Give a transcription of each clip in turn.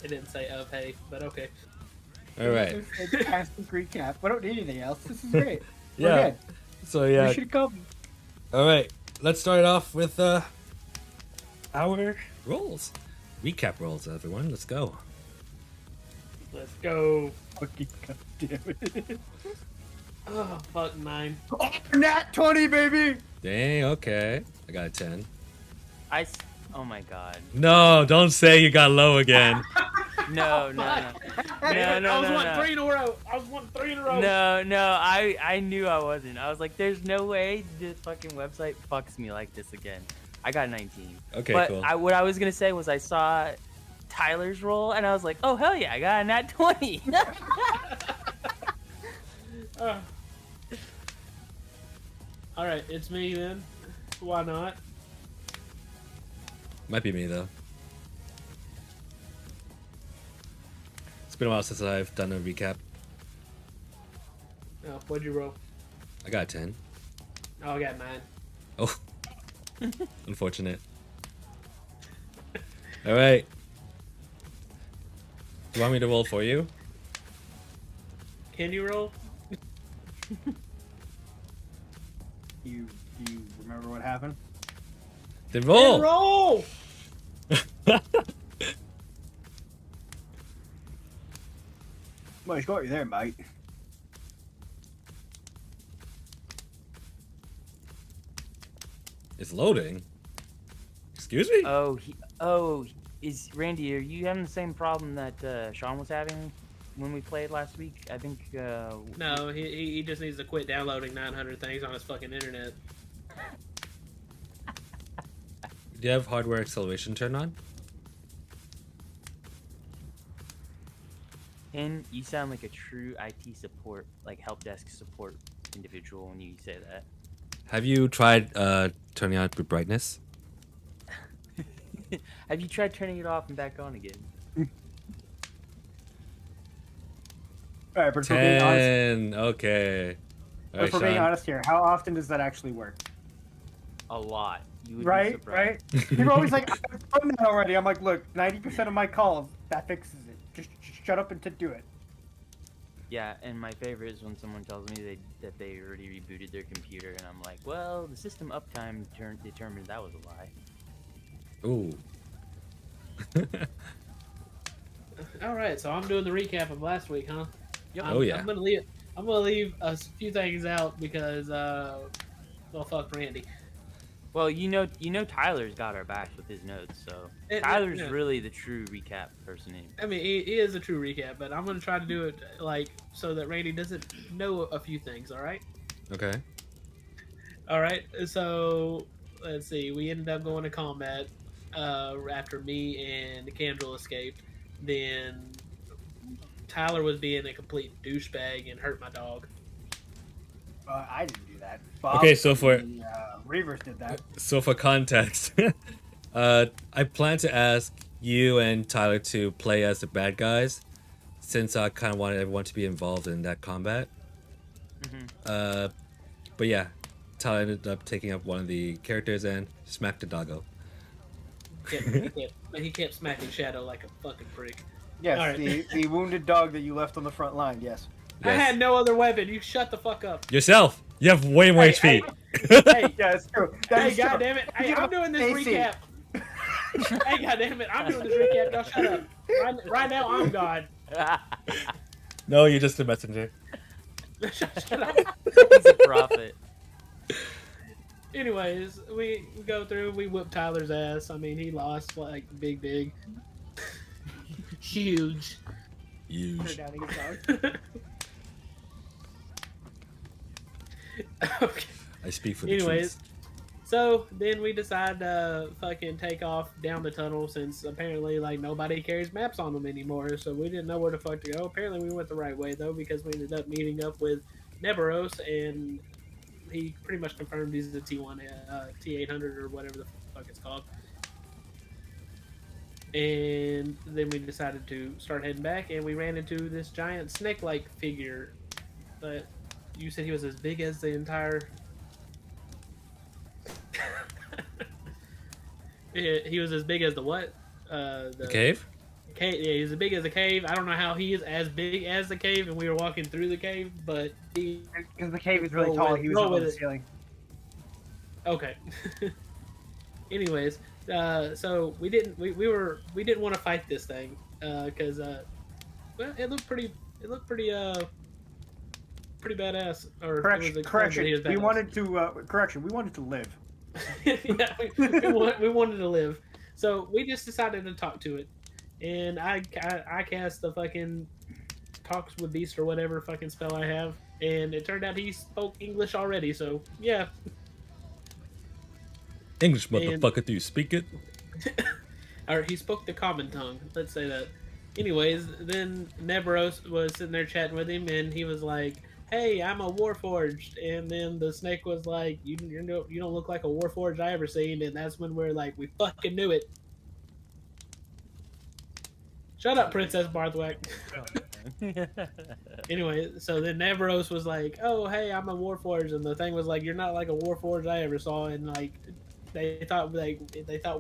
It didn't say of hey, but okay. All right. Fantastic recap. We don't need anything else. This is great. We're Yeah. good. So We yeah. should come. All right. Let's start off with our rolls. Recap rolls, everyone. Let's go. Let's go. Fucking goddamn it. Oh, fuck 9. Oh, nat 20, baby! Dang. Okay. I got a 10. Oh my god. No, don't say you got low again. No. I was wanting 3 in a row. No, I knew I wasn't. I was like, there's no way this fucking website fucks me like this again. I got 19. Okay, but cool. What I was gonna say was I saw Tyler's roll and I was like, oh hell yeah, I got a nat 20. All right, it's me then. Why not? Might be me though. It's been a while since I've done a recap. Oh, what'd you roll? I got a 10. Oh, I got 9. Oh. Unfortunate. All right. Do you want me to roll for you? Can you roll? Do you remember what happened? Then roll. Roll! Well, you got you there, mate. It's loading. Excuse me? Is Randy, are you having the same problem that Sean was having when we played last week? I think No, he just needs to quit downloading 900 things on his fucking internet. Do you have hardware acceleration turned on? and you sound like a true IT support, like help desk support individual when you say that. Have you tried turning on the brightness? Have you tried turning it off and back on again? All right, but for being honest, 10. Okay. All right, for being Sean. honest here, how often does that actually work? A lot. You would be Right, surprised. right. You're always like, I've done that already. I'm like, look, 90% of my calls, that fixes it. Just shut up and to do it. Yeah, and my favorite is when someone tells me that they already rebooted their computer, and I'm like, well, the system uptime determined that was a lie. Ooh. All right, so I'm doing the recap of last week, huh? Yep. Oh, yeah. I'm gonna leave a few things out because well, fuck Randy. Well, you know, Tyler's got our backs with his notes, so Tyler's really the true recap person. I mean, he is a true recap, but I'm gonna try to do it like so that Randy doesn't know a few things. All right. Okay. All right. So let's see. We ended up going to combat after me and Camdrel escaped. Then Tyler was being a complete douchebag and hurt my dog. I didn't do that. Bob Okay, so for Reavers did that. context, I plan to ask you and Tyler to play as the bad guys, since I kind of wanted everyone to be involved in that combat. Mm-hmm. But yeah, Tyler ended up taking up one of the characters and smacked the doggo. He kept smacking Shadow like a fucking prick. Yes, All right. the wounded dog that you left on the front line, yes. I had no other weapon. You shut the fuck up. Yourself. You have way more HP. Hey, Yeah, it's true. That hey, is true. goddammit. Hey, I'm doing this AC. recap. Hey, goddammit. I'm doing this recap. Y'all shut up. Right now, I'm God. No, you're just a messenger. Shut up. He's a prophet. Anyways, we go through. We whoop Tyler's ass. I mean, he lost like big. Huge. Put her Huge. down and get down. Okay. I speak for the Anyways, trees. so then we decide to fucking take off down the tunnel since apparently like nobody carries maps on them anymore. So we didn't know where the fuck to go. Apparently we went the right way though because we ended up meeting up with Neberos and he pretty much confirmed he's the T1, T800 or whatever the fuck it's called. And then we decided to start heading back and we ran into this giant snake-like figure that you said he was as big as the entire... He was as big as the what? The cave? cave. Yeah, he's as big as a cave. I don't know how he is as big as the cave, and we were walking through the cave, but Because the cave is really Roll tall, with- he was roll up with on the it. ceiling. okay. Anyways, so we didn't want to fight this thing because well, it looked pretty pretty badass. Or it was Correction. explained that he was We badass. wanted to correction. We wanted to live. Yeah, we wanted to live, so we just decided to talk to it, and I cast the fucking talks with beast or whatever fucking spell I have, and it turned out he spoke English already. So yeah, English And- motherfucker, do you speak it? or he spoke the common tongue. Let's say that. Anyways, then Nebros was sitting there chatting with him, and he was like, "Hey, I'm a Warforged," and then the snake was like, "You don't look like a Warforged I ever seen," and that's when we're like, "We fucking knew it." Shut up, Princess Barthwack. Anyway, so then Navros was like, "Oh, hey, I'm a Warforged," and the thing was like, "You're not like a Warforged I ever saw," and like they thought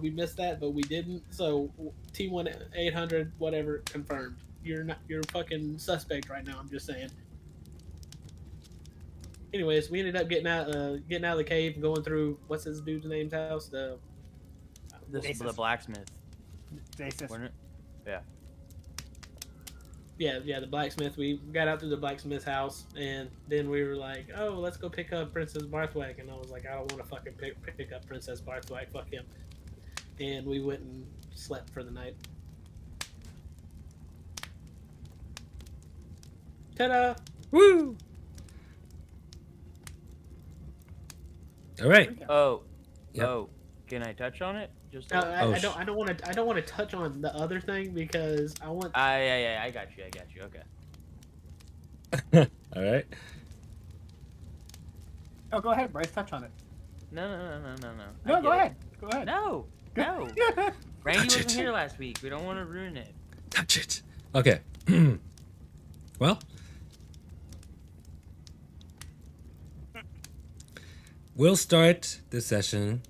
we missed that, but we didn't. So T1800 whatever confirmed. You're a fucking suspect right now. I'm just saying. Anyways, we ended up getting out of the cave and going through what's this dude's name's house? The Basis. blacksmith. Basis. Wasn't it? Yeah. Yeah, the blacksmith. We got out to the blacksmith's house, and then we were like, "Oh, let's go pick up Princess Barthwack." And I was like, "I don't want to fucking pick up Princess Barthwack. Fuck him." And we went and slept for the night. Ta-da! Woo! All right. Oh. Yep. Oh. Can I touch on it? Just. No, a- Oh, I don't want to touch on the other thing because I want. Yeah. I got you. Okay. All right. Oh, go ahead, Bryce. Touch on it. No. No, go ahead. Go ahead. No. Randy Touch wasn't it. here last week. We don't want to ruin it. Touch it. Okay. Well, we'll start the session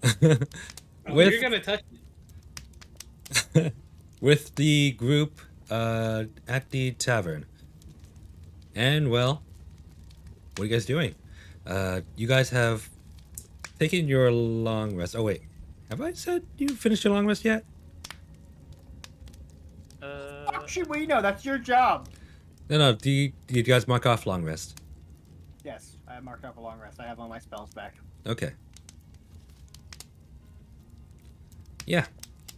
Oh, with you're gonna touch it. with the group at the tavern. And well, what are you guys doing? You guys have taken your long rest. Oh wait, have I said you finished your long rest yet? Actually, we know that's your job. No. Do you guys mark off long rest? Yes, I marked off a long rest. I have all my spells back. Okay. Yeah,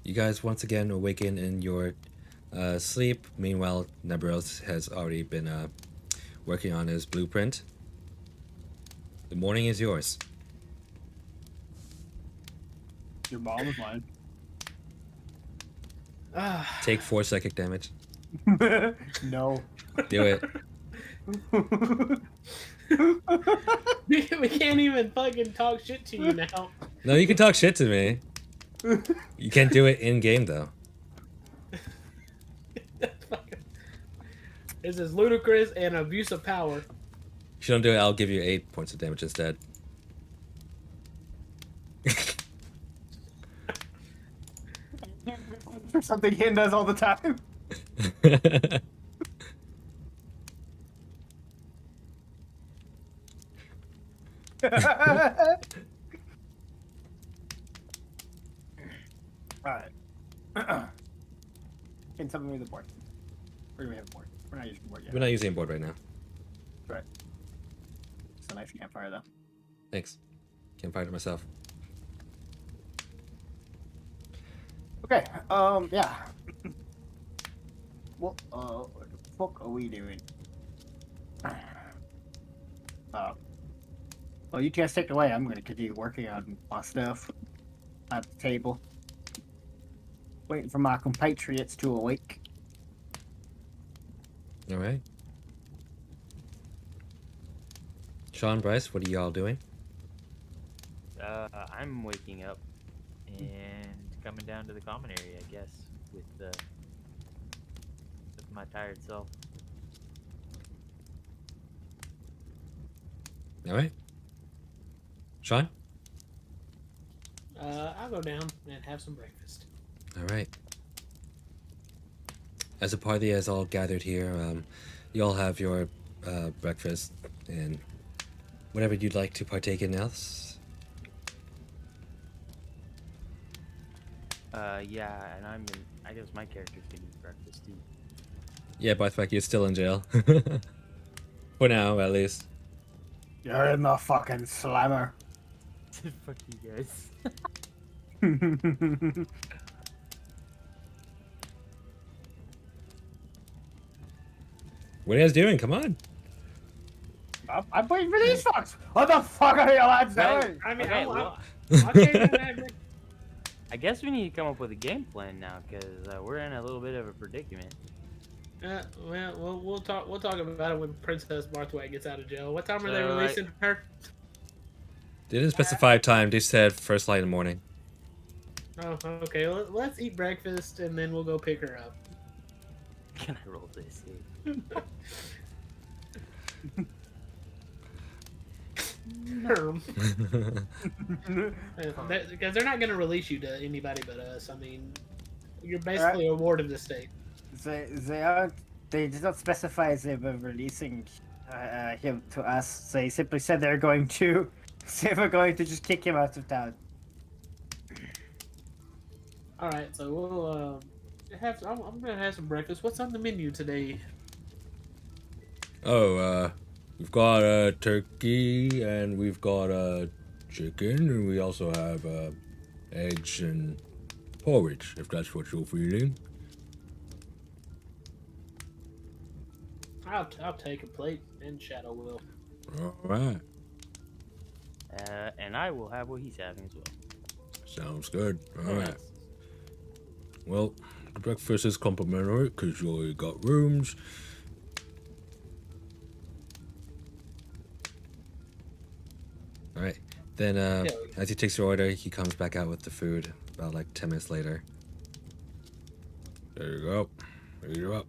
you guys once again awaken in your sleep. Meanwhile, Nebros has already been working on his blueprint. The morning is yours. Your mom is mine. Ah, Take 4 psychic damage. No. Do it. we can't even fucking talk shit to you now. No, you can talk shit to me. You can't do it in game though. This is ludicrous and abuse of power. If you don't do it, I'll give you 8 points of damage instead. For something Hin does all the time. Alright. Can someone move the board? Or do we have a board? We're not using the board yet. We're not using a board right now. Right. It's a nice campfire though. Thanks. Can't fire it myself. Okay, yeah. What the fuck are we doing? Well, you guys take it away. I'm gonna continue working on my stuff at the table. Waiting for my compatriots to awake. All right. Sean, Bryce, what are y'all doing? I'm waking up and coming down to the common area, I guess, with my tired self. All right. Sean? I'll go down and have some breakfast. All right. as a party has all gathered here, you all have your breakfast and whatever you'd like to partake in else. Yeah, and I guess my character's gonna eat breakfast too. Yeah, Barthwack, you're still in jail. For now, at least. You're in the fucking slammer. Fuck you guys. What are you guys doing? Come on. I'm waiting for these fucks. What the fuck are you lads doing? I mean, Okay, I'm, well, I'm okay with that. I guess we need to come up with a game plan now, because we're in a little bit of a predicament. Well, we'll talk about it when Princess Barthwaite gets out of jail. What time are they So, releasing her? They didn't specify time. They said first light in the morning. Oh, okay. Let's eat breakfast and then we'll go pick her up. Can I roll this? Because they're not going to release you to anybody but us. I mean, you're basically a ward of the state. They did not specify they were releasing him to us. They simply said they were going to just kick him out of town. All right, so we'll I'm gonna have some breakfast. What's on the menu today? Oh, we've got turkey and we've got chicken and we also have eggs and porridge, if that's what you're feeling. I'll take a plate, and Shadow will. All right. And I will have what he's having as well. Sounds good. All right. Well, the breakfast is complimentary because you already got rooms. All right. Then, as he takes your order, he comes back out with the food about like 10 minutes later. There you go. Eat it up.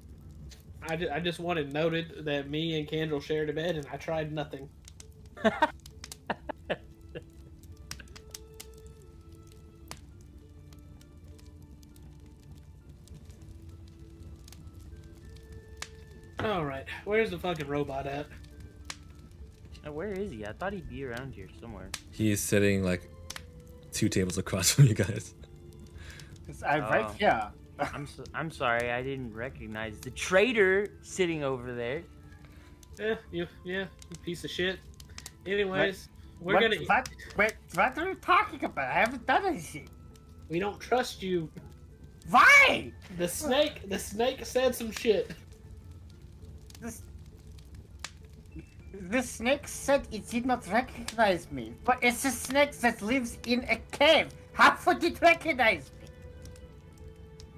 I just wanted noted that me and Candle shared a bed, and I tried nothing. All right, where's the fucking robot at? Where is he? I thought he'd be around here somewhere. He's sitting like 2 tables across from you guys. I'm right here. I'm sorry, I didn't recognize the traitor sitting over there. You piece of shit. Anyways, we're What- gonna. what are you talking about? I haven't done anything. We don't trust you. Why? The snake said some shit. The snake said it did not recognize me, but it's a snake that lives in a cave. How would it recognize me?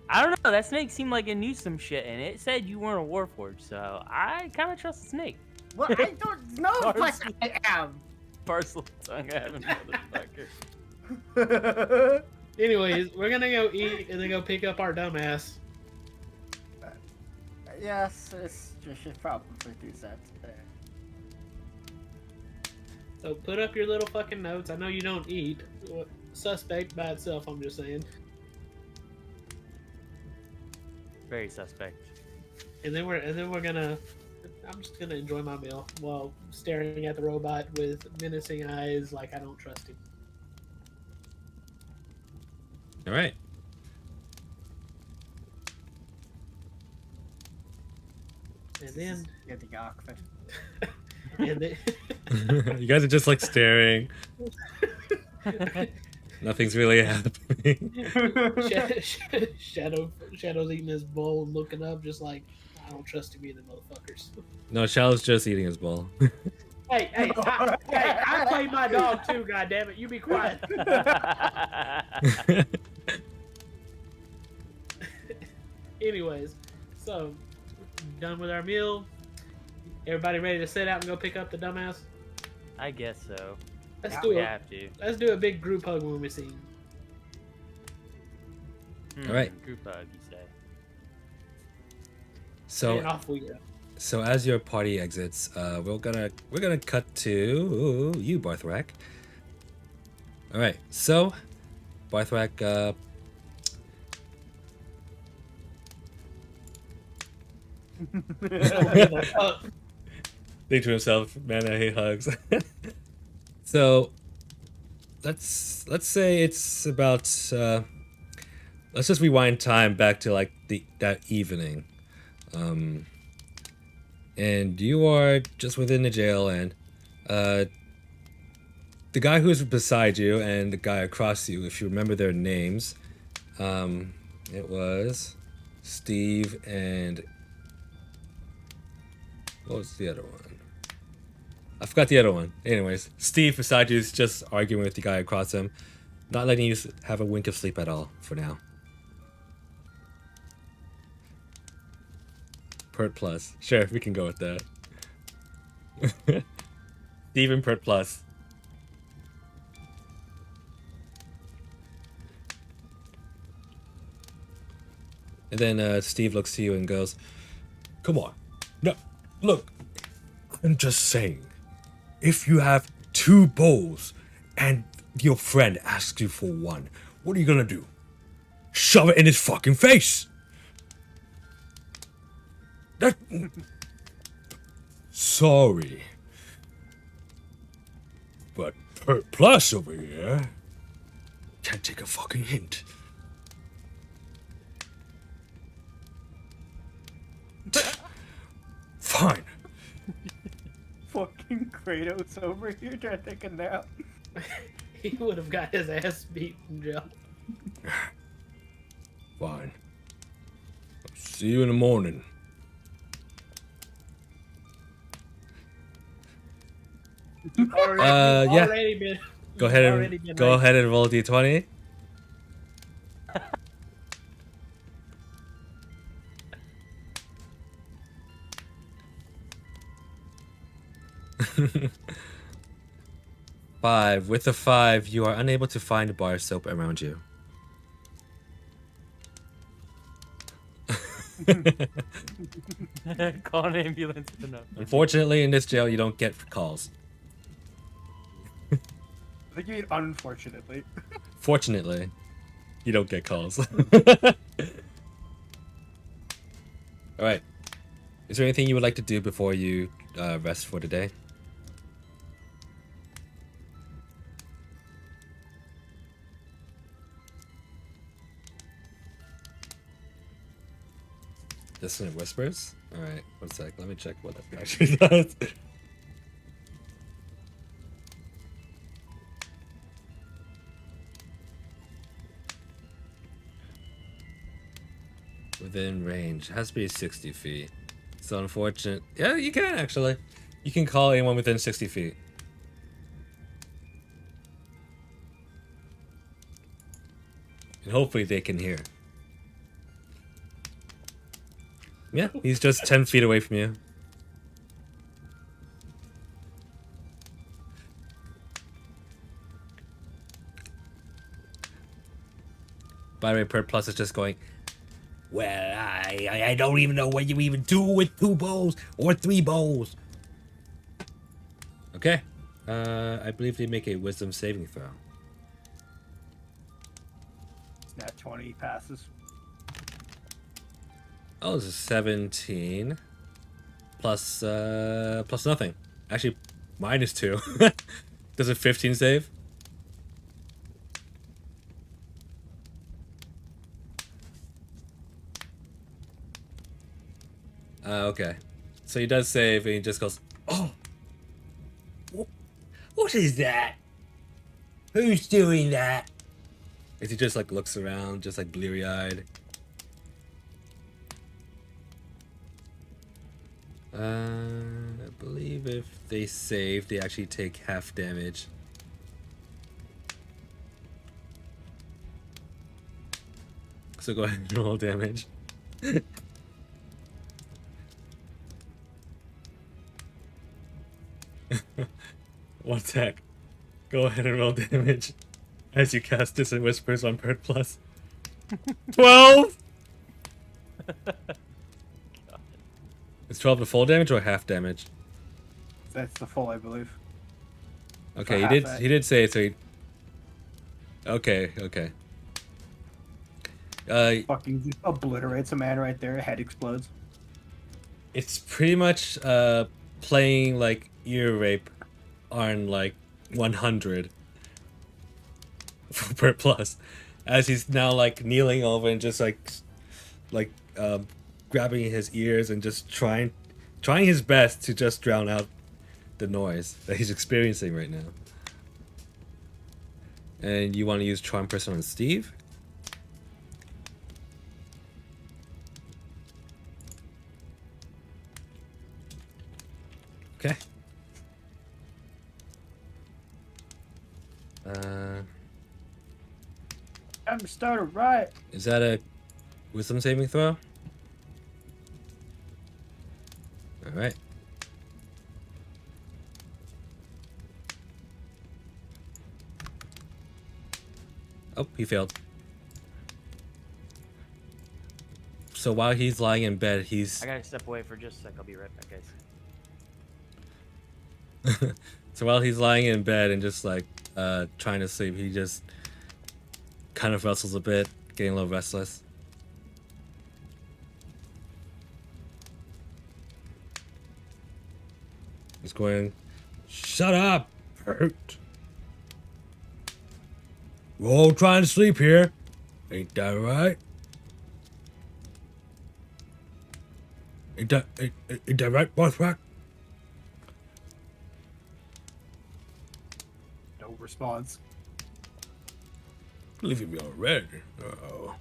I don't know, that snake seemed like it knew some shit, and it said you weren't a warforged, so I kind of trust the snake. Well, I don't know what I am. Parcel tongue having motherfucker. Anyways, we're gonna go eat and then go pick up our dumbass. Yes, you should probably do that. So put up your little fucking notes. I know you don't eat. Suspect by itself, I'm just saying. Very suspect. And then we're gonna. I'm just gonna enjoy my meal while staring at the robot with menacing eyes, like I don't trust him. All right. And then, Getting awkward. and then, You guys are just like staring. Nothing's really happening. Shadow's eating his bowl and looking up, just like I don't trust him either, motherfuckers. No, Shallow's just eating his bowl. Hey, I play my dog too. Goddammit, you be quiet. Anyways, so done with our meal. Everybody ready to set out and go pick up the dumbass? I guess so. Let's Yeah, do we it. have to. Let's do a big group hug when we see him. All right. Group hug, you say. And So, off we go. so as your party exits, we're gonna cut to you, Barthrak. All right. So, Barthrak, Think to himself, man, I hate hugs. So let's say it's about let's just rewind time back to like that evening. And you are just within the jail, and the guy who's beside you and the guy across you, if you remember their names, it was Steve and what was the other one? I forgot the other one. Anyways, Steve beside you is just arguing with the guy across him, not letting you have a wink of sleep at all for now. Pert plus. Sure, we can go with that. Steve and Pert plus. And then Steve looks to you and goes, "Come on. No, look, I'm just saying. If you have 2 bowls and your friend asks you for 1, what are you gonna do? Shove it in his fucking face! That... Sorry. But Pert Plus over here can't take a fucking hint." Fine. Fucking Kratos over here trying to take a nap. He would have got his ass beat in jail. Fine. I'll see you in the morning. Yeah. Already been, Go ahead already and been go nice. ahead and roll d20. Five. With a 5, you are unable to find bar soap around you. Call an ambulance enough. Unfortunately, in this jail, you don't get calls. I think you mean unfortunately. Fortunately, you don't get calls. All right. Is there anything you would like to do before you rest for the day? Dissonant whispers? Alright, one sec. Let me check what that actually does. Within range. It has to be 60 feet. So unfortunate. Yeah, you can actually. You can call anyone within 60 feet. And hopefully they can hear. Yeah, he's just 10 feet away from you. By the way, Pert Plus is just going, well, I don't even know what you even do with 2 bowls or 3 bowls. Okay. I believe they make a wisdom saving throw. Nat 20 passes. Oh, this is 17. Plus nothing. Actually, -2. Does a 15 save? Okay. So he does save, and he just goes, "Oh, what is that? Who's doing that?" As he just like looks around, just like bleary-eyed. I believe if they save, they actually take half damage. So go ahead and roll damage. 1 sec. Go ahead and roll damage as you cast Distant Whispers on Pert Plus. 12! Is 12 the full damage or half damage? That's the full, I believe. Okay, half that. he did say it, so he... Okay. Fucking just obliterates a man right there. Head explodes. It's pretty much playing like ear rape on like 100 per plus, as he's now like kneeling over and just like grabbing his ears and just trying his best to just drown out the noise that he's experiencing right now. And you want to use Charm Person on Steve? Okay. I'm started right. Is that a wisdom saving throw? Alright. Oh, he failed. So while he's lying in bed, he's I gotta step away for just a sec. I'll be right back, guys. so while he's lying in bed and just like trying to sleep, he just kind of wrestles a bit, getting a little restless. He's going, "Shut up, hurt. We're all trying to sleep here. Ain't that right? Ain't that right, Bothrack?" No response. Leaving me already. Uh-oh.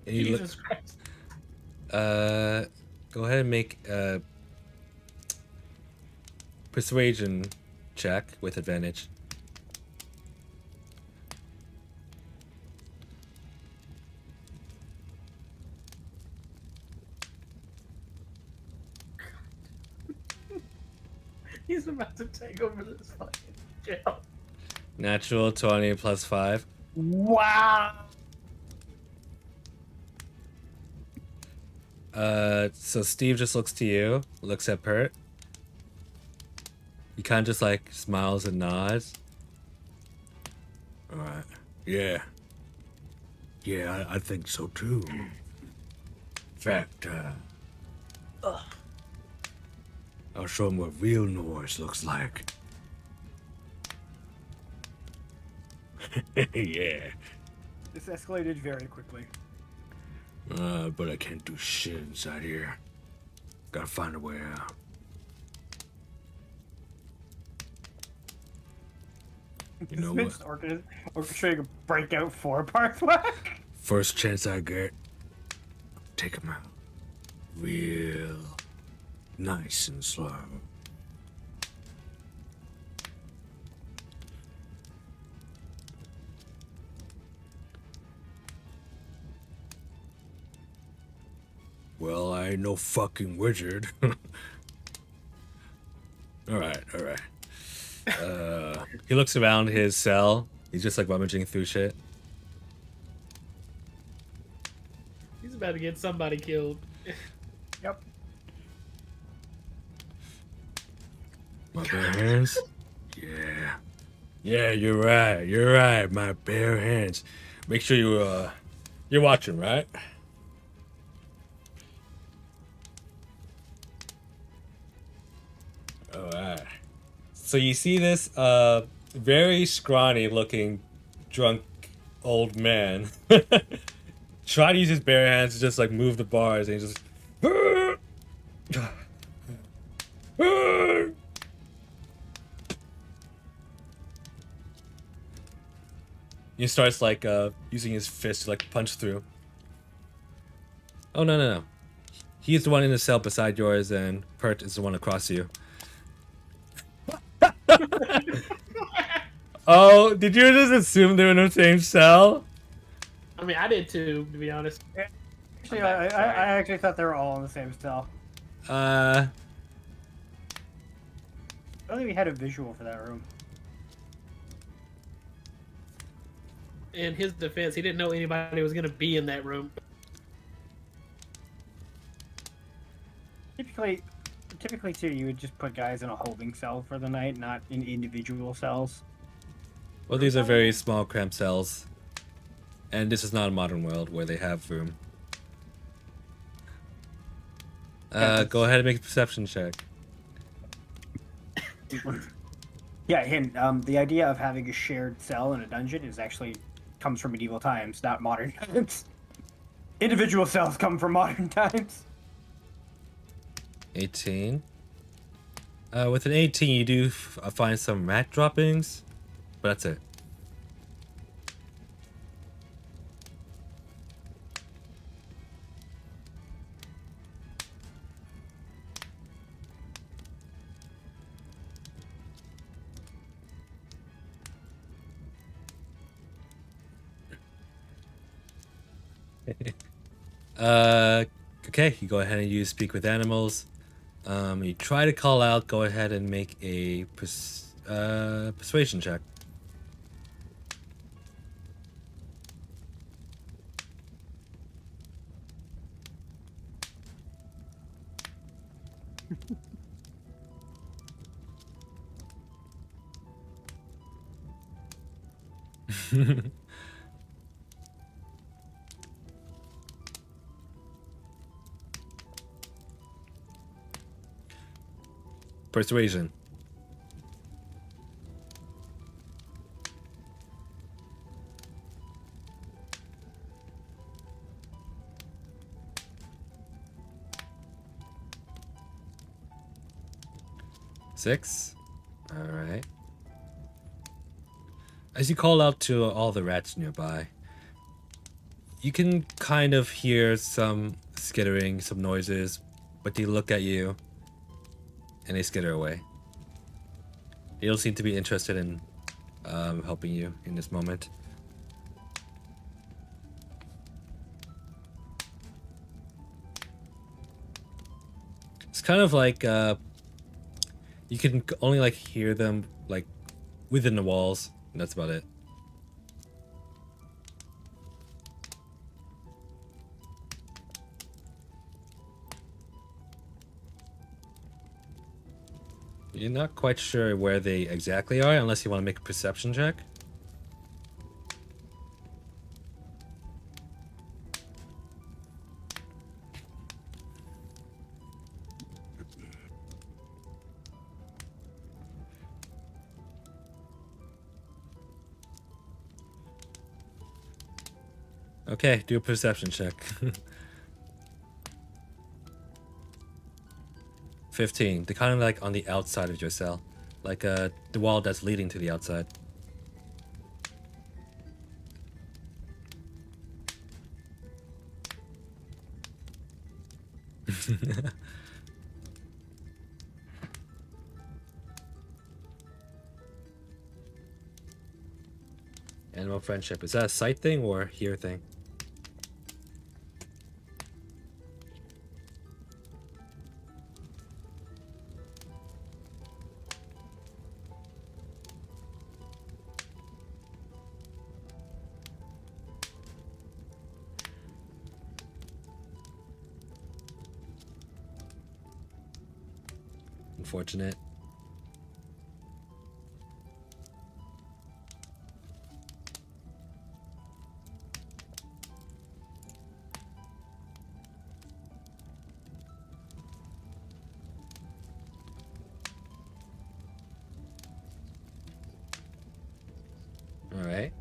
And you look, Jesus Christ. go ahead and make a persuasion check with advantage. He's about to take over this fucking jail. Natural 20 plus 5. Wow. So Steve just looks to you, looks at Pert. He kind of just like smiles and nods. All right. Yeah. Yeah, I think so too. In fact, I'll show him what real noise looks like. Yeah. This escalated very quickly. But I can't do shit inside here. Gotta find a way out. You know what? Orchestrating a breakout for Pathwack. First chance I get, take him out. Real nice and slow. Well, I ain't no fucking wizard. Alright. He looks around his cell. He's just like rummaging through shit. He's about to get somebody killed. Yep. My bare hands? Yeah. Yeah, you're right. My bare hands. Make sure you're watching, right? Alright. So you see this very scrawny looking drunk old man try to use his bare hands to just like move the bars, and he just he starts like using his fist to like punch through. Oh no. He's the one in the cell beside yours, and Pert is the one across you. Oh, did you just assume they were in the same cell? I mean, I did too, to be honest. Actually, I actually thought they were all in the same cell. Uh, I don't think we had a visual for that room. In his defense, he didn't know anybody was going to be in that room. Typically, typically too, you would just put guys in a holding cell for the night, not in individual cells. Well, these are very small, cramped cells, and this is not a modern world where they have room. Go ahead and make a perception check. Yeah, hint. The idea of having a shared cell in a dungeon is actually comes from medieval times, not modern times. Individual cells come from modern times. 18. With an 18, you do find some rat droppings, but that's it. Okay, you go ahead and you speak with animals. You try to call out. Go ahead and make a persuasion check. Persuasion. Six. All right. As you call out to all the rats nearby, you can kind of hear some skittering, some noises, but they look at you and they skitter away. They don't seem to be interested in helping you in this moment. It's kind of like you can only like hear them like within the walls, and that's about it. You're not quite sure where they exactly are unless you want to make a perception check. Okay, do a perception check. 15. They're kind of like on the outside of your cell. Like the wall that's leading to the outside. Animal friendship. Is that a sight thing or hear thing? Unfortunate. All right.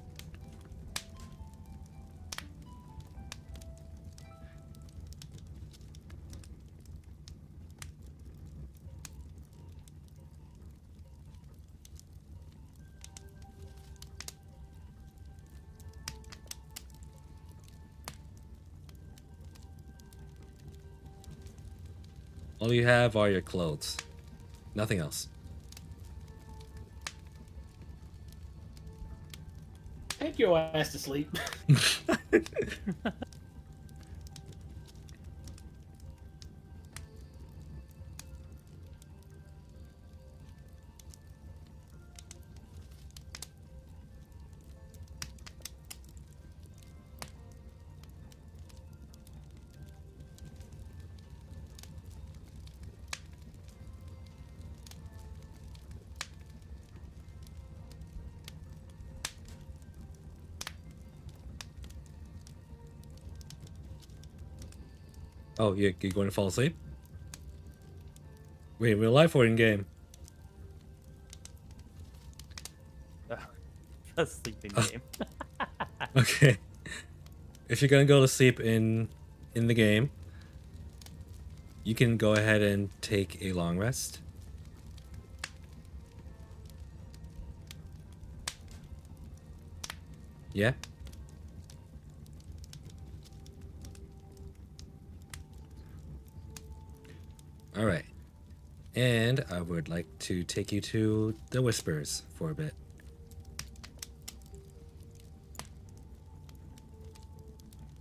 All you have are your clothes. Nothing else. Take your ass to sleep. Oh, you're going to fall asleep? Wait, real life or in game? A sleeping game. Okay. If you're gonna go to sleep in the game, you can go ahead and take a long rest. Yeah. All right. And I would like to take you to the Whispers for a bit.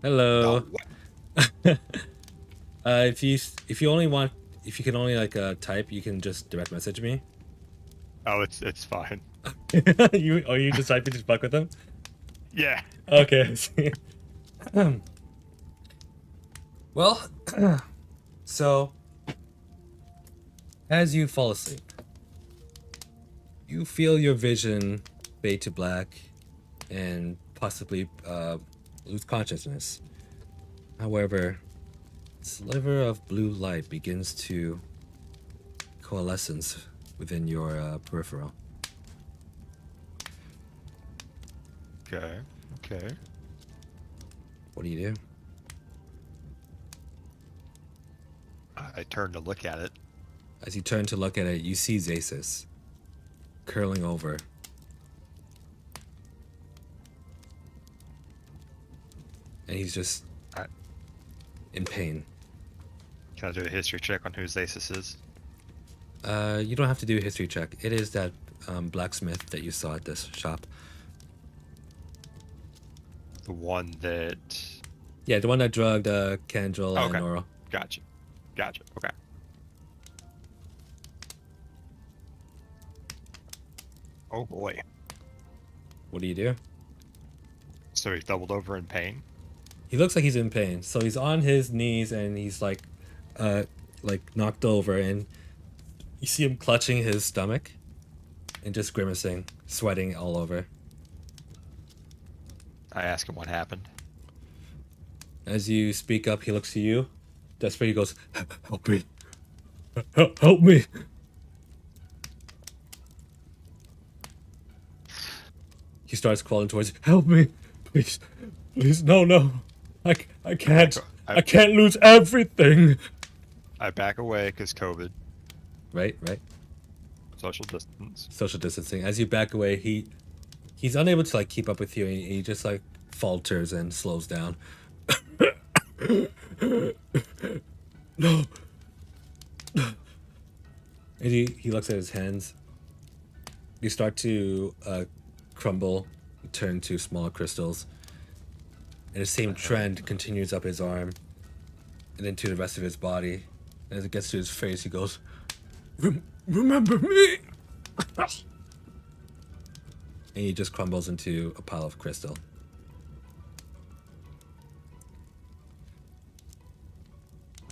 Hello. If you only want, if you can only like type, you can just direct message me. Oh, it's fine. you just typing to fuck with them? Yeah. Okay. I see. Well, so as you fall asleep, you feel your vision fade to black and possibly lose consciousness. However, a sliver of blue light begins to coalescence within your peripheral. Okay. Okay. What do you do? I turn to look at it. As you turn to look at it, you see Zasis curling over. And he's just Alright. in pain. Can I do a history check on who Zasis is? You don't have to do a history check. It is that blacksmith that you saw at this shop. The one that. Yeah, the one that drugged Kendrell and Okay. Nora. Gotcha. Gotcha. Okay. Oh boy. What do you do? So he's doubled over in pain. He looks like he's in pain. So he's on his knees and he's like knocked over, and you see him clutching his stomach and just grimacing, sweating all over. I ask him what happened. As you speak up, he looks to you. Desperately, he goes, "Help me! Help me!" He starts crawling towards you. "Help me, please, please, no! I can't I lose everything." I back away because COVID, Right. social distance. Social distancing. As you back away, he's unable to like keep up with you, and he just like falters and slows down. No. And he looks at his hands. You start to crumble, turn to smaller crystals. And the same trend continues up his arm and then to the rest of his body. And as it gets to his face, he goes, Remember me!" And he just crumbles into a pile of crystal.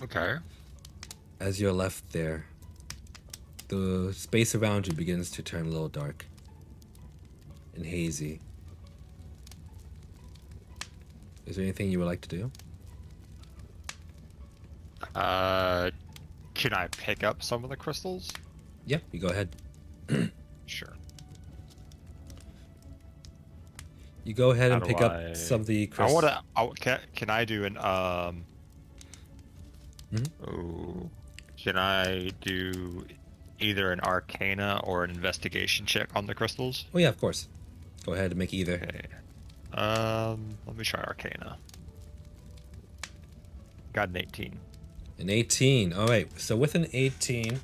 Okay. As you're left there, the space around you begins to turn a little dark and hazy. Is there anything you would like to do? Can I pick up some of the crystals? Yeah, you go ahead. Sure. You go ahead and How pick do up some of the I crystals. want to. Can I do an Mhm. Oh, can I do either an Arcana or an Investigation check on the crystals? Oh yeah, of course. Go ahead and make either. Okay. Let me try Arcana. Got an 18. An 18. All right. So with an 18,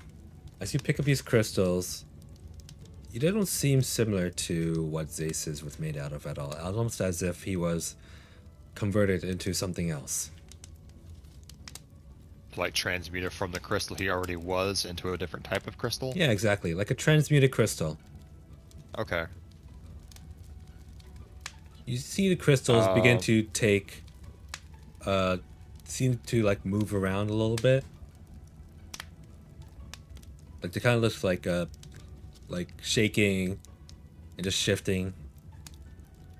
as you pick up these crystals, they don't seem similar to what Zasis was made out of at all. Almost as if he was converted into something else. Like transmuted from the crystal he already was into a different type of crystal? Yeah, exactly. Like a transmuted crystal. Okay. You see the crystals begin to take, seem to like move around a little bit. Like they kind of look like shaking and just shifting.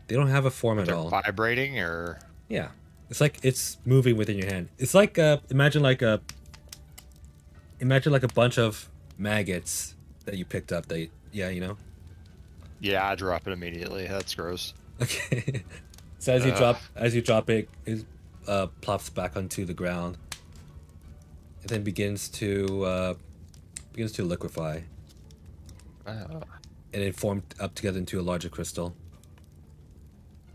They don't have a form at They're all. vibrating or... Yeah, It's like it's moving within your hand. It's like imagine like a bunch of maggots that you picked up. Yeah, you know. Yeah, I drop it immediately. That's gross. Okay. So as you drop it, it plops back onto the ground, and then begins to liquefy, Uh, and it formed up together into a larger crystal.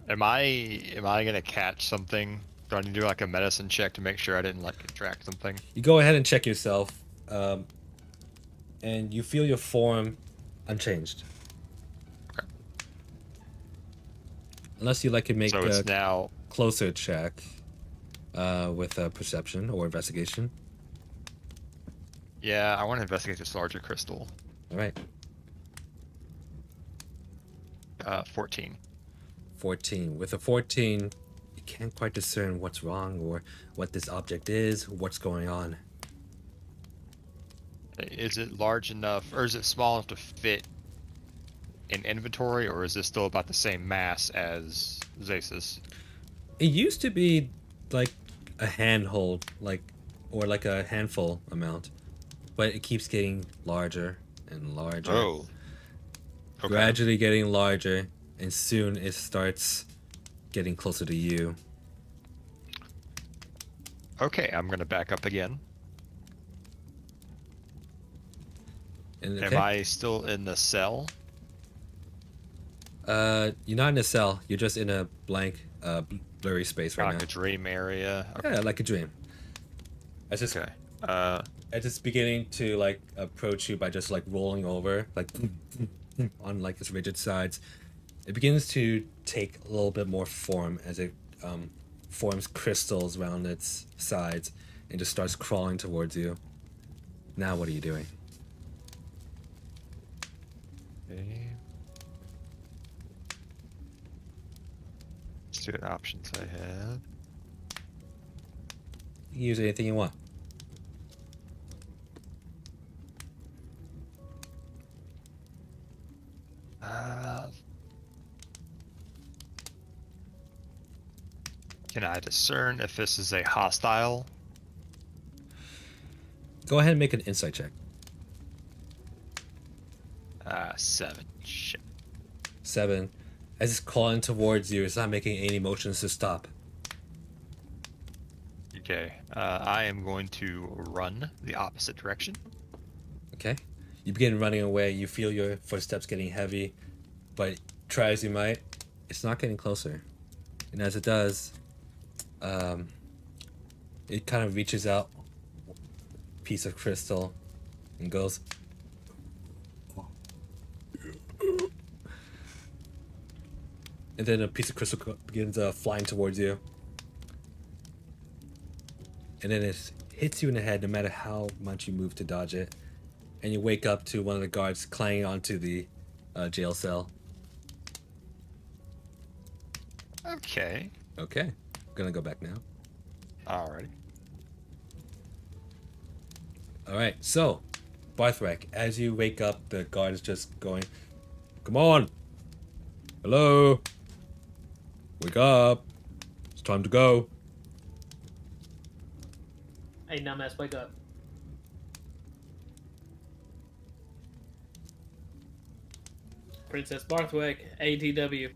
am I gonna catch something? Do I need to do like a medicine check to make sure I didn't like attract something? You go ahead and check yourself, and you feel your form unchanged. Okay. Unless you like to make So a it's now. closer check with perception or investigation. Yeah, I want to investigate this larger crystal. All right. 14. 14. With a 14, you can't quite discern what's wrong or what this object is, what's going on. Is it large enough, or is it small enough to fit in inventory, or is this still about the same mass as Zasis? It used to be like a handhold, or like a handful amount, but it keeps getting larger and larger. Oh. Okay. Gradually getting larger, and soon it starts getting closer to you. Okay, I'm gonna back up again. And Am I still in the cell? You're not in a cell. You're just in a blank, blurry space right Like now. a dream area? Okay. Yeah, like a dream. It's just, Okay. it's beginning to like approach you by just like rolling over, like on like its rigid sides. It begins to take a little bit more form as it forms crystals around its sides and just starts crawling towards you. Now, what are you doing? Okay. Let's see what options I have. You can use anything you want. Can I discern if this is a hostile? Go ahead and make an insight check. 7. Shit. 7. As it's crawling towards you, it's not making any motions to stop. Okay. I am going to run the opposite direction. Okay. You begin running away. You feel your footsteps getting heavy, but try as you might, it's not getting closer. And as it does, it kind of reaches out a piece of crystal and goes. And then a piece of crystal begins flying towards you. And then it hits you in the head no matter how much you move to dodge it. And you wake up to one of the guards clanging onto the jail cell. Okay. Okay. I'm gonna go back now. Alrighty. Alright, so, Barthrak, as you wake up, the guard is just going, "Come on! Hello! Wake up! It's time to go!" Hey, dumbass, wake up. Princess Barthwick, ATW.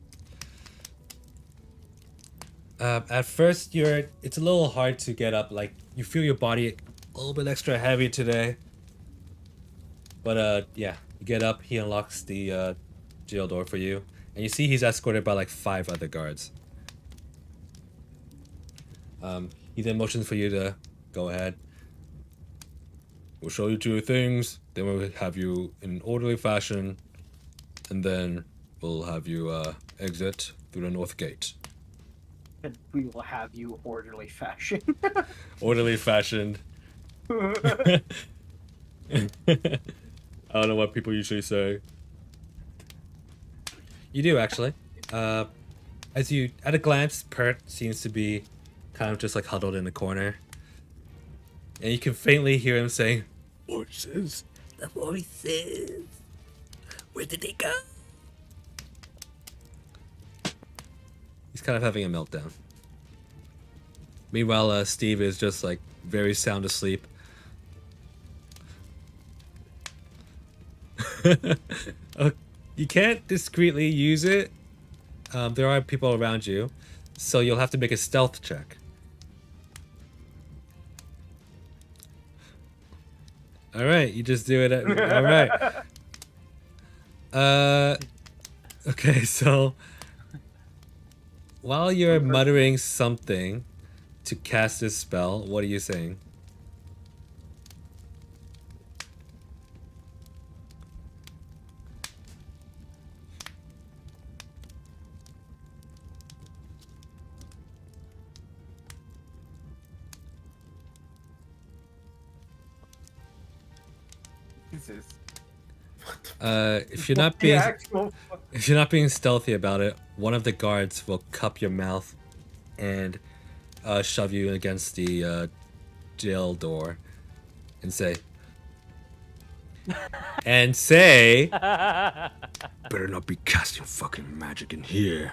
At first, it's a little hard to get up. Like, you feel your body a little bit extra heavy today. But, yeah, you get up, he unlocks the jail door for you. And you see he's escorted by, like, 5 other guards. He then motions for you to go ahead. We'll show you 2 things, then we'll have you in an orderly fashion, and then we'll have you exit through the north gate. And we will have you orderly fashion. Orderly fashioned. I don't know what people usually say. You do, actually. As you, at a glance, Pert seems to be kind of just like huddled in the corner. And you can faintly hear him saying, "Voices. The voices. Where did they go?" He's kind of having a meltdown. Meanwhile, Steve is just like very sound asleep. You can't discreetly use it. There are people around you, so you'll have to make a stealth check. All right, you just do it. All right. Okay, so while you're muttering something to cast this spell, what are you saying? Jesus. If you're not The being actual. if you're not being stealthy about it, one of the guards will cup your mouth and shove you against the jail door and say, better not be casting fucking magic in here.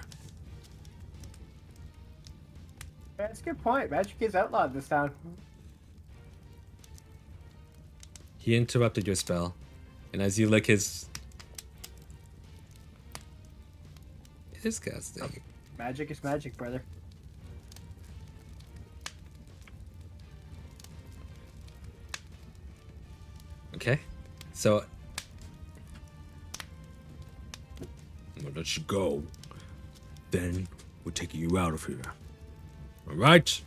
That's a good point. Magic is outlawed this town. He interrupted your spell, and as you lick his casting. Magic is magic, brother. Okay, so I'm gonna let you go. Then we're taking you out of here. All right?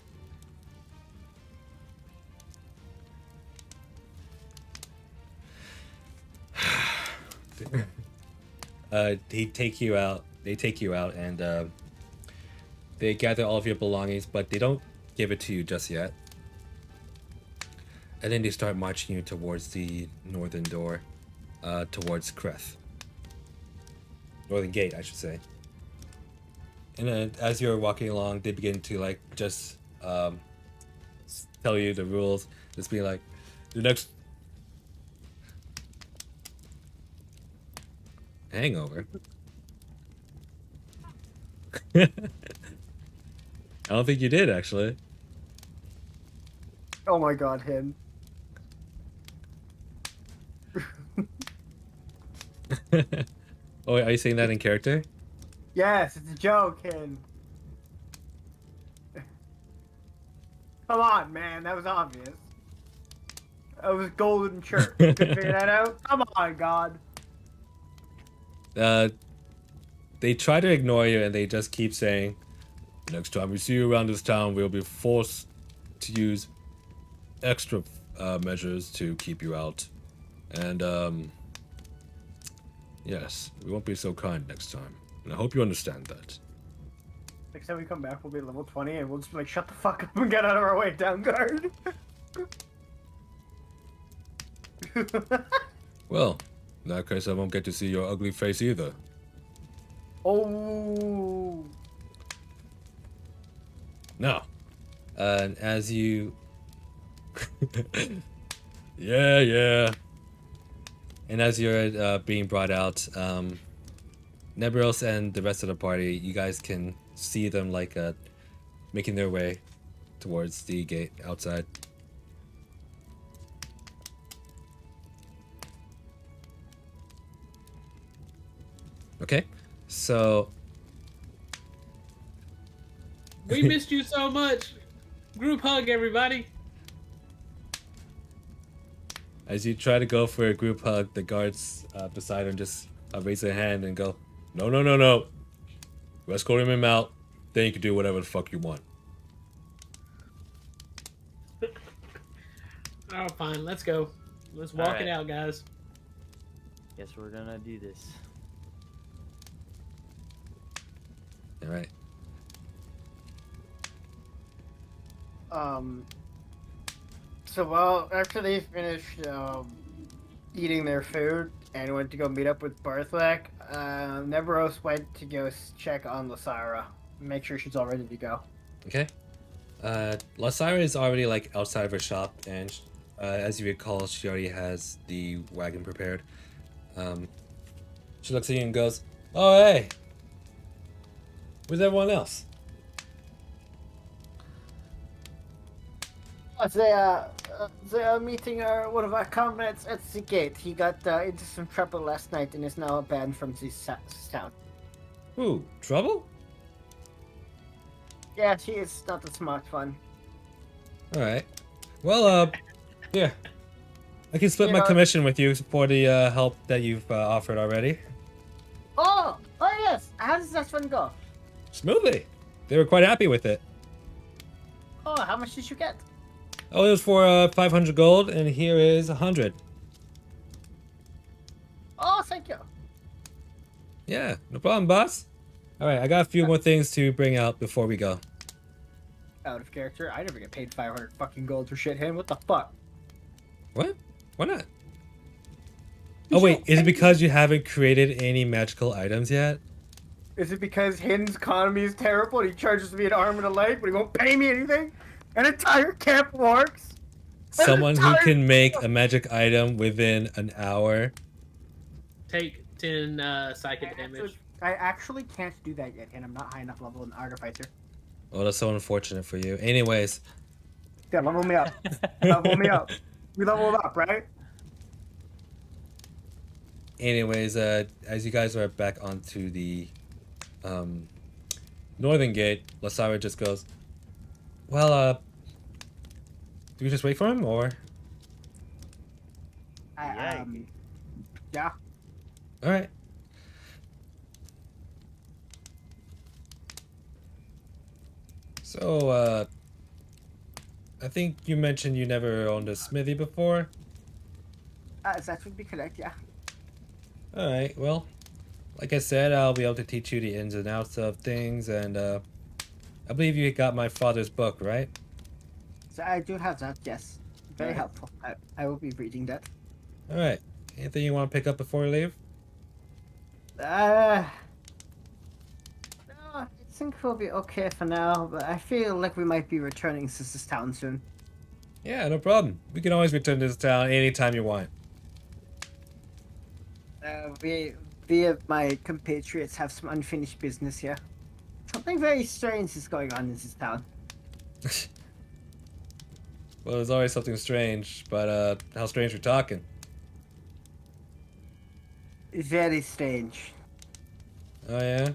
They take you out. They take you out, and they gather all of your belongings, but they don't give it to you just yet. And then they start marching you towards the northern door, towards Kreth. Northern gate, I should say. And then as you're walking along, they begin to like just tell you the rules. Just be like, the next hangover. I don't think you did actually. Oh my god, him. Oh, are you saying that in character? Yes, it's a joke, him. Come on, man, that was obvious. That was golden shirt. You couldn't figure that out? Come on, God. They try to ignore you and they just keep saying, next time we see you around this town, we'll be forced to use extra measures to keep you out. And, yes, we won't be so kind next time. And I hope you understand that. Next time we come back, we'll be level 20 and we'll just be like, shut the fuck up and get out of our way, down guard. Well, in that case, I won't get to see your ugly face either. Oh. Now, as you... yeah. And as you're being brought out, Nebros and the rest of the party, you guys can see them like making their way towards the gate outside. Okay, so We missed you so much. Group hug, everybody. as you try to go for a group hug, the guards beside him just raise their hand and go, No. We're escorting him out. Then you can do whatever the fuck you want. Oh, fine. Let's go. Let's walk Alright. it out, guys. Guess we're gonna do this. All right. So, well, after they finished eating their food and went to go meet up with Barthak, Nebros went to go check on Lysira, make sure she's all ready to go. Okay. Lysira is already like outside of her shop, and as you recall, she already has the wagon prepared. She looks at you and goes, "Oh hey, where's everyone else?" They are meeting one of our comrades at the gate. He got into some trouble last night and is now banned from this town. Ooh, trouble? Yeah, he is not a smart one. All right. Well, yeah. I can split You my know- commission with you for the help that you've offered already. Oh yes. How does that one go? Smoothly. They were quite happy with it. Oh, how much did you get? Oh, it was for 500 gold, and here is 100. Oh, thank you. Yeah, no problem, boss. All right, I got a few more things to bring out before we go. Out of character, I never get paid 500 fucking gold for shit hand. What the fuck? What? Why not? Oh wait, is it because you haven't created any magical items yet? Is it because Hin's economy is terrible and he charges me an arm and a leg, but he won't pay me anything? An entire camp works. Someone who can make a magic item within an hour. Take 10 psychic damage. I actually can't do that yet, and I'm not high enough level in Artificer. Oh, that's so unfortunate for you. Anyways, Yeah, level me up. Level me up. We leveled up, right? as you guys are back onto the northern gate, Lasara just goes, well, do we just wait for him, or? Yeah. Alright. So, I think you mentioned you never owned a smithy before? That would be correct, yeah. Alright, well, like I said, I'll be able to teach you the ins and outs of things, and I believe you got my father's book, right? So I do have that, yes. Very helpful. I will be reading that. Alright, anything you want to pick up before we leave? No, I think we'll be okay for now, but I feel like we might be returning to this town soon. Yeah, no problem. We can always return to this town anytime you want. We of my compatriots have some unfinished business here. Something very strange is going on in this town. Well, there's always something strange, but how strange we're talking? Very strange. Oh yeah?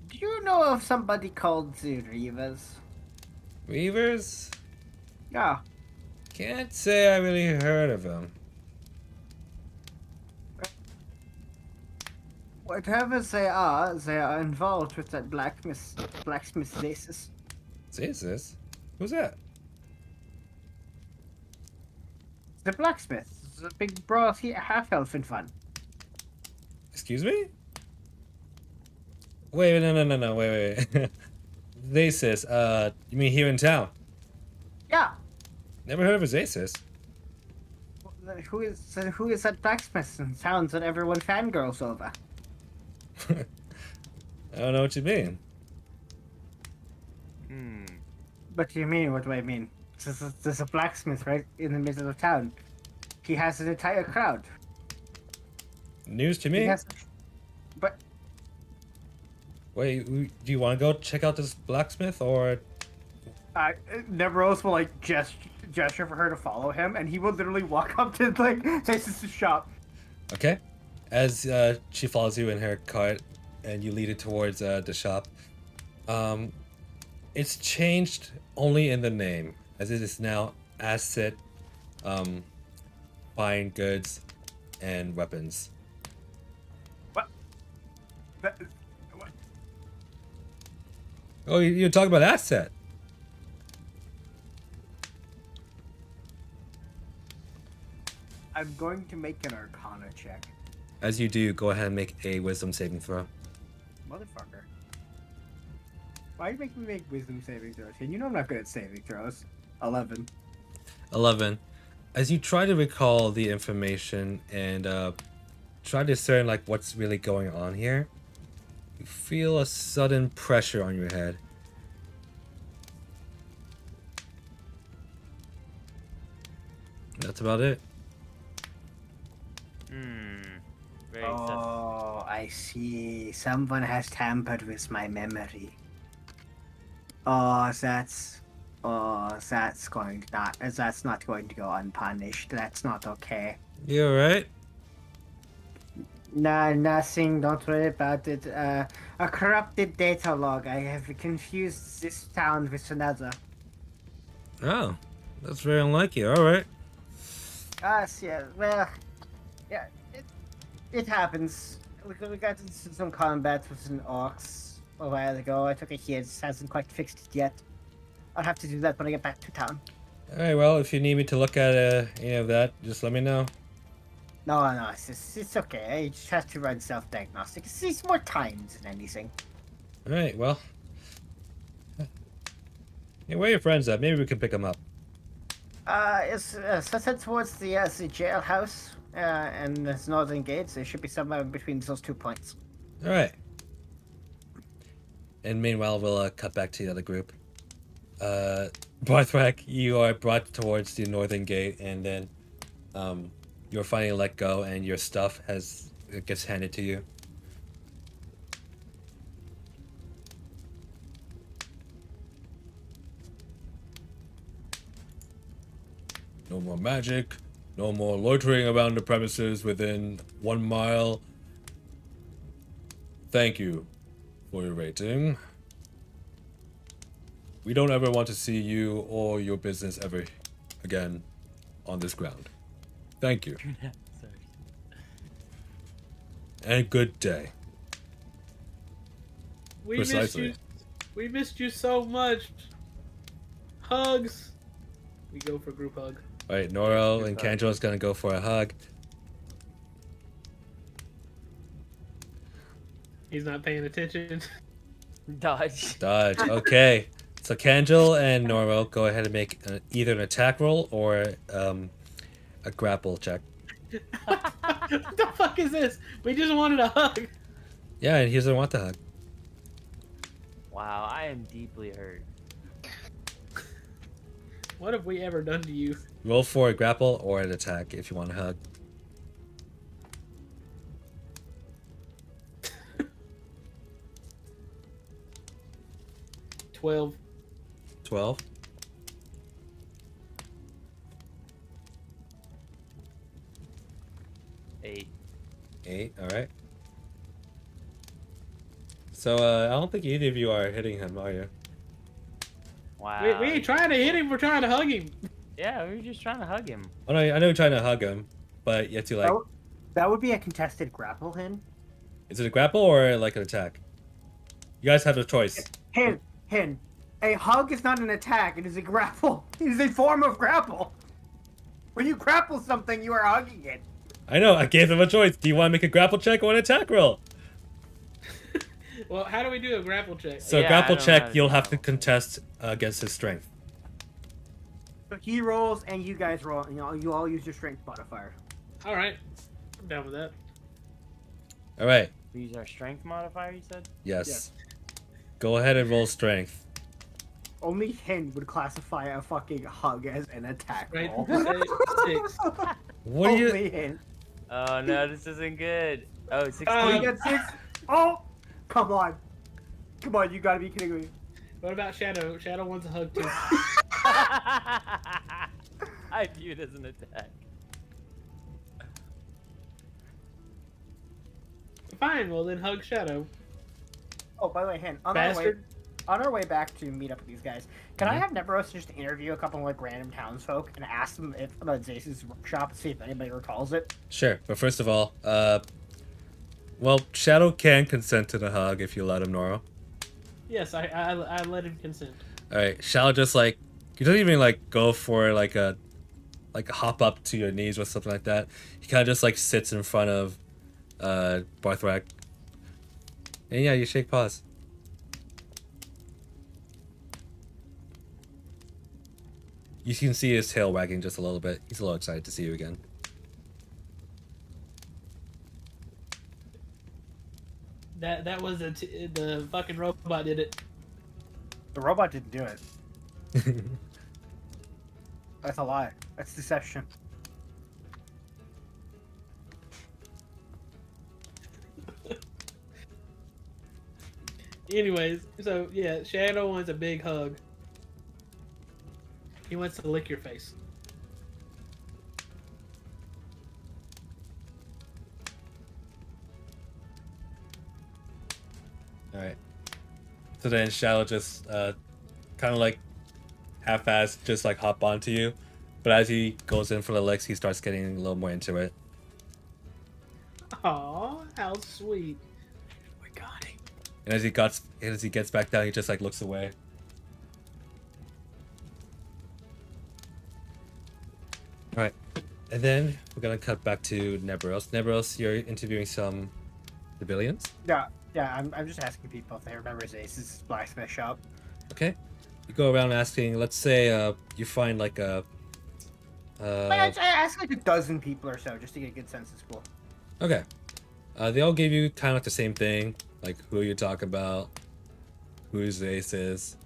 Do you know of somebody called the Reavers? Reavers? Yeah. Can't say I really heard of them. Whatever they are involved with that blacksmith Zasus. Zasus? Who's that? The blacksmith, the big bra half-elf in fun. Excuse me? Wait, no, wait. Zasus, you mean here in town? Yeah. Never heard of a Zasus. Who is that blacksmith in town that everyone fangirls over? I don't know what you mean. What do you mean? What do I mean? There's a blacksmith right in the middle of town. He has an entire crowd. News to me? But Wait, do you want to go check out this blacksmith, or? Neveros will like gesture for her to follow him, and he will literally walk up to like Zasus' shop. Okay. As she follows you in her cart, and you lead it towards the shop. It's changed only in the name, as it is now Asset, Fine Goods, and Weapons. What? What? Oh, you're talking about Asset. I'm going to make an Arcana check. As you do, go ahead and make a Wisdom saving throw. Motherfucker. Why are you making me make wisdom saving throws? And you know I'm not good at saving throws. 11. 11. As you try to recall the information and try to discern like what's really going on here, you feel a sudden pressure on your head. That's about it. Very sus. Oh, I see. Someone has tampered with my memory. Oh, that's not going to go unpunished. That's not okay. You alright? Nah, nothing. Don't worry about it. A corrupted data log. I have confused this town with another. Oh, that's very unlike you. Alright. Yeah. Well, yeah. It happens. We got into some combat with some orcs a while ago. I took a hit. Hasn't quite fixed it yet. I'll have to do that when I get back to town. Alright, well, if you need me to look at any of that, just let me know. No, it's okay. I just have to run self-diagnostic. It's more times than anything. Alright, well. Hey, where are your friends at? Maybe we can pick them up. So head towards the jailhouse and the northern gates. There should be somewhere between those 2 points. Alright. And meanwhile, we'll cut back to the other group. Barthrak, you are brought towards the northern gate, and then you're finally let go, and your stuff gets handed to you. No more magic. No more loitering around the premises within 1 mile. Thank you for your rating. We don't ever want to see you or your business ever again on this ground. Thank you. Sorry. And good day. We missed Precisely. you. We missed you so much. Hugs. We go for group hug. Alright, Noro and Group hug. Kanjo's gonna go for a hug. He's not paying attention. Dodge. Dodge. Okay. So Kanjal and Noro, go ahead and make either an attack roll or a grapple check. What the fuck is this? We just wanted a hug. Yeah, and he doesn't want the hug. Wow, I am deeply hurt. What have we ever done to you? Roll for a grapple or an attack if you want a hug. 12. 12. Eight. 8, alright. So, I don't think either of you are hitting him, are you? Wow. We ain't trying to hit him. We're trying to hug him. Yeah, we were just trying to hug him. Oh, no, I know you're trying to hug him, but you have to, like... That would be a contested grapple hin. Is it a grapple or, like, an attack? You guys have a choice. Hin. A hug is not an attack. It is a grapple. It is a form of grapple. When you grapple something, you are hugging it. I know, I gave him a choice. Do you want to make a grapple check or an attack roll? Well, how do we do a grapple check? So, Yeah, grapple I don't know how check, to you'll do have to grapple check. contest against his strength. So he rolls and you guys roll. You all use your strength modifier. All right. I'm down with that. Alright, We use our strength modifier, you said? yes. Yes. Go ahead and roll strength. Only Hin would classify a fucking hug as an attack Right. roll. 6. What are you... Only Hin. Oh no, this isn't good. Oh, 16. Oh, you got 6? Oh! Come on. Come on, you gotta be kidding me. What about Shadow? Shadow wants a hug too. I view it as an attack. Fine. Well, then hug Shadow. Oh, by the way, Hin, Bastard. on our way back to meet up with these guys, can I Mhm. have Neveros just interview a couple like random townsfolk and ask them about Zace's workshop, see if anybody recalls it? Sure, but first of all, well, Shadow can consent to the hug if you let him, Noro. Yes, I let him consent. Alright, Shadow just, like, he doesn't even, like, go for, like a hop up to your knees or something like that. He kind of just, like, sits in front of, Barthrak. And yeah, you shake paws. You can see his tail wagging just a little bit. He's a little excited to see you again. That was the fucking robot did it. The robot didn't do it. That's a lie. That's deception. Anyways, so yeah, Shadow wants a big hug. He wants to lick your face. All right. So then Shadow just kind of like half-assed, just like hop onto you, but as he goes in for the licks, he starts getting a little more into it. Aw, how sweet. We got him. And as he gets back down, he just like looks away. All right, and then we're gonna cut back to Nebros. Nebros, you're interviewing some civilians. Yeah. I'm just asking people if they remember Zace's blacksmith shop. Okay, you go around asking. Let's say you find like a. Like, I asked like a dozen people or so just to get a good sense of school. Okay, they all gave you kind of like the same thing, like who you talk about, who Zace is.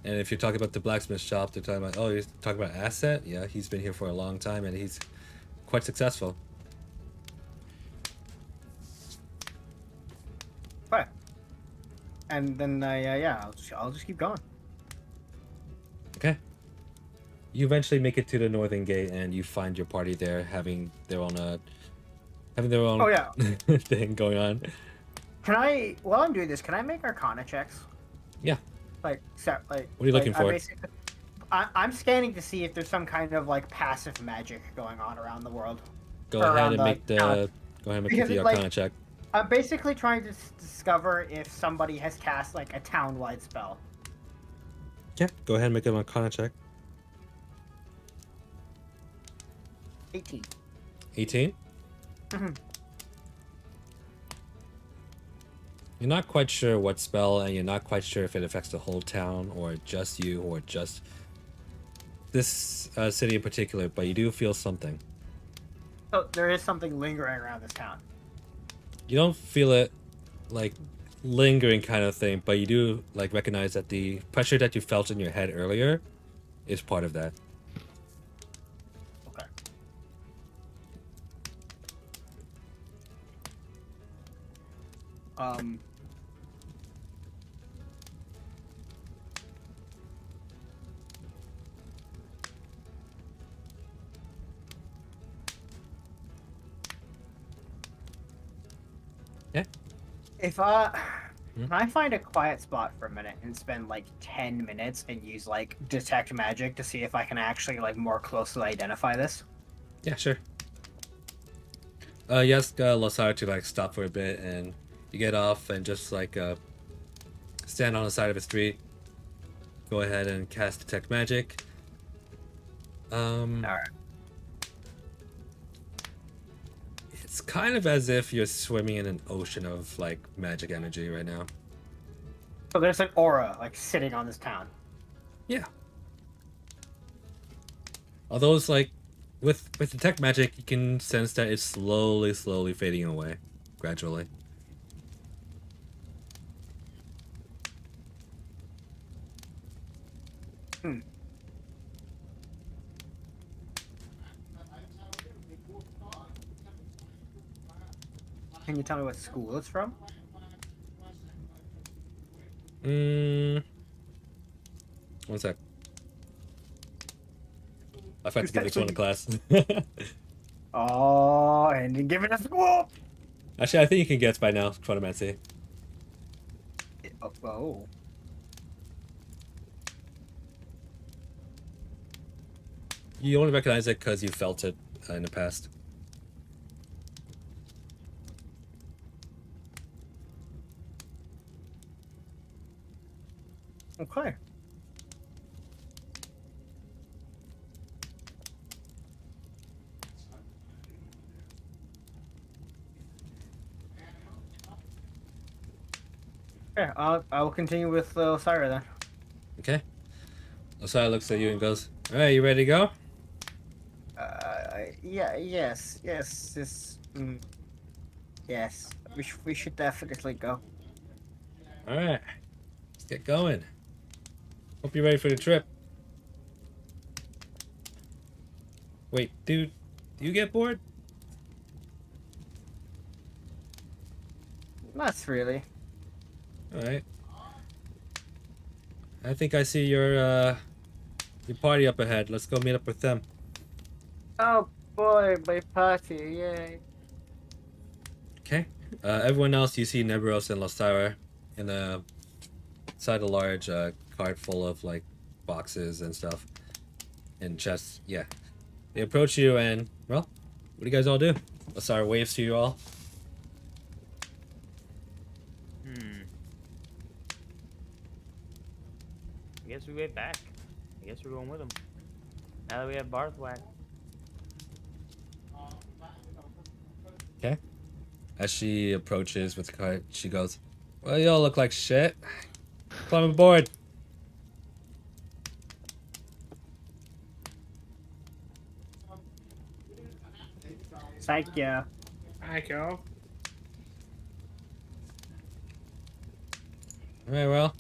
And if you're talking about the blacksmith shop, they're talking about, oh, you're talking about Asset? Yeah, he's been here for a long time and he's quite successful. Right. And then yeah, I'll just keep going. Okay. You eventually make it to the northern gate and you find your party there having their own Oh yeah. thing going on. While I'm doing this, can I make Arcana checks? Yeah. Like What are you looking for? I'm scanning to see if there's some kind of like passive magic going on around the world. Go Or ahead around and the make the town. go ahead and make Because the it's like- Arcana check. I'm basically trying to discover if somebody has cast like a town-wide spell. Yeah, go ahead and make an Arcana check. 18. 18? Mhm. You're not quite sure what spell, and you're not quite sure if it affects the whole town, or just you, or just this city in particular, but you do feel something. So there is something lingering around this town. You don't feel it like lingering kind of thing, but you do like recognize that the pressure that you felt in your head earlier is part of that. Okay. Yeah. If can I find a quiet spot for a minute and spend like 10 minutes and use like detect magic to see if I can actually like more closely identify this? Yeah, sure. You ask Losar to like stop for a bit, and you get off and just like stand on the side of a street. Go ahead and cast detect magic. Alright. It's kind of as if you're swimming in an ocean of like magic energy right now. So there's an aura like sitting on this town. Yeah. Although it's like with detect magic, you can sense that it's slowly fading away, gradually. Can you tell me what school it's from? One sec. I forgot to give this one a class. Oh, and you give it a school. Actually, I think you can guess by now, Chronomancy. Oh. You only recognize it because you felt it in the past. Okay. Yeah, I'll continue with Osira then. Okay. Osai looks at you and goes, "Alright, you ready to go?" Yeah, yes, yes. We should definitely go. Alright. Let's get going. Hope you're ready for the trip. Wait, dude, do you get bored? Not really. All right. I think I see your party up ahead. Let's go meet up with them. Oh boy, my party, yay. Okay. Everyone else, you see Nebros and Lostara in inside a large cart full of like boxes and stuff and chests. Yeah. They approach you and, well, what do you guys all do? Lostara waves to you all. I guess we wait back. I guess we're going with them. Now that we have Barthwack. Okay. As she approaches with the cart, she goes, "Well, y'all look like shit. Climb aboard." Thank you. Hi, y'all. Alright, well.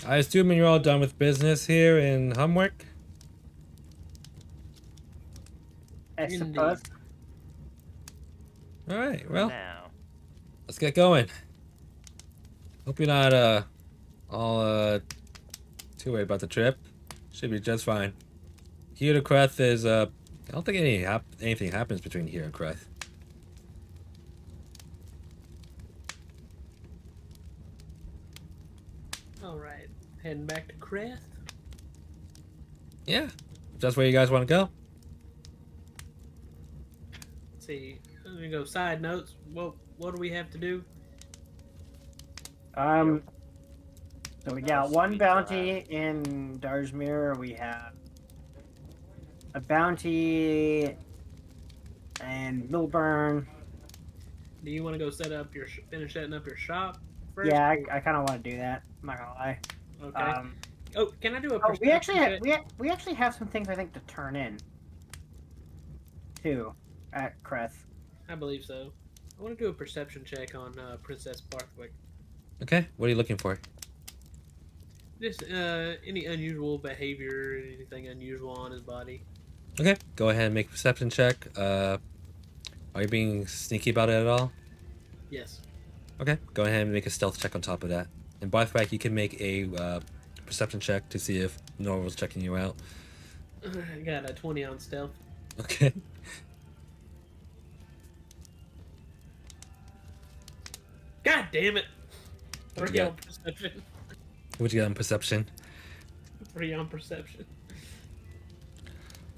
I assume you're all done with business here in Humwick? I suppose. Alright, well, Now. let's get going. Hope you're not, all, too worried about the trip. Should be just fine. Here to Kreth is, I don't think anything happens between here and Kreth. All right, heading back to Crest. Yeah, if that's where you guys want to go. Let's see, let me go. Side notes. What do we have to do? So we got one bounty in Darsmere. We have a bounty in Milburn. Do you want to go finish setting up your shop first? Yeah, I kind of want to do that. I'm not gonna lie. Okay. Oh, can I do a? Oh, we actually perception have check? we actually have some things I think to turn in. Too, at Creth. I believe so. I want to do a perception check on Princess Barthwick. Okay, what are you looking for? Just any unusual behavior, anything unusual on his body. Okay, go ahead and make a perception check. Are you being sneaky about it at all? Yes. Okay, go ahead and make a stealth check on top of that. And Barthwack, you can make a perception check to see if Norval's checking you out. I got a 20 on stealth. Okay. God damn it! What'd 3 you on get? perception. What'd you get on perception? 3 on perception.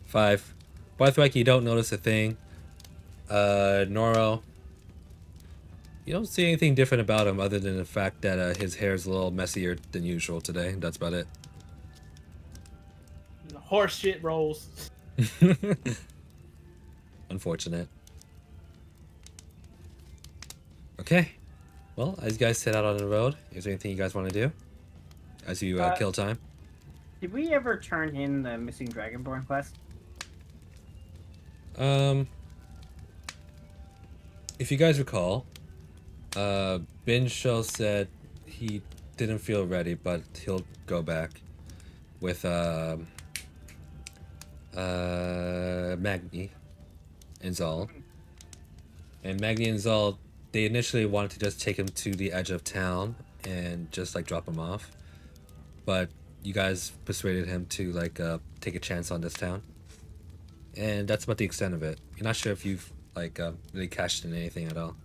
5. Barthwack, you don't notice a thing. Noro, you don't see anything different about him other than the fact that his hair is a little messier than usual today. That's about it. The horse shit rolls. Unfortunate. Okay. Well, as you guys set out on the road, is there anything you guys want to do as you kill time? Did we ever turn in the missing Dragonborn quest? If you guys recall, Ben Show said he didn't feel ready, but he'll go back with Magni and Zal. And Magni and Zal, they initially wanted to just take him to the edge of town and just like drop him off, but you guys persuaded him to like take a chance on this town, and that's about the extent of it. You're not sure if you've like really cashed in anything at all.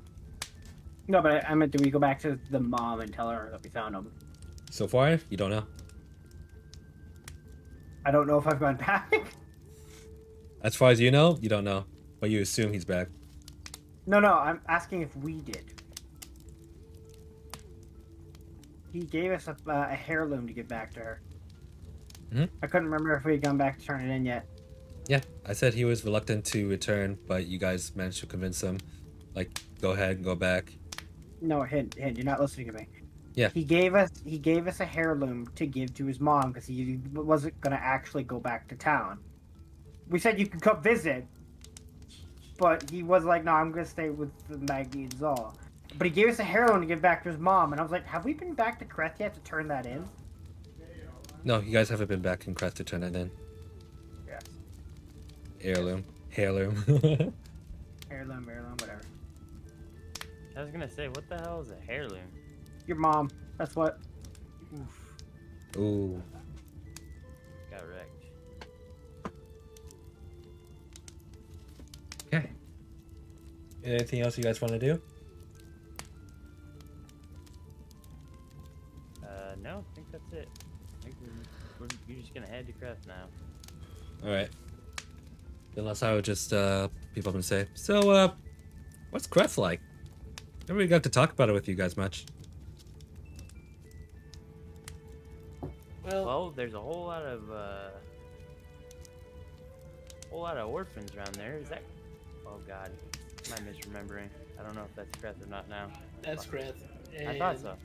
No, but I meant, do we go back to the mom and tell her that we found him? So far, you don't know. I don't know if I've gone back. As far as you know, you don't know, but you assume he's back. No, I'm asking if we did. He gave us a heirloom to give back to her. Mhm. I couldn't remember if we had gone back to turn it in yet. Yeah, I said he was reluctant to return, but you guys managed to convince him. Like, go ahead and go back. No, hint, you're not listening to me. Yeah. He gave us a heirloom to give to his mom because he wasn't gonna actually go back to town. We said you could come visit, but he was like, "No, I'm gonna stay with Maggie and Zal." But he gave us a heirloom to give back to his mom, and I was like, "Have we been back to Creth yet to turn that in?" No, you guys haven't been back in Crest to turn it in. Yes. Heirloom. Heirloom. Heirloom, whatever. I was gonna say, what the hell is a heirloom? Your mom. That's what. Oof. Ooh. Got wrecked. Okay. Anything else you guys want to do? No, I think that's it. I think we're just gonna head to Crest now. All right. Unless I would just people up and say, so what's Creth like? Never really got to talk about it with you guys much. Well, Well, there's a whole lot of orphans around there. Is that? Oh God, am I misremembering? I don't know if that's Crest or not now. that's Kreth. I thought so.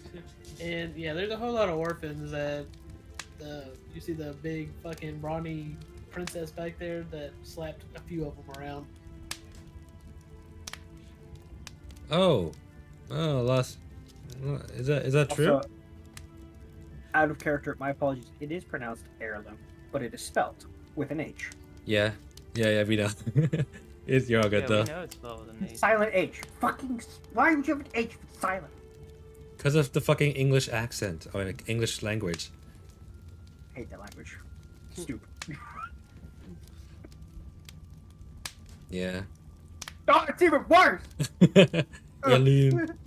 And yeah, there's a whole lot of orphans that you see the big fucking brawny princess back there that slapped a few of them around. Oh. Oh, lost. Is that true? Also, out of character, my apologies. It is pronounced heirloom, but it is spelt with an H. Yeah. Yeah, we know. You're all good Yeah, though. we know it's spelled with an H. Silent H. Fucking. Why would you have an H if it's silent? Because of the fucking English accent or like, English language. I hate that language. Stupid. Yeah. Oh, it's even worse! Alien.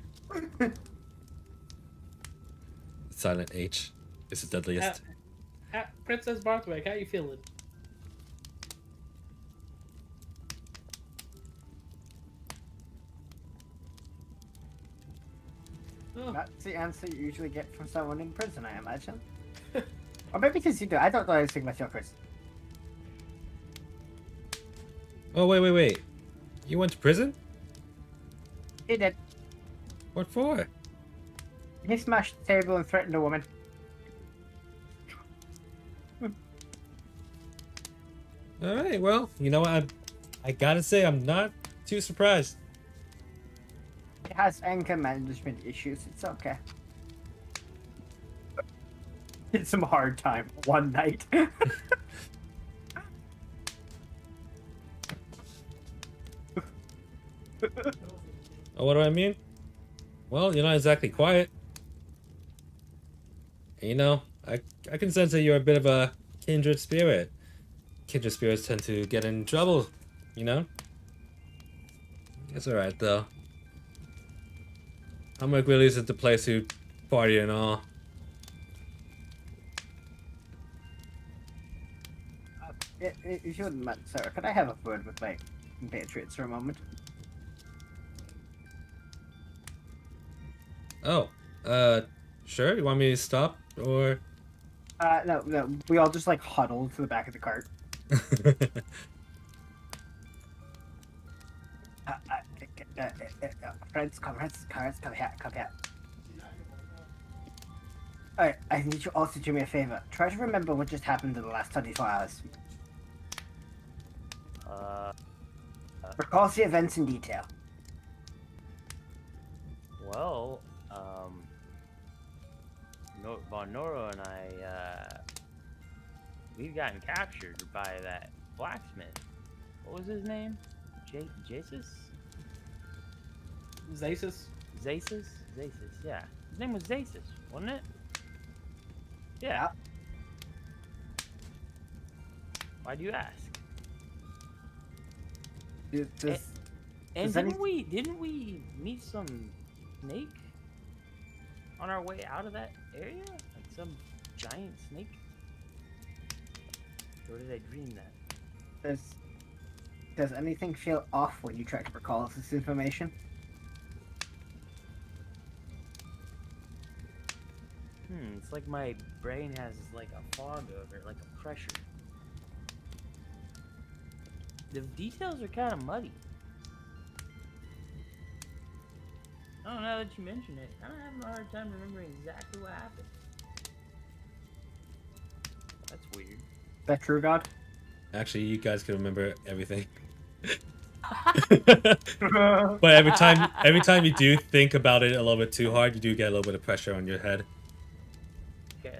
Silent H is the deadliest. Princess Barthwick, how you feeling? Oh, That's the answer you usually get from someone in prison, I imagine. Or maybe because you do. I don't know anything about your prison. Oh, wait. You went to prison? He did. What for? He smashed the table and threatened a woman. Alright, well, you know what? I gotta say, I'm not too surprised. He has anger management issues. It's okay. It's some hard time one night. Oh, what do I mean? Well, you're not exactly quiet. And, you know, I can sense that you're a bit of a kindred spirit. Kindred spirits tend to get in trouble, you know? It's alright, though. Homework really isn't the place to party and all. If you wouldn't mind, sir, could I have a word with my compatriots for a moment? Oh, sure. You want me to stop, or? No. We all just like huddled to the back of the cart. Friends, comrades, come here. Alright, I need you all to do me a favor. Try to remember what just happened in the last 24 hours. Recall the events in detail. Well, Von Noro and I, we've gotten captured by that blacksmith. What was his name? Jasus? Zasus? Zasus, yeah. His name was Zasus, wasn't it? Yeah. Why do you ask? And didn't we meet some snake on our way out of that area? Like some giant snake? Or did I dream that? Does anything feel off when you try to recall this information? It's like my brain has like a fog over it, like a pressure. The details are kind of muddy. Oh, now that you mention it, I'm having a hard time remembering exactly what happened. That's weird. Is that true, God? Actually, you guys can remember everything. But every time you do think about it a little bit too hard, you do get a little bit of pressure on your head. Okay.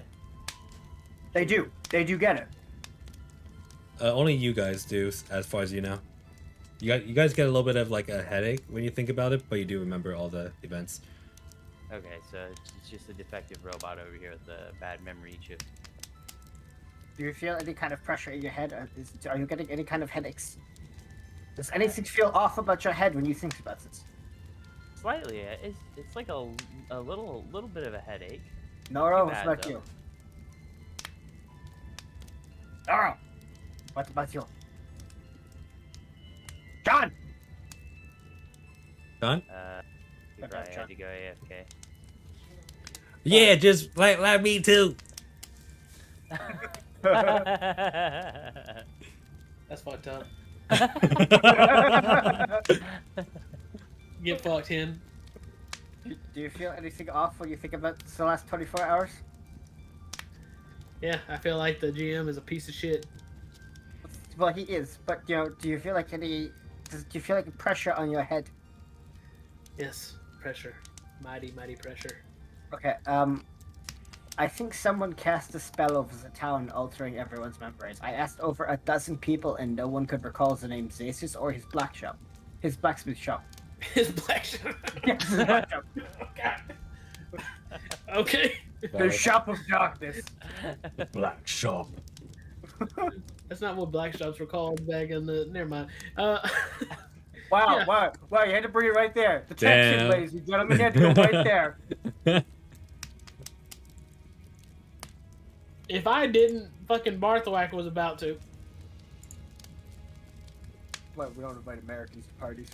They do get it. Only you guys do, as far as you know. You guys get a little bit of like a headache when you think about it, but you do remember all the events. Okay, so it's just a defective robot over here with a bad memory chip. Do you feel any kind of pressure in your head? Are you getting any kind of headaches? Does anything feel off about your head when you think about this? Slightly, it's like a little bit of a headache. Noro, Too what bad, about though. you? Noro, what about you? John! John? He probably had to go AFK. Yeah, just like me too. That's fucked up. Get fucked, Hen. Do you feel anything off when you think about the last 24 hours? Yeah, I feel like the GM is a piece of shit. Well, he is, but do you feel like do you feel like pressure on your head? Yes, pressure. Mighty, mighty pressure. Okay, I think someone cast a spell over the town altering everyone's memories. I asked over a dozen people and no one could recall the name Zasus or his blacksmith shop. His black shop. Yes, his black shop. Okay. The shop of darkness. Black shop. That's not what black shops were called back in the. Never mind. Wow, Yeah. wow, you had to bring it right there. Detection, Damn. ladies and gentlemen, you had to go right there. If I didn't, fucking Barthwack was about to. Well, we don't invite Americans to parties.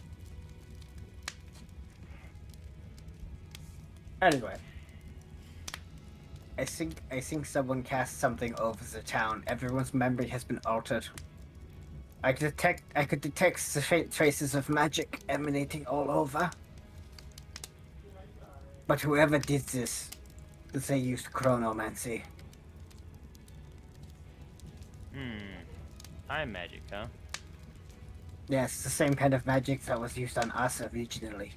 Anyway. I think someone cast something over the town. Everyone's memory has been altered. I could detect the faint traces of magic emanating all over. But whoever did this, they used chronomancy. Time magic, huh? Yes, the same kind of magic that was used on us originally.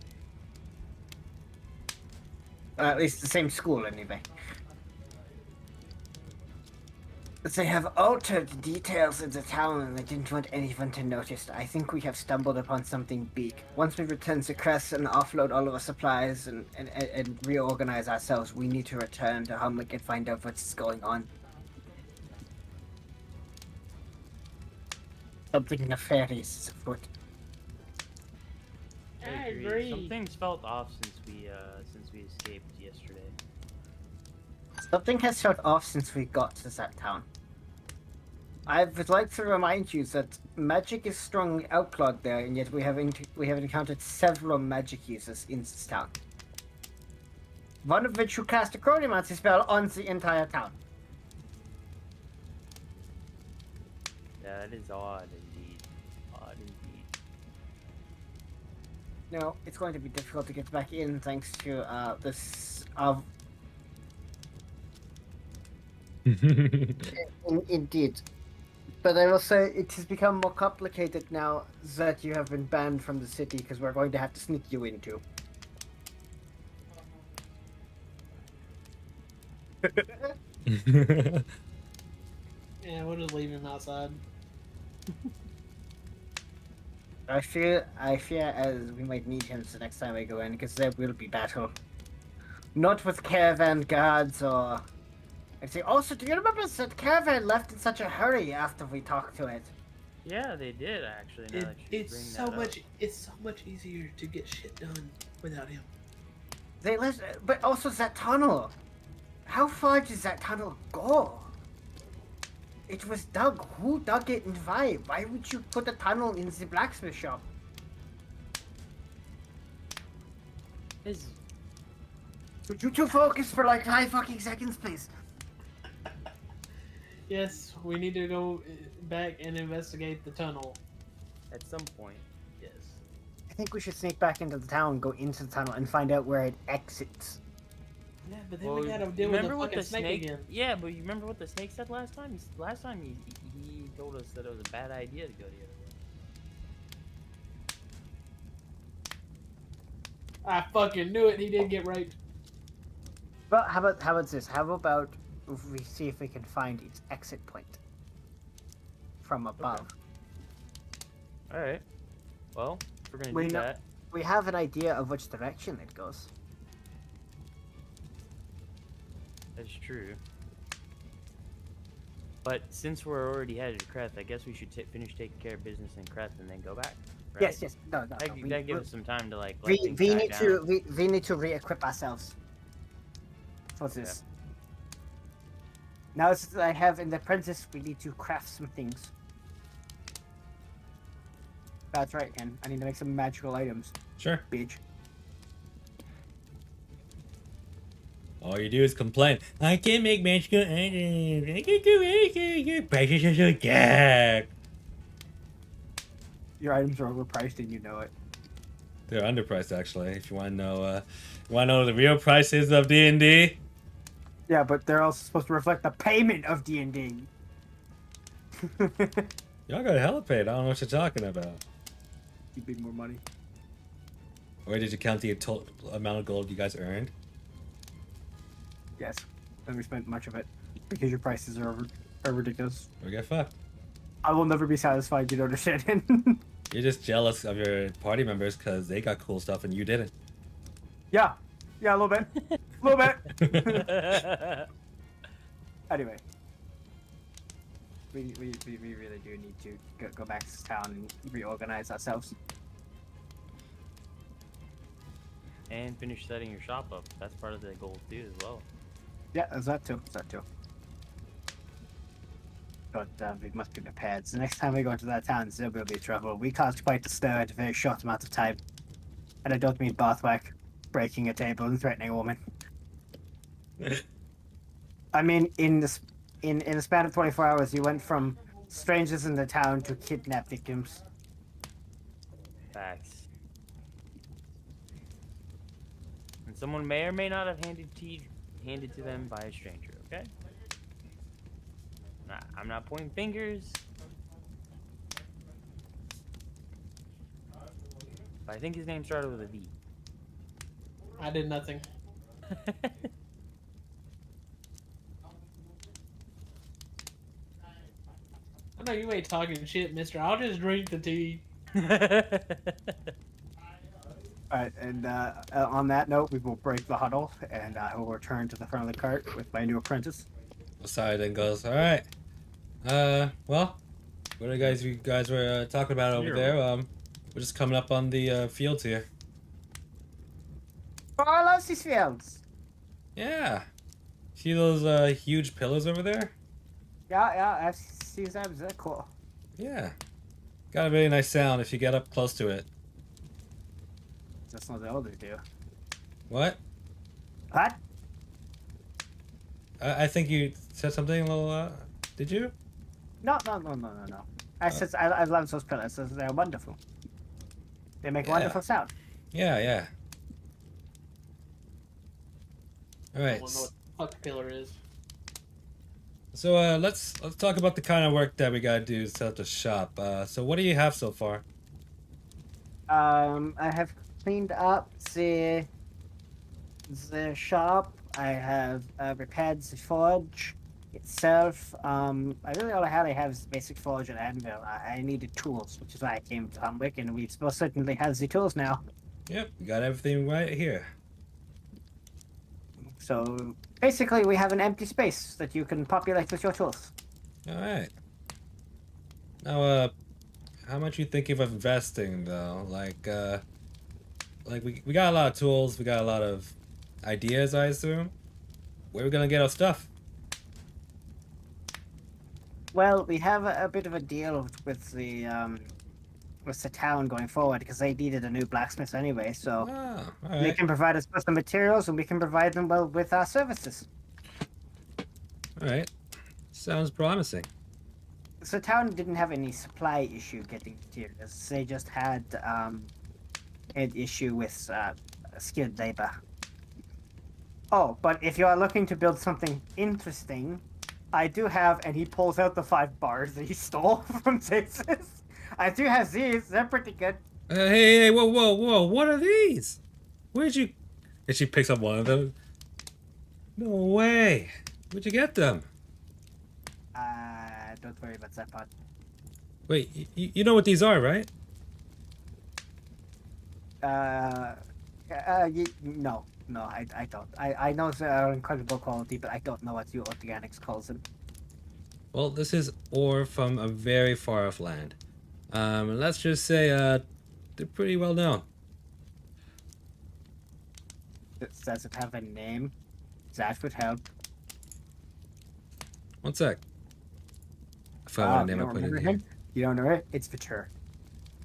At least the same school, anyway. They have altered details in the town and they didn't want anyone to notice. I think we have stumbled upon something big. Once we return to Crest and offload all of our supplies and reorganize ourselves, we need to return to Humlick and find out what's going on. Something nefarious is afoot. I agree. Something's felt off since we escaped yesterday. Something has felt off since we got to that town. I would like to remind you that magic is strongly outlawed there, and yet we have encountered several magic users in this town. One of which who cast a chronomancy spell on the entire town. Yeah, that is odd indeed. Odd indeed. No, it's going to be difficult to get back in thanks to this Indeed. But I will say it has become more complicated now that you have been banned from the city because we're going to have to sneak you in too. Yeah, we'll just leave him outside. I fear as we might need him the next time I go in because there will be battle. Not with caravan guards or... Also, do you remember that caravan left in such a hurry after we talked to it? Yeah, they did actually. Now that you It's bring so that much. up. It's so much easier to get shit done without him. They left, but also that tunnel. How far does that tunnel go? It was dug. Who dug it and why? Why would you put a tunnel in the blacksmith shop? Is Would you two focus for like 5 fucking seconds, please? Yes, we need to go back and investigate the tunnel. at some point. Yes. I think we should sneak back into the town, go into the tunnel, and find out where it exits. Yeah, but then Well, we gotta deal with the remember what fucking the snake again. Yeah, but you remember what the snake said last time? Last time he told us that it was a bad idea to go the other way. I fucking knew it. He did get raped. Well, how about this? How about if we see if we can find its exit point from above? All right. Well, if we're gonna We do know- that. We have an idea of which direction it goes. That's true. But since we're already headed to Kreth, I guess we should finish taking care of business in Kreth and then go back. Right? Yes, yes. No, no, no. That gives us some time to like let We, things we die need down. to we need to re-equip ourselves for Okay. this. Now that I have an apprentice, we need to craft some things. That's right, Ken. I need to make some magical items, Sure. bitch. All you do is complain. I can't make magical items. I can't do anything. Your prices are so jack. Your items are overpriced and you know it. They're underpriced, actually. If you want to know the real prices of D&D. Yeah, but they're also supposed to reflect the payment of D&D. Y'all got hella paid. I don't know what you're talking about. You need more money. Or did you count the total amount of gold you guys earned? Yes, and we spent much of it because your prices are ridiculous. Or get fucked. I will never be satisfied. You don't understand. You're just jealous of your party members because they got cool stuff and you didn't. Yeah, a little bit, a little bit. Anyway, we really do need to go back to town and reorganize ourselves. And finish setting your shop up. That's part of the goal too, as well. Yeah, there's that too. But we must be prepared. So next time we go into that town, there will be trouble. We caused quite a stir in a very short amount of time. And I don't mean Barthwack breaking a table and threatening a woman. I mean, in the span of 24 hours, you went from strangers in the town to kidnap victims. Facts. And someone may or may not have handed to them by a stranger, okay? I'm not pointing fingers. But I think his name started with a V. I did nothing. I know you ain't talking shit, mister. I'll just drink the tea. Alright, and on that note, we will break the huddle, and I will return to the front of the cart with my new apprentice. Aside then goes, all right. Well, what are you guys were talking about over there? We're just coming up on the fields here. Oh, I love these fields. Yeah. See those huge pillars over there? Yeah, I see them. They're cool. Yeah. Got a really nice sound if you get up close to it. That's not the elders do. What? What? I think you said something a little. Did you? No. I said I love those pillars. They're wonderful. They make wonderful sound. Yeah. All I right. don't know what the fuck pillar is. So let's talk about the kind of work that we gotta do to set up the shop. So what do you have so far? I have cleaned up the shop. I have repaired the forge itself. All I have is basic forge and anvil. I needed tools, which is why I came to Humwick, and we most certainly have the tools now. Yep, we got everything right here. So basically, we have an empty space that you can populate with your tools. All right. Now, how much you thinking of investing though? Like we got a lot of tools, we got a lot of ideas, I assume. Where are we gonna get our stuff? Well, we have a bit of a deal with the town going forward because they needed a new blacksmith anyway. So Ah, all they right. can provide us with the materials, and we can provide them with our services. All right. Sounds promising. So the town didn't have any supply issue getting materials. They just had an issue with skilled labor. Oh, but if you are looking to build something interesting, I do have, and he pulls out the 5 bars that he stole from Texas. I do have these. They're pretty good. Hey, whoa! What are these? Where'd you? And she picks up one of them. No way! Where'd you get them? Don't worry about that part. Wait, you know what these are, right? No. No, I don't. I know it's incredible quality, but I don't know what the organics calls them. Well, this is ore from a very far off land. Let's just say they're pretty well known. Does it have a name? That would help. One sec. If I want a You name, I don't put it in remember here. him? You don't know it? It's Vitur.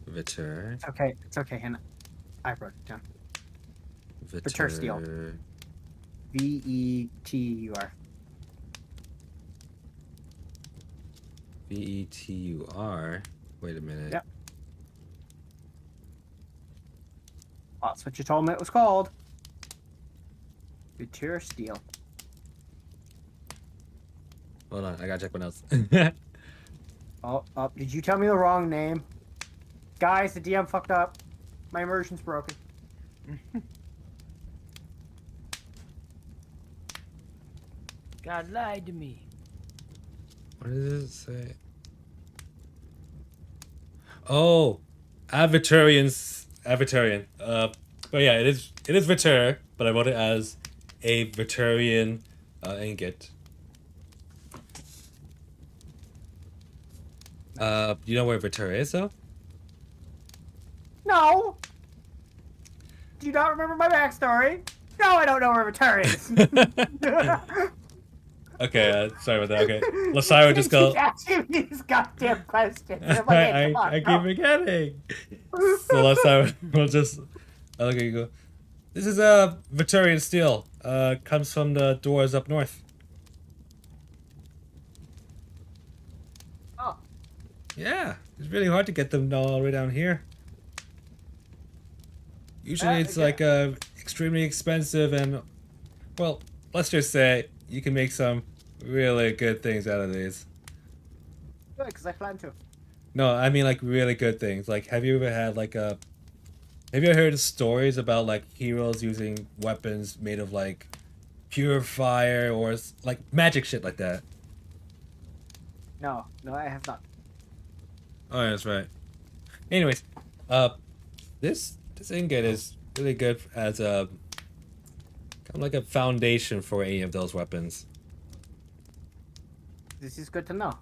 Vitur. It's okay. It's okay, Hannah. I wrote it down. Vitur steel. Vetur. Vetur. Wait a minute. Yep. That's what you told me it was called. Vitur steel. Hold on, I gotta check what else. Oh, did you tell me the wrong name? Guys, the DM fucked up. My immersion's broken. God lied to me. What does it say? Oh, Aviturian. But yeah, it is Vitur, but I wrote it as a Viturian ingot. You know where Vitur is, though? No! Do you not remember my backstory? No, I don't know where Vitur is. Okay, sorry about that. Okay, Lasira just go. Keep asking me these goddamn questions. I'm like, hey, come on, I keep no. forgetting. So Lasira will just. Okay, you go. This is a Viturian steel. Comes from the doors up north. Oh, Yeah, it's really hard to get them all the way down here. Usually it's like extremely expensive and, well, let's just say you can make some really good things out of these. good, because I plan to. No, I mean like really good things. Like, have you ever had like a... Have you ever heard of stories about like heroes using weapons made of like pure fire or like magic shit like that? No, I have not. Oh, yeah, that's right. Anyways, this ingot is really good as a kind of like a foundation for any of those weapons. This is good to know.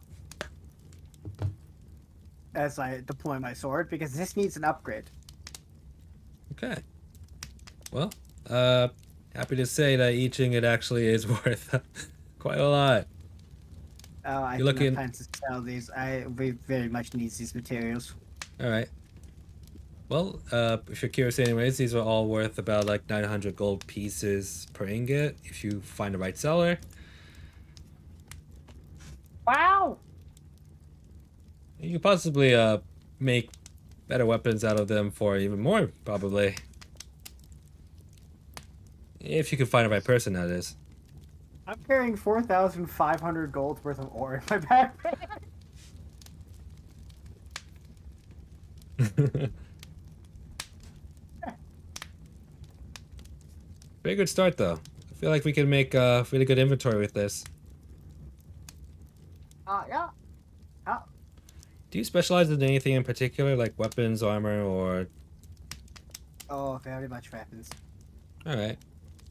As I deploy my sword, because this needs an upgrade. Okay. Well, happy to say that each ingot actually is worth quite a lot. I You're looking- do not plan to sell these. We very much need these materials. All right. Well, if you're curious anyways, these are all worth about like 900 gold pieces per ingot if you find the right seller. Wow! You could possibly make better weapons out of them for even more, probably. If you can find the right person, that is. I'm carrying 4,500 gold worth of ore in my backpack. Very good start, though. I feel like we can make really good inventory with this. Yeah. Do you specialize in anything in particular, like weapons, armor, or... Oh, very much weapons. Alright.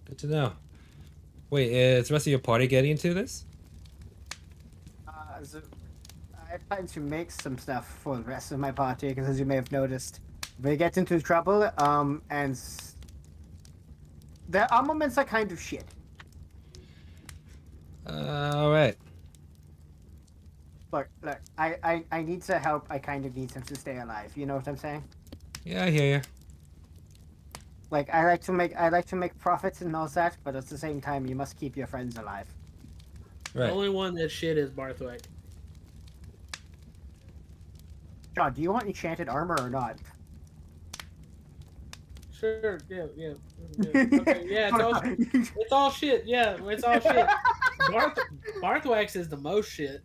Good to know. Wait, is the rest of your party getting into this? So I plan to make some stuff for the rest of my party, because as you may have noticed, we get into trouble, and the armaments are kind of shit. Alright. Look, I need to help. I kind of need them to stay alive. You know what I'm saying? Yeah, I hear you. Like I like to make profits and all that, but at the same time, you must keep your friends alive. The Right. only one that shit is Barthwaite. John, do you want enchanted armor or not? Sure, yeah. Okay, yeah, it's all shit. Yeah, it's all shit. Barthwax is the most shit.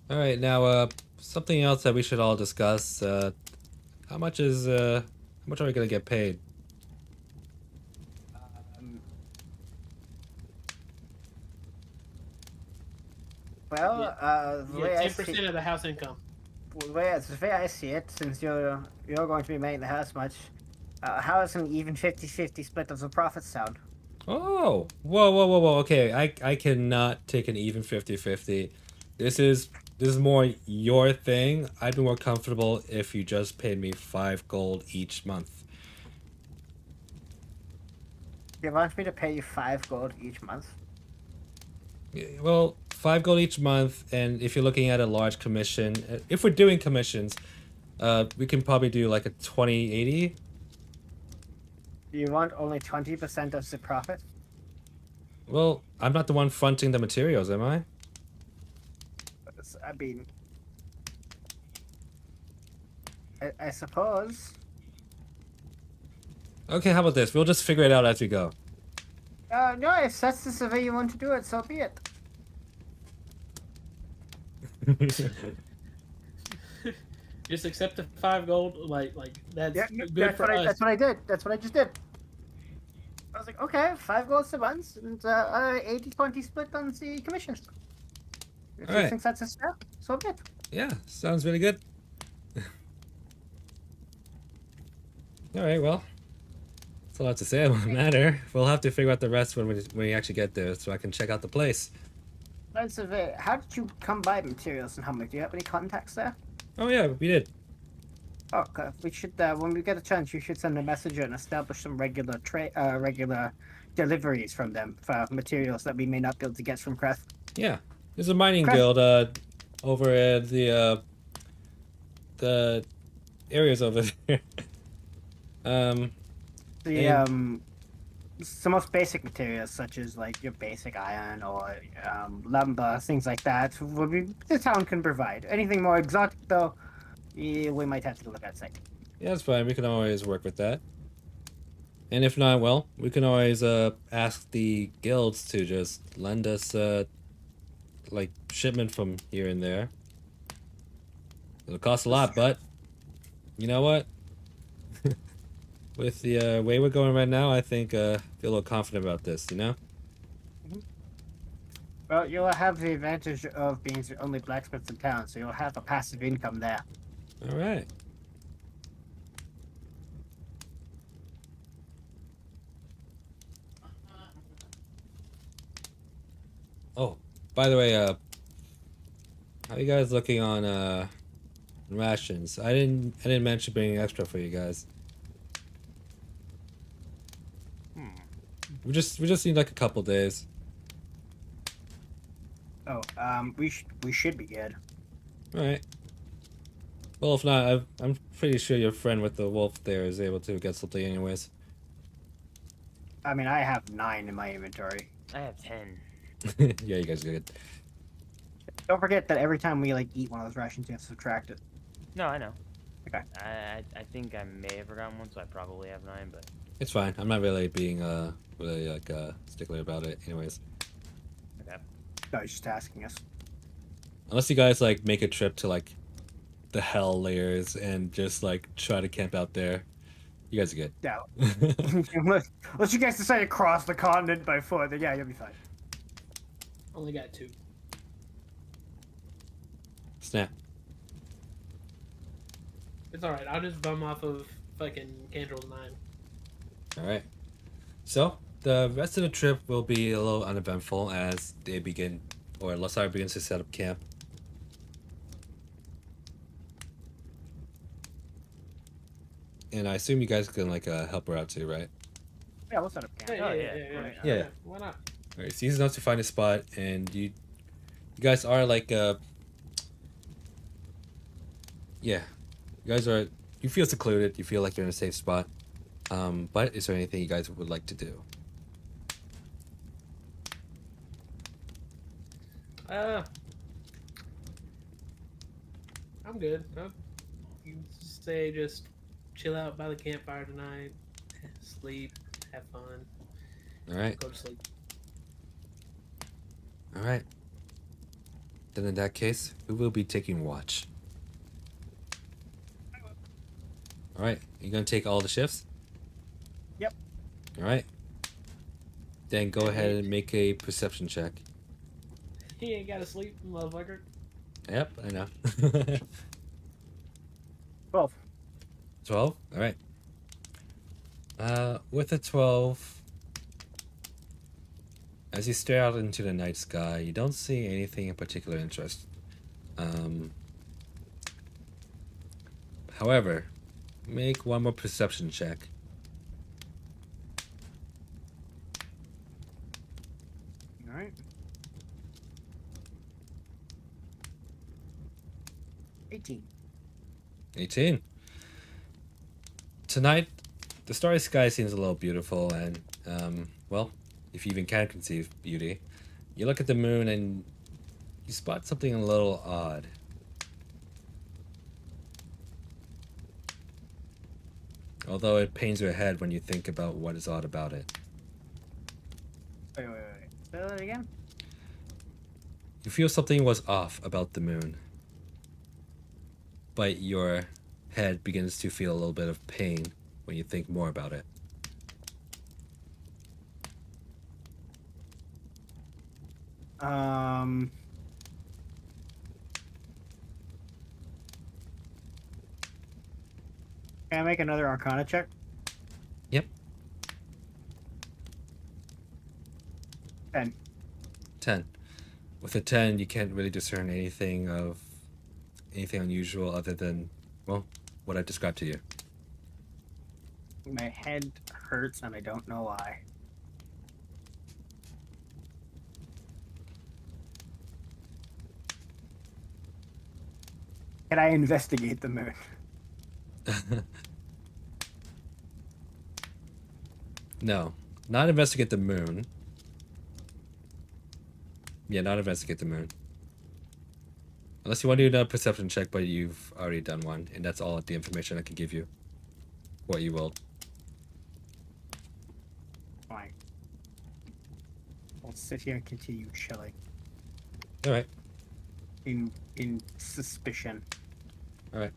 Alright, now, something else that we should all discuss. How much are we gonna get paid? Well, the You way get I 10% see, of the house income. the way I see it, since you're going to be making the house much, How is an even 50-50 split of the profits sound? Oh, whoa. Okay, I cannot take an even 50-50. This is more your thing. I'd be more comfortable if you just paid me 5 gold each month. You want me to pay you 5 gold each month? Well, 5 gold each month, and if you're looking at a large commission, if we're doing commissions, we can probably do like a 20-80. You want only 20% of the profit? Well, I'm not the one fronting the materials, am I? I mean, I suppose. Okay, how about this? We'll just figure it out as we go. No, if that's the way you want to do it, so be it. Just accept the 5 gold. Like that's Yeah, good that's for what us. that's what I did. That's what I just did. I was like, okay, 5 gold a month and 80-20 split on the commissions. If you Alright. think that's a step, so be it. Yeah, sounds really good. Alright, well. That's a lot to say about the matter. We'll have to figure out the rest when we actually get there so I can check out the place. That's a bit. How did you come by materials and how much? Do you have any contacts there? Oh yeah, we did. Oh, okay. We should, when we get a chance, you should send a messenger and establish some regular regular deliveries from them for materials that we may not be able to get from Crest. Yeah. There's a mining Crest- guild over at the areas over there. The And- some most basic materials, such as like your basic iron or lumber, things like that, the town can provide. Anything more exotic, though, we might have to look at site. Yeah, that's fine. We can always work with that. And if not, well, we can always ask the guilds to just lend us like shipment from here and there. It'll cost a lot, but you know what? With the way we're going right now, I think feel a little confident about this. You know? Well, you'll have the advantage of being the only blacksmith in town, so you'll have a passive income there. All right. Oh, by the way, how you guys looking on rations? I didn't mention bringing extra for you guys. We just need like a couple days. Oh, we should be good. All right. Well, if not, I'm pretty sure your friend with the wolf there is able to get something anyways. I mean, I have 9 in my inventory. I have 10. Yeah, you guys are good. Don't forget that every time we like eat one of those rations, you have to subtract it. No, I know. Okay. I think I may have forgotten one, so I probably have 9, but It's fine. I'm not really being really like stickler about it anyways. okay. No, he's just asking us. Unless you guys like make a trip to like the hell layers and just like try to camp out there. You guys are good. Yeah. Unless you guys decide to cross the continent by foot, then yeah, you'll be fine. Only got 2. Snap. It's all right. I'll just bum off of fucking Cantrell's 9. All right. So the rest of the trip will be a little uneventful as they begin, or Lasar begins to set up camp. And I assume you guys can like help her out too, right? Yeah, we'll set up camp. Yeah. Why not? All right. So he's enough to find a spot, and you guys are like yeah, you guys are. You feel secluded. You feel like you're in a safe spot. But is there anything you guys would like to do? I'm good. You say just chill out by the campfire tonight, sleep, have fun, All right. go to sleep. All right. Then in that case, who will be taking watch? All right. You gonna take all the shifts? Yep. All right. Then go ahead and make a perception check. He ain't gotta sleep, motherfucker. Yep, I know. 12. 12? All right. With a 12, as you stare out into the night sky, you don't see anything in particular interest. However, make one more perception check. All right. 18. 18. Tonight, the starry sky seems a little beautiful, and, well, if you even can conceive beauty, you look at the moon and you spot something a little odd. Although it pains your head when you think about what is odd about it. Wait. Say that again? You feel something was off about the moon. But your head begins to feel a little bit of pain when you think more about it. Can I make another Arcana check? Yep. 10. 10. With a 10, you can't really discern anything unusual other than, well, what I described to you. My head hurts and I don't know why. Can I investigate the moon? No. Not investigate the moon. Yeah, not investigate the moon. Unless you want to do a perception check, but you've already done one, and that's all the information I can give you. What you will. Fine. I'll sit here and continue chilling. Alright. In suspicion. Alright.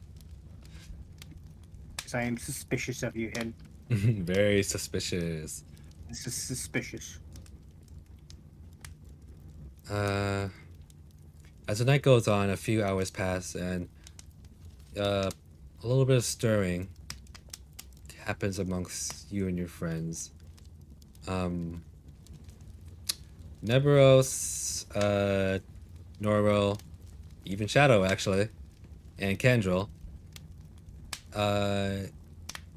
Because I am suspicious of you, Hen. Very suspicious. This is suspicious. As the night goes on, a few hours pass, and a little bit of stirring happens amongst you and your friends. Neberos, Noro, even Shadow, actually, and Kendril,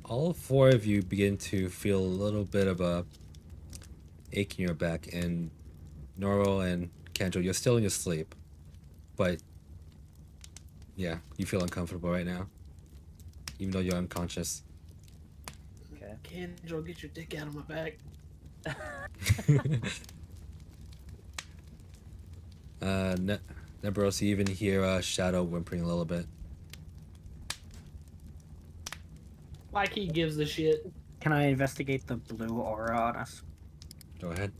all four of you begin to feel a little bit of a ache in your back, and Noro and Kendril, you're still in your sleep, but yeah, you feel uncomfortable right now, even though you're unconscious. Okay. Kendra, get your dick out of my back. Neberos, you even hear Shadow whimpering a little bit. Like he gives a shit. Can I investigate the blue aura on us? Go ahead.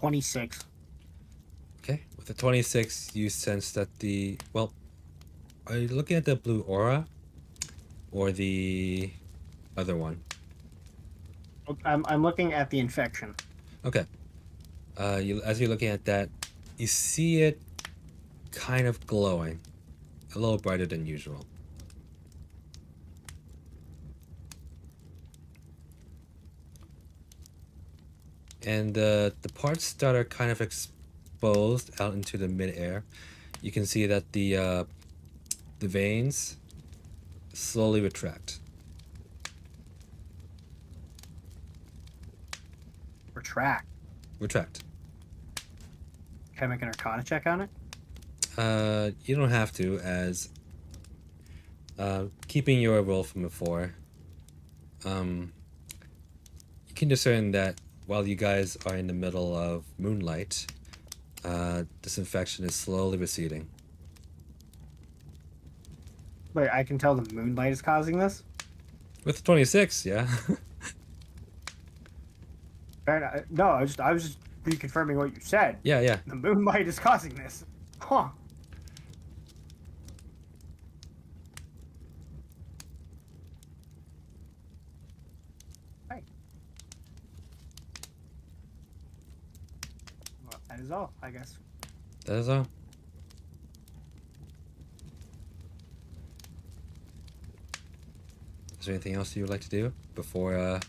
26. Okay, with the 26, you sense that well, are you looking at the blue aura or the other one? I'm looking at the infection. Okay. As you're looking at that, you see it kind of glowing, a little brighter than usual. And the parts that are kind of exposed out into the mid-air, you can see that the veins slowly retract. Retract. Retract. Can I make an Arcana check on it? You don't have to, as keeping your roll from before, you can discern that while you guys are in the middle of moonlight, this infection is slowly receding. Wait, I can tell the moonlight is causing this? With 26, yeah. Fair enough. No, I was just reconfirming what you said. Yeah. The moonlight is causing this. Huh. Right. Well, that is all, I guess. That is all. Is there anything else you would like to do before?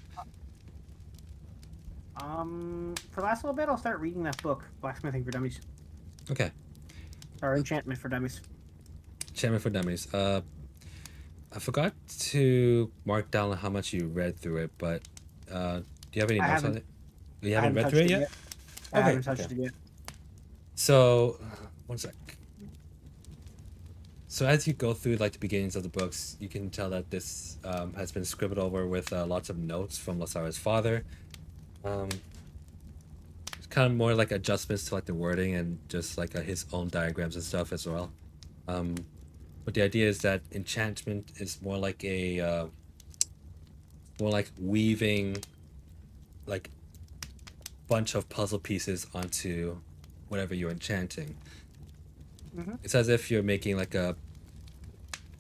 For the last little bit, I'll start reading that book, Blacksmithing for Dummies, Okay, or Enchantment for Dummies. Enchantment for Dummies. I forgot to mark down how much you read through it, but do you have any I notes on haven't. it? You I haven't read touched through it it yet? I Okay, haven't touched okay. it yet. So, one sec. So as you go through like the beginnings of the books, you can tell that this has been scribbled over with lots of notes from Lasara's father. It's kind of more like adjustments to like the wording and just like his own diagrams and stuff as well. But the idea is that enchantment is more like a more like weaving like bunch of puzzle pieces onto whatever you're enchanting. Mhm. It's as if you're making like a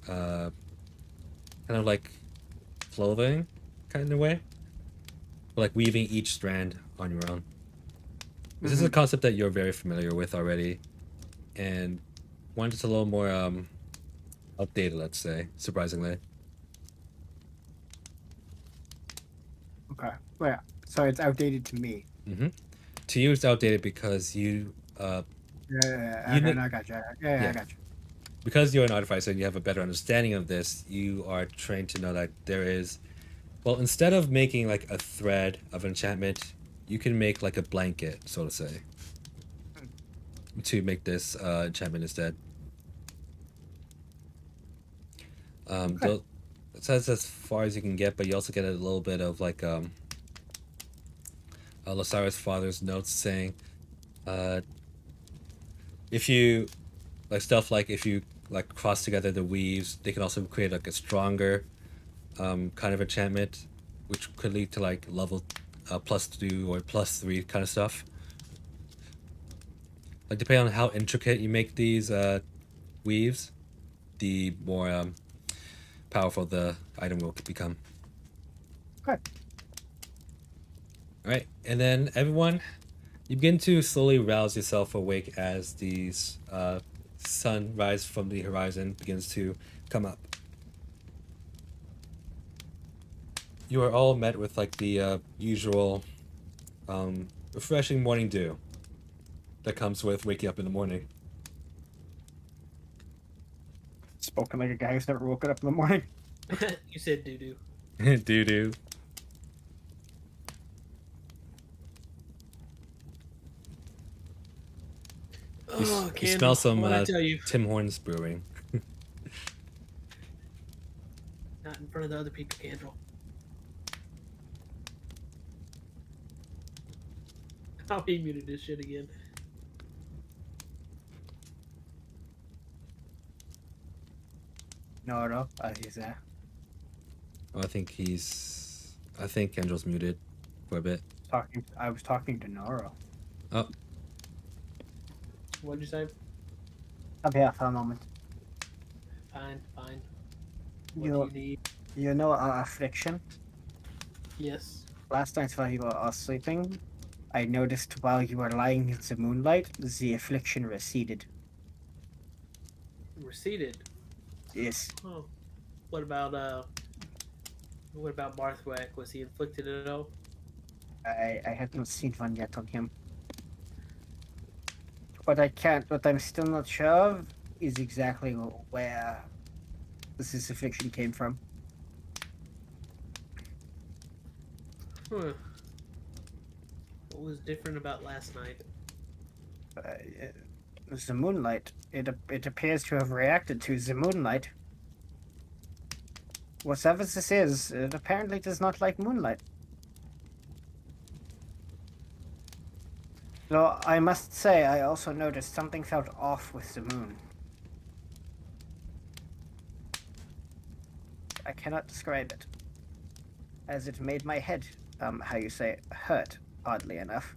kind of like clothing kind of way, but like weaving each strand on your own. This is a concept that you're very familiar with already, and one just a little more outdated, let's say, surprisingly. Okay. Well, yeah. So it's outdated to me. To you, it's outdated because you Yeah. You Okay. kn- No, I got you. Yeah, yeah. I got you. Because you're an artificer and you have a better understanding of this, you are trained to know that there is, well, instead of making like a thread of enchantment, you can make like a blanket, so to say, to make this enchantment instead. Okay. That's as far as you can get, but you also get a little bit of like Lasara's father's notes saying, uh, if you like stuff like if you like cross together the weaves, they can also create like a stronger kind of enchantment, which could lead to like level +2 or +3 kind of stuff. Like depending on how intricate you make these weaves, the more powerful the item will become. Okay. All right, and then everyone, you begin to slowly rouse yourself awake as the sunrise from the horizon begins to come up. You are all met with like the usual refreshing morning dew that comes with waking up in the morning. Spoken like a guy who's never woken up in the morning. You said doo doo. Doo doo. Oh, You Candle, smell some what'd I tell you? Tim Hortons brewing. Not in front of the other people, Candle. Oh, he muted this shit again. No, he's there. Oh, I think Angel's muted for a bit. I was talking to Noro. Oh, What'd you say? I'm here for a moment. Fine. What do you need? You know affliction? Yes. Last night while you were sleeping, I noticed while you were lying in the moonlight, the affliction receded. Receded. Yes. Oh. What about Barthwack? Was he inflicted at all? I have not seen one yet on him. What I'm still not sure of is exactly where this affliction came from. Huh. What was different about last night? The moonlight. It appears to have reacted to the moonlight. Whatever this is, it apparently does not like moonlight. Though I must say, I also noticed something felt off with the moon. I cannot describe it, as it made my head, hurt, oddly enough.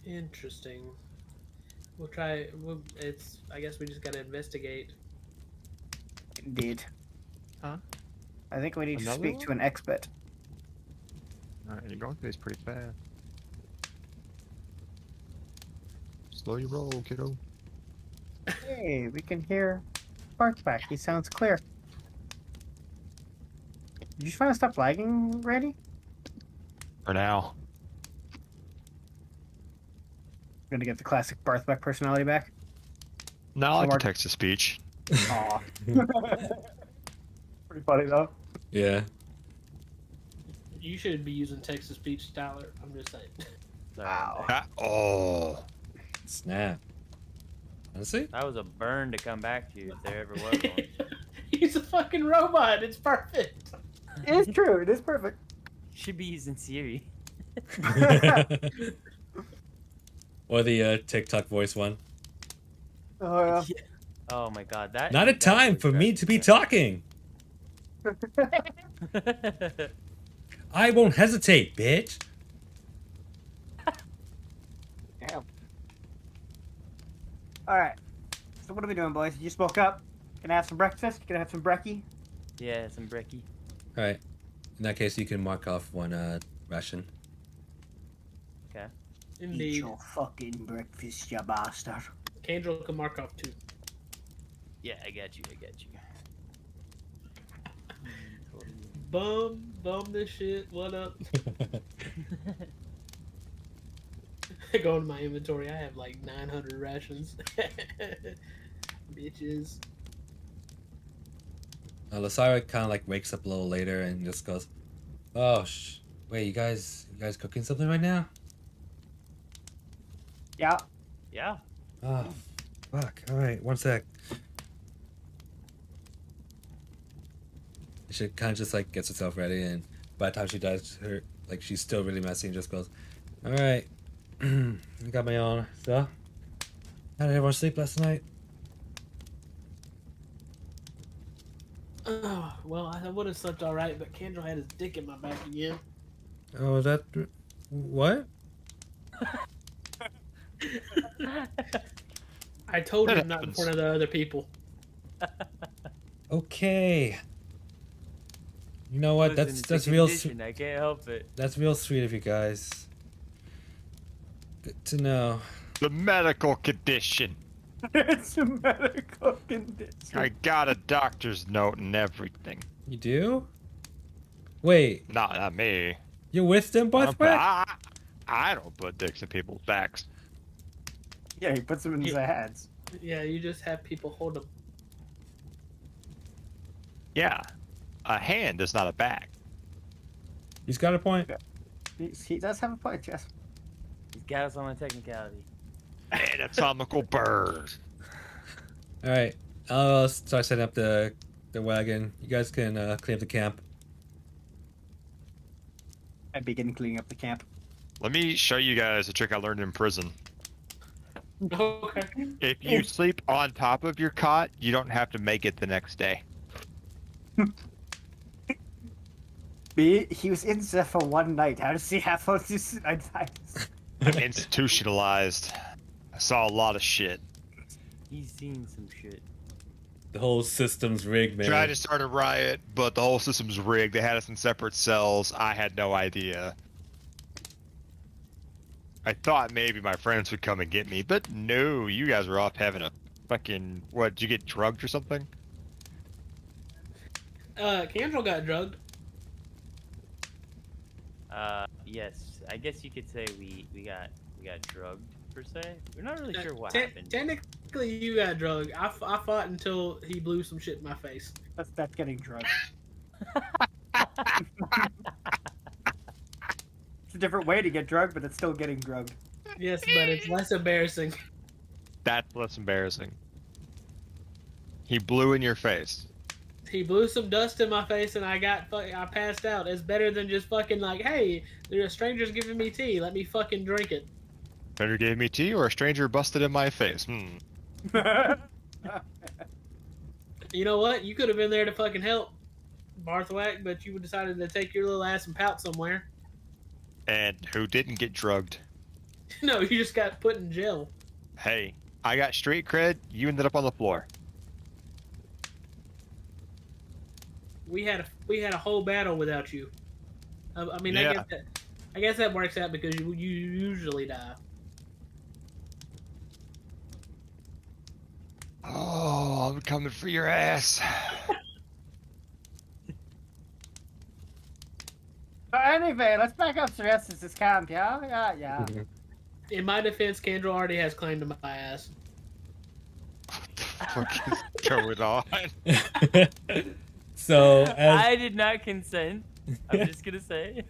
Interesting. We'll try. I guess we just gotta investigate. Indeed. Huh? I think we need to Another speak one? to an expert. Alright, you're going through this pretty fast. Slow your roll, kiddo. Hey, we can hear Barkback. He sounds clear. Did you finally stop lagging, Randy? For now. Gonna get the classic Barthbeck personality back. No, I like the Mark- text to speech. Aw. Pretty funny though. Yeah. You should be using text to speech, Tyler. I'm just saying. Sorry, Wow. Oh. Snap. Honestly? that was a burn to come back to if there ever was one. He's a fucking robot. It's perfect. It is true. It is perfect. Should be using Siri. Or the TikTok voice one. Oh yeah. Oh my god, that. Not a is time for me to be talking. I won't hesitate, bitch. Damn. All right. So what are we doing, boys? You just woke up. Gonna have some breakfast. Gonna have some brekkie. Yeah, some brekkie. All right. In that case, you can mark off one ration. Okay. Eat Indeed. your fucking breakfast, you bastard. Kendrill can mark off 2. Yeah, I got you. Bum this shit. What up? I go into my inventory. I have like 900 rations. Bitches. Lasara kind of like wakes up a little later and just goes, "Oh, wait, you guys cooking something right now?" Yeah. Yeah. Oh, fuck. All right, one sec. She kind of just like gets herself ready, and by the time she does, she's still really messy and just goes, "All right, I got my own stuff. How did everyone sleep last night?" Oh, well, I would have slept all right, but Kendrill had his dick in my back again. Oh, what? I told That him not in happens. front of the other people. Okay. You know what? Listen, it's a That's real. condition, I can't help it. That's real sweet of you guys. Good to know. The medical condition. It's a medical condition. I got a doctor's note and everything. You do? Wait, Not me. you're with them, I don't, Barthbeck? I don't put dicks in people's backs. Yeah, he puts them in his hands. Yeah, you just have people hold them. Yeah. A hand is not a back. He's got a point. He does have a point, yes. He's got us on a technicality. Anatomical bird. All right, I'll start setting up the wagon. You guys can clean up the camp. I begin cleaning up the camp. Let me show you guys a trick I learned in prison. Okay. If you sleep on top of your cot, you don't have to make it the next day. He was in there for one night. How does he have all this advice? I'm institutionalized. I saw a lot of shit. He's seen some shit. The whole system's rigged, man. Tried to start a riot, but the whole system's rigged. They had us in separate cells. I had no idea. I thought maybe my friends would come and get me, but no, you guys were off having a fucking... What, did you get drugged or something? Kendrill got drugged. Yes, I guess you could say we got drugged per se. We're not really sure what Te- happened. Technically, you got drugged. I fought until he blew some shit in my face. That's getting drugged. It's a different way to get drugged, but it's still getting drugged. Yes, but it's less embarrassing. That's less embarrassing. He blew in your face. He blew some dust in my face and I passed out. It's better than just fucking like, hey, there's a stranger's giving me tea. Let me fucking drink it. Stranger gave me tea or a stranger busted in my face? You know what? You could have been there to fucking help, Barthwack, but you decided to take your little ass and pout somewhere. And who didn't get drugged? No, you just got put in jail. Hey, I got street cred. You ended up on the floor. We had a whole battle without you. I mean, Yeah. I guess that works out because you usually die. Oh, 'Oh, I'm coming for your ass. anyway, let's back up to the rest of this camp, yeah? Yeah. In my defense, Kendra already has claim to my ass. What the fuck is going on? So as I did not consent. I'm just gonna say.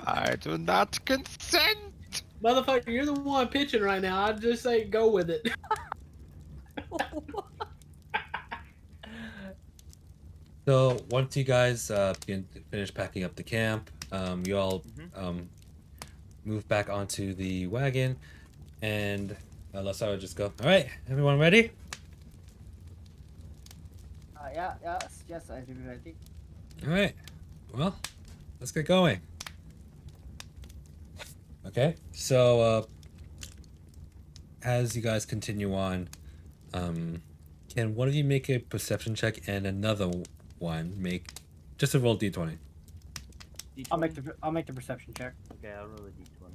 I do not consent. Motherfucker, you're the one pitching right now. I'd just say go with it. So once you guys finish packing up the camp, you all move back onto the wagon, and Lasara just go. All right, everyone ready? Yes, I think I think. All right. Well, let's get going. Okay. So as you guys continue on, can one of you make a perception check and another one make just a roll d20? I'll make the perception check. Okay, I'll roll a d20.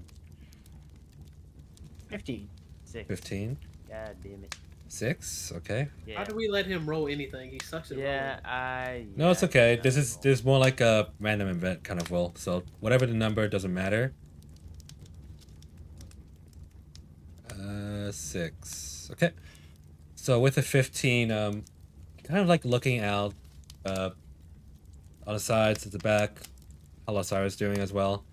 15. 6. 15. God damn it. 6. Okay. Yeah. How do we let him roll anything? He sucks at rolling. No, it's okay. I This is more like a random event kind of roll. So whatever the number doesn't matter. 6. Okay. So with a 15, kind of like looking out on the sides, at the back, how Lasara's doing as well.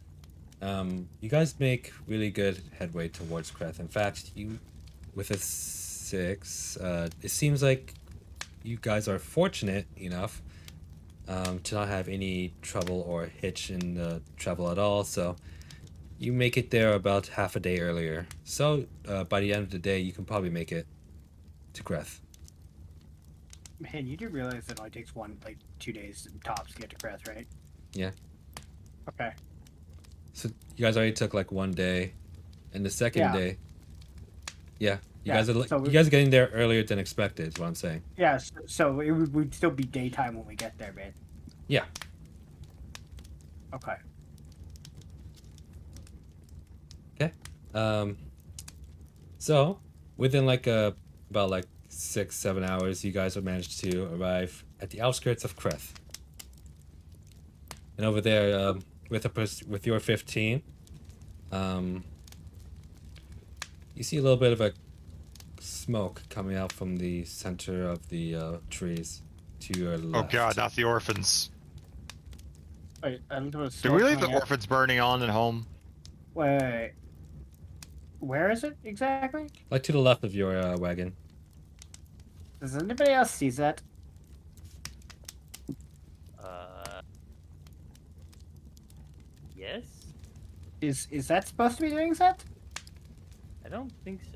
You guys make really good headway towards Kreth. In fact, you with a 6, it seems like you guys are fortunate enough to not have any trouble or hitch in the travel at all. So you make it there about half a day earlier. So by the end of the day, you can probably make it to Kreth. Man, you do realize it only takes 2 days tops to get to Kreth, right? Yeah. Okay. So you guys already took like 1 day, and the second day. Yeah. You guys are getting there earlier than expected. Is what I'm saying. Yeah. So it would still be daytime when we get there, man. Yeah. Okay. Okay. So within about 6-7 hours, you guys have managed to arrive at the outskirts of Kreth. And over there, with your 15, you see a little bit of a smoke coming out from the center of the trees to your left. Oh god, not the orphans. Wait, I don't know. Did we leave the orphans burning on at home? Wait. Where is it exactly? Like to the left of your wagon. Does anybody else see that? Yes? Is that supposed to be doing that? I don't think so.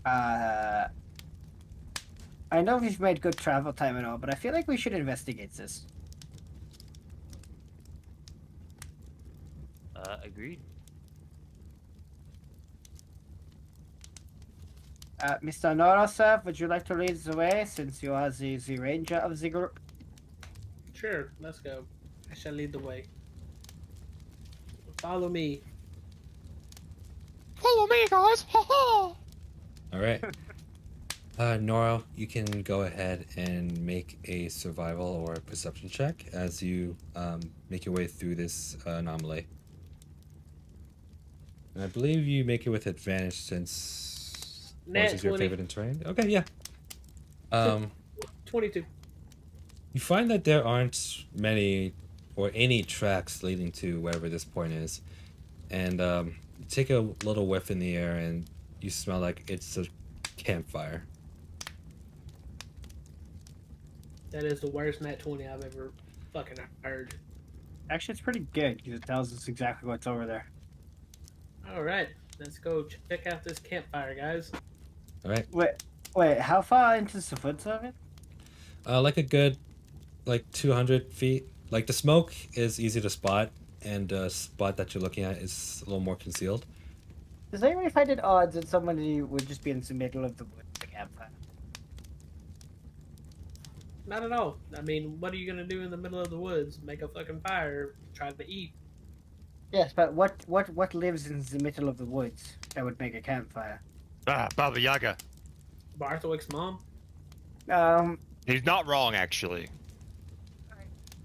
I know we've made good travel time and all, but I feel like we should investigate this. Agreed. Mr. Norosov, would you like to lead the way since you are the ranger of the group? Sure, let's go. I shall lead the way. Follow me. Follow me, guys! Ha ha! All right. Nora, you can go ahead and make a survival or perception check as you make your way through this anomaly. And I believe you make it with advantage since Nat is your 20. favorite in terrain. Okay, yeah. 22. You find that there aren't many or any tracks leading to wherever this point is, and you take a little whiff in the air and you smell like it's a campfire. That is the worst Nat 20 I've ever fucking heard. Actually, it's pretty good because it tells us exactly what's over there. Alright, let's go check out this campfire, guys. All right. Wait, how far into the woods of it? Like a good 200 feet. Like the smoke is easy to spot, and the spot that you're looking at is a little more concealed. Does anybody find it odd that somebody would just be in the middle of the woods with a campfire? Not at all. I mean, what are you gonna do in the middle of the woods? Make a fucking fire, try to eat. Yes, but what lives in the middle of the woods that would make a campfire? Ah, Baba Yaga. Barthwick's mom? He's not wrong, actually.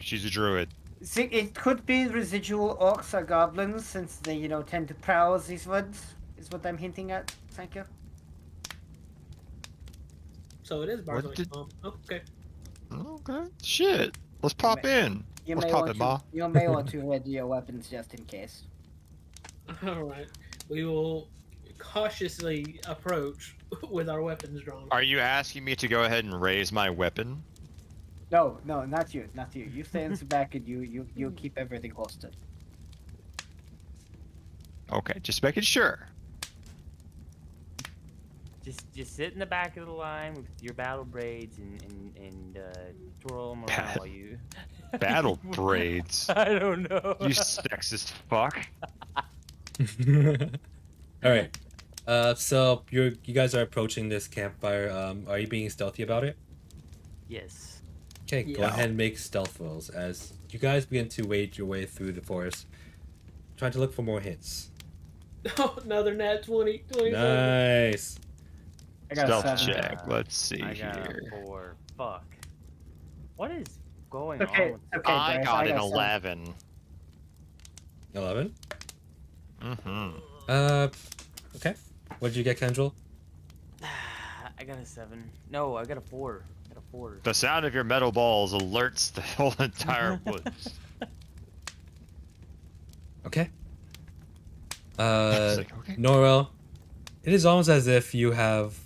She's a druid. See, it could be residual orcs or goblins, since they, tend to prowl these woods, is what I'm hinting at. Thank you. So it is What Bartlett's did- mom. Okay. Okay. Shit. Let's pop in. You Let's may pop want it, Ma. You may want to ready your weapons just in case. All right. We will cautiously approach with our weapons drawn. Are you asking me to go ahead and raise my weapon? No, not you. You stay in the back and you keep everything holstered. Okay, just making sure. Just sit in the back of the line with your battle braids and twirl them around while you. Battle braids. I don't know. You sexist fuck. All right. So you guys are approaching this campfire. Are you being stealthy about it? Yes. Okay, go Yeah. ahead and make stealth rolls as you guys begin to wade your way through the forest, trying to look for more hints. Oh, another nat 20. 27. Nice. I got a Stealth 7. check. Let's see I got here. a 4. Fuck. What is going Okay, on with okay. I Bryce, got an a 7. 11. 11. Mm-hmm. Okay. What did you get, Kendrell? I got a 7. No, I got a 4. I got a 4. The sound of your metal balls alerts the whole entire woods. Okay. It's like, okay. Noro, it is almost as if you have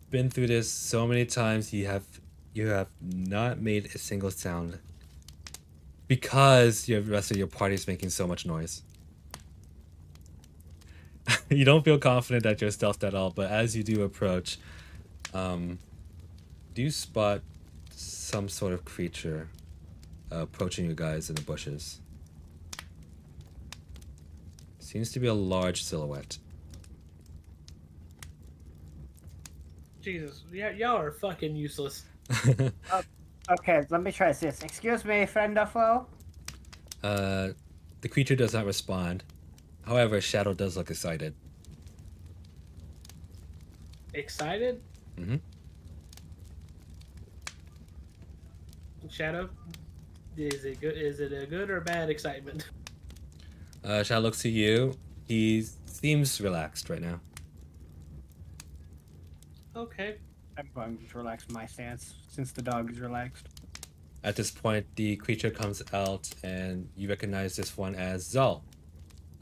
been through this so many times. You have not made a single sound because the rest of your party is making so much noise. You don't feel confident that you're stealthed at all, but as you do approach, do you spot some sort of creature approaching you guys in the bushes? Seems to be a large silhouette. Jesus, y'all are fucking useless. Okay, let me try this. Excuse me, friend of foe? The creature does not respond. However, Shadow does look excited. Excited? Mm-hmm. Shadow? Is it good? Is it a good or bad excitement? Shadow looks to you. He seems relaxed right now. Okay. I'm going to relax my stance since the dog is relaxed. At this point, the creature comes out, and you recognize this one as Zal.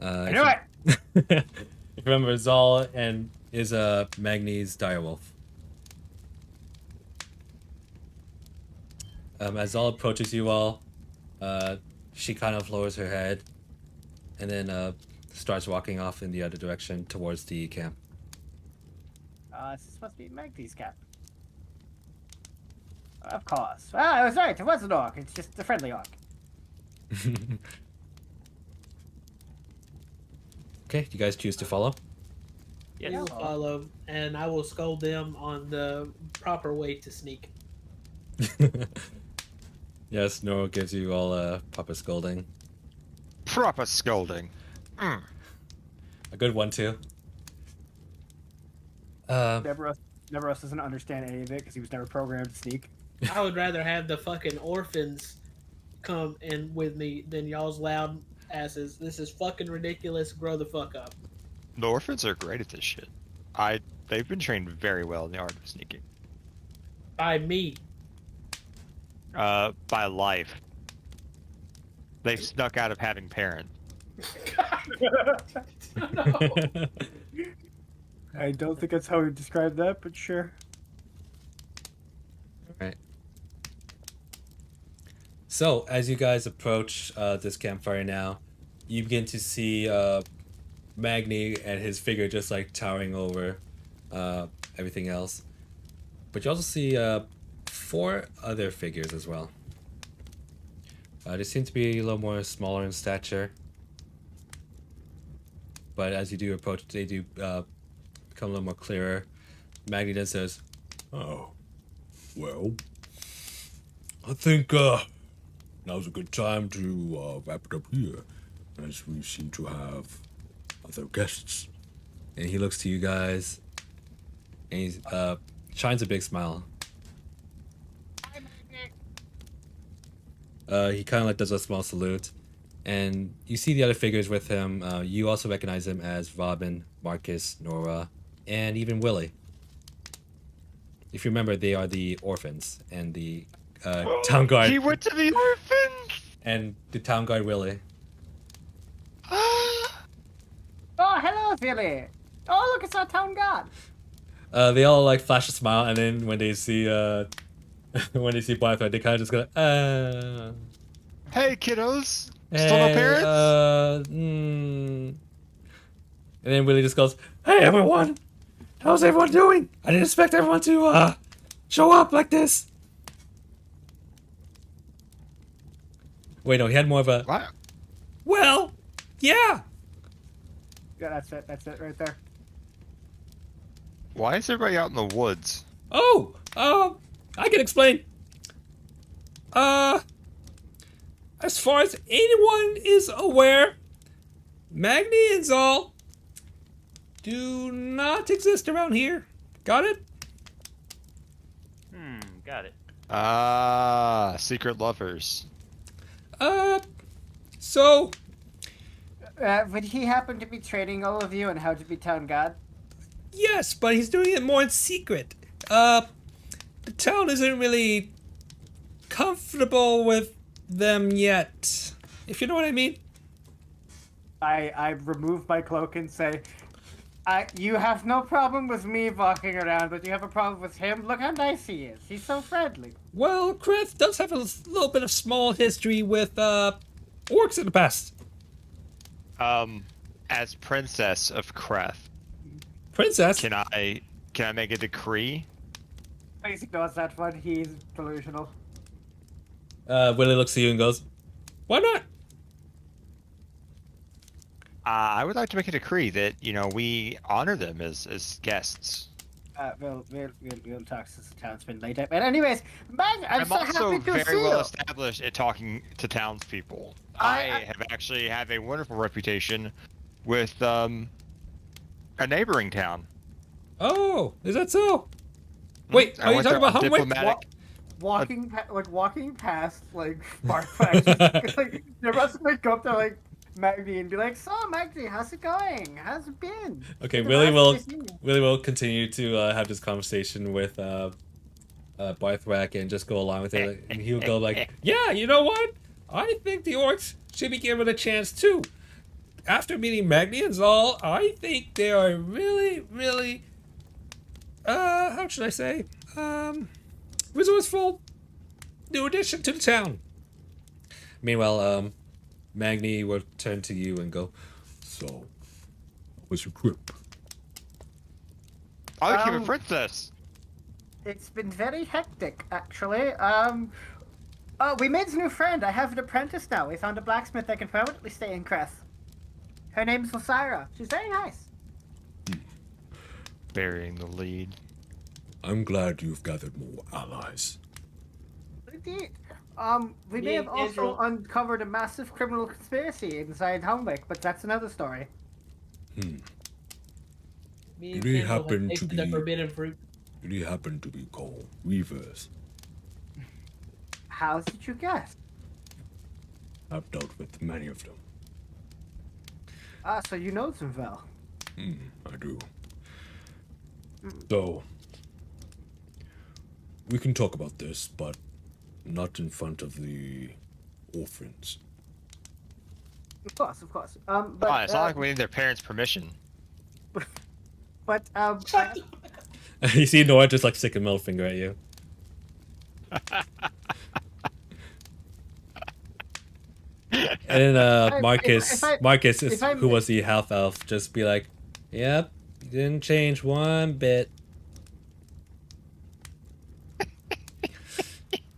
I knew it! You remember Zal and is a Magni's direwolf. As Zal approaches you all, she kind of lowers her head, and then starts walking off in the other direction towards the camp. This must be Magdy's cap. Of course. Ah, I was right. It was an orc. It's just a friendly orc. Okay, you guys choose to follow? We Yes. will follow, and I will scold them on the proper way to sneak. Yes, Noro gives you all a proper scolding. Proper scolding. Mm. A good one, too. Uh, Neveros doesn't understand any of it because he was never programmed to sneak. I would rather have the fucking orphans come in with me than y'all's loud asses. This is fucking ridiculous. Grow the fuck up. The orphans are great at this shit. They've been trained very well in the art of sneaking. By me. By life. They've snuck out of having parents. No. I don't think that's how we describe that, but sure. Right. So, as you guys approach this campfire now, you begin to see Magni and his figure just like towering over everything else. But you also see 4 other figures as well. They seem to be a little more smaller in stature. But as you do approach, they do become a little more clearer. Magni then says, "Oh, well, I think now's a good time to wrap it up here, as we seem to have other guests." And he looks to you guys, and he shines a big smile. He kind of like does a small salute, and you see the other figures with him. You also recognize him as Robin, Marcus, Nora, and even Willie. If you remember, they are the orphans and the town guard. He went to the orphans. And the town guard Willie. Oh, hello, Billy. Oh, look, it's our town guard. They all like flash a smile, and then when they see when they see Blythe, they kind of just go, Hey, kiddos. hey, Still no parents? And then Willie just goes, hey, everyone. How's everyone doing? I didn't expect everyone to show up like this. Wait, no, he had more of a, What? well, yeah. Yeah, that's it. That's it right there. Why is everybody out in the woods? Oh, I can explain. As far as anyone is aware, Magni and Zal do not exist around here. Got it? Got it. Ah, secret lovers. So, Would he happen to be training all of you on how to be town guard? yes, but he's doing it more in secret. The town isn't really comfortable with them yet, if you know what I mean. I remove my cloak and say, you have no problem with me walking around, but you have a problem with him? Look how nice he is. He's so friendly. Well, Kreth does have a little bit of small history with, orcs in the past. As princess of Kreth, Princess? can I make a decree? Face ignores that one. He's delusional. Willie looks at you and goes, why not? I would like to make a decree that, we honor them as guests. We'll talk since the town's been laid up. But anyways, Mag, I'm so also happy to very see well you. established at talking to townspeople. I have actually have a wonderful reputation with a neighboring town. Oh, is that so? Wait, I are you went talking there about on Homewick? diplomatic- walking past like Sparkflash, like there must like go up to like Maggie and be like, "So Maggie, how's it going? How's it been?" Okay, The Willie last will I seen Willie will continue to have this conversation with Barthrak and just go along with it, and he'll go like, "Yeah, you know what? I think the orcs should be given a chance too. After meeting Magni and Zal, I think they are really, really, how should I say, resourceful new addition to the town." Meanwhile, Magni will turn to you and go, "So, how was your trip?" I became a Um, princess. It's been very hectic, actually. We made a new friend. I have an apprentice now. We found a blacksmith that can permanently stay in Creth. Her name's Osira. She's very nice. Burying the lead. I'm glad you've gathered more allies. Indeed. We may Me have and also Israel- uncovered a massive criminal conspiracy inside Homewick, but that's another story. Me and Did he Kendall have happen to tasted the be- forbidden fruit. They happen to be called Reavers. How did you guess? I've dealt with many of them. Ah, so you know them well. I do. So, we can talk about this, but not in front of the orphans. Of course, of course. Come on, But it's not like we need their parents' permission. You see Nora just like stick a middle finger at you. And then Marcus, if I who was the half elf, just be like, "Yep, didn't change one bit."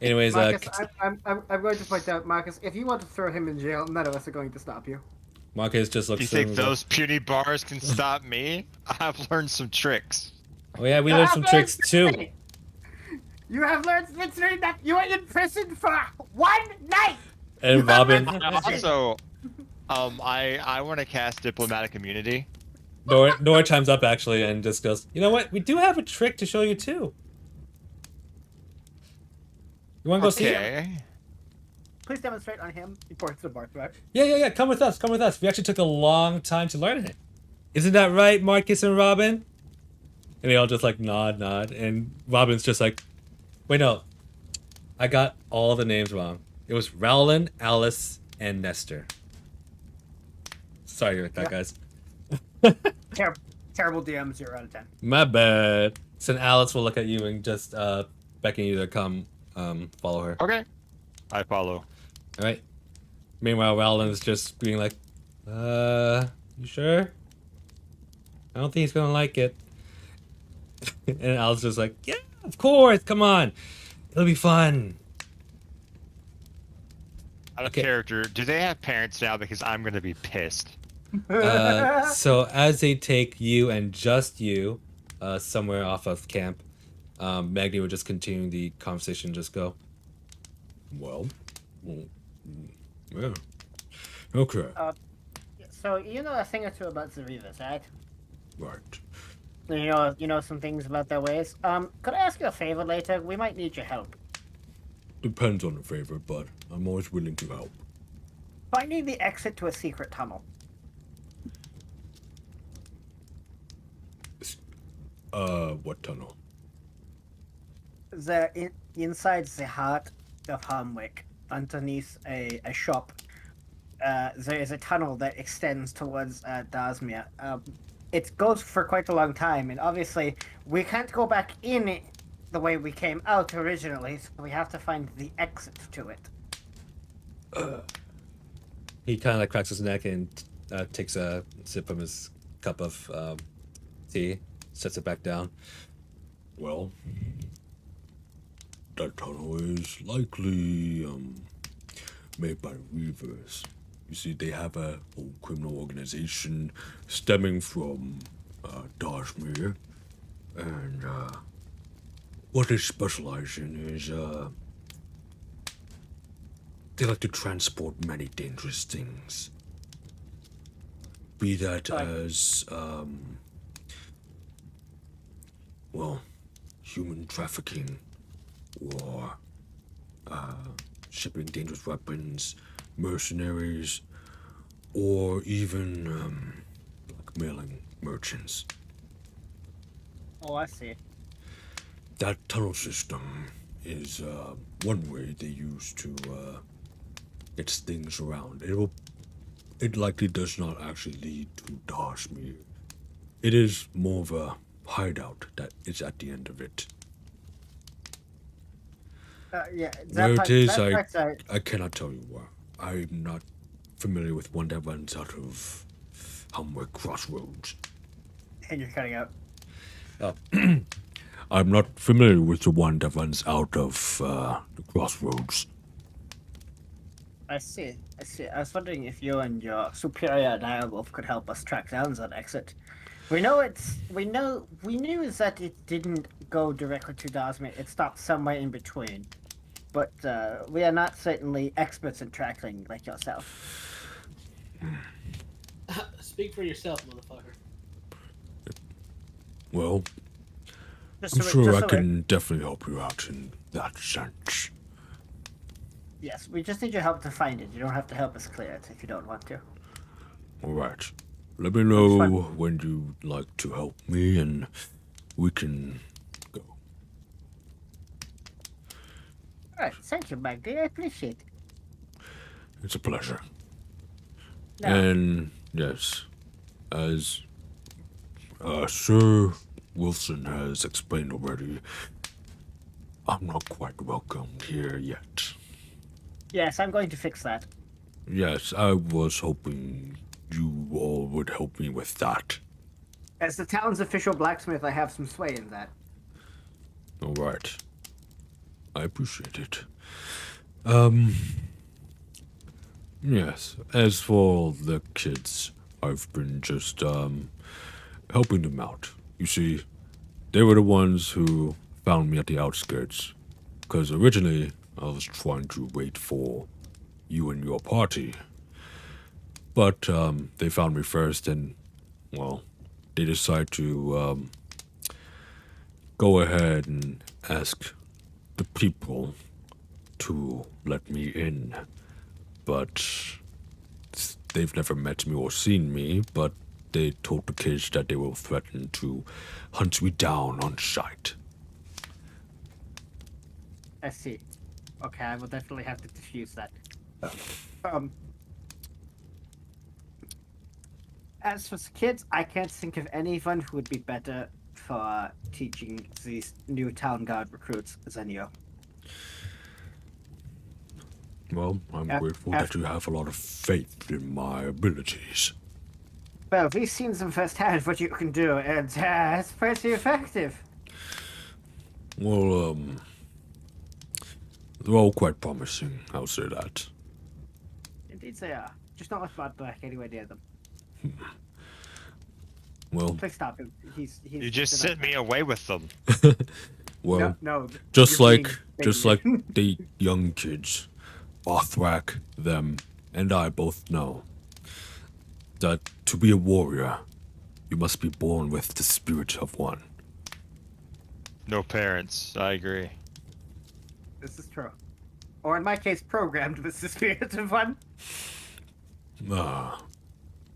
Anyways, Marcus, I'm going to point out, Marcus, if you want to throw him in jail, none of us are going to stop you. Marcus just looks. You at him think and goes, those puny bars can stop me? I've learned some tricks. "Oh yeah, we learned some tricks too." You have learned literally that you were in prison for one night! And Robin, Also, I want to cast diplomatic immunity. Nora chimes up actually and just goes, "You know what? We do have a trick to show you too. You want to go see it?" Okay. please demonstrate on him. He points to Barthrak. Yeah. Come with us. We actually took a long time to learn it. Isn't that right, Marcus and Robin? And they all just like nod. And Robin's just like, wait, no. I got all the names wrong. It was Rowland, Alice, and Nestor. Sorry about that, guys. Terrible DM, 0 out of 10. My bad. So then Alice will look at you and just beckon you to come follow her. Okay. I follow. All right. Meanwhile, Rowland's just being like, you sure? I don't think he's gonna like it. And Alice is like, yeah, of course, come on. It'll be fun. Out of Okay. character, do they have parents now? Because I'm gonna be pissed. So as they take you and just you somewhere off of camp, Magni would just continue the conversation, just go, well, yeah. Okay. So you know a thing or two about Zarivas, right? Right. You know some things about their ways. Could I ask you a favor later? We might need your help. Depends on the favor, but I'm always willing to help. Finding the exit to a secret tunnel. What tunnel? Inside the heart of Harmwick, underneath a shop, there is a tunnel that extends towards Dasmir. It goes for quite a long time, and obviously we can't go back in it the way we came out originally, so we have to find the exit to it. He kind of like cracks his neck and takes a sip from his cup of tea, sets it back down. Well, that tunnel is likely made by Reavers. You see, they have a whole criminal organization stemming from Dashmere, and what they specialize in is they like to transport many dangerous things. Be that as well, human trafficking, or shipping dangerous weapons, mercenaries, or even blackmailing merchants. Oh, I see. That tunnel system is one way they use to get things around. It likely does not actually lead to Dashmere. It is more of a hideout that is at the end of it. Yeah. Where it is, I cannot tell you where. I'm not familiar with one that runs out of Hamwick Crossroads. And you're cutting out. I'm not familiar with the one that runs out of the Crossroads. I see. I was wondering if you and your superior direwolf could help us track down that exit. We knew that it didn't go directly to Dasmir. It stopped somewhere in between. But we are not certainly experts in tracking like yourself. Speak for yourself, motherfucker. Well, I'm sure I can definitely help you out in that sense. Yes, we just need your help to find it. You don't have to help us clear it if you don't want to. Alright. Let me know when you'd like to help me, and we can go. Alright, thank you, Magdi. I appreciate it. It's a pleasure. No. And, yes, as Sir Wilson has explained already, I'm not quite welcomed here yet. Yes, I'm going to fix that. Yes, I was hoping you all would help me with that. As the town's official blacksmith, I have some sway in that. All right. I appreciate it. Yes, as for the kids, I've been just, helping them out. You see, they were the ones who found me at the outskirts. Because originally, I was trying to wait for you and your party. But, they found me first and, well, they decided to, go ahead and ask the people to let me in. but they've never met me or seen me, but they told the kids that they will threaten to hunt me down on sight. I see. Okay, I will definitely have to diffuse that. As for kids, I can't think of anyone who would be better for teaching these new town guard recruits than you. Well, I'm grateful that you have a lot of faith in my abilities. Well, we've seen them firsthand what you can do, and it's pretty effective. Well, they're all quite promising, I'll say that. Indeed they are. Just not with Bud Black anywhere near them. Well, Please stop him. He's You just sent me away with them. well, no, just you're like being the young kids, Bothrak, them, and I both know that to be a warrior, you must be born with the spirit of one. No parents. I agree. This is true. Or in my case, programmed with the spirit of one.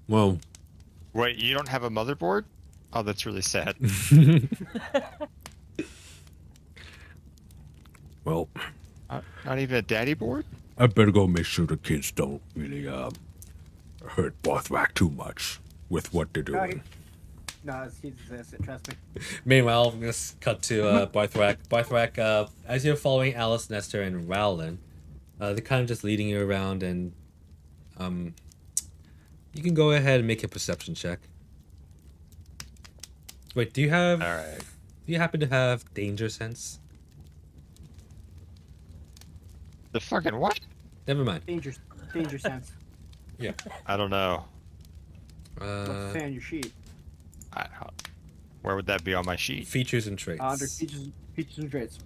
Well, Wait, you don't have a motherboard? Oh, that's really sad. well, Not even a daddy board? I better go make sure the kids don't really hurt Bothrak too much with what they're doing. No, he deserves it, trust me. Meanwhile, I'm gonna cut to Barthrak. Barthrak, as you're following Alice, Nestor, and Rowland, they're kind of just leading you around, and you can go ahead and make a perception check. Wait, do you have? All right. Do you happen to have danger sense? The fucking what? Never mind. Danger sense. Yeah. I don't know. Let's say on your sheet. Where would that be on my sheet? Features and traits. Under features and traits.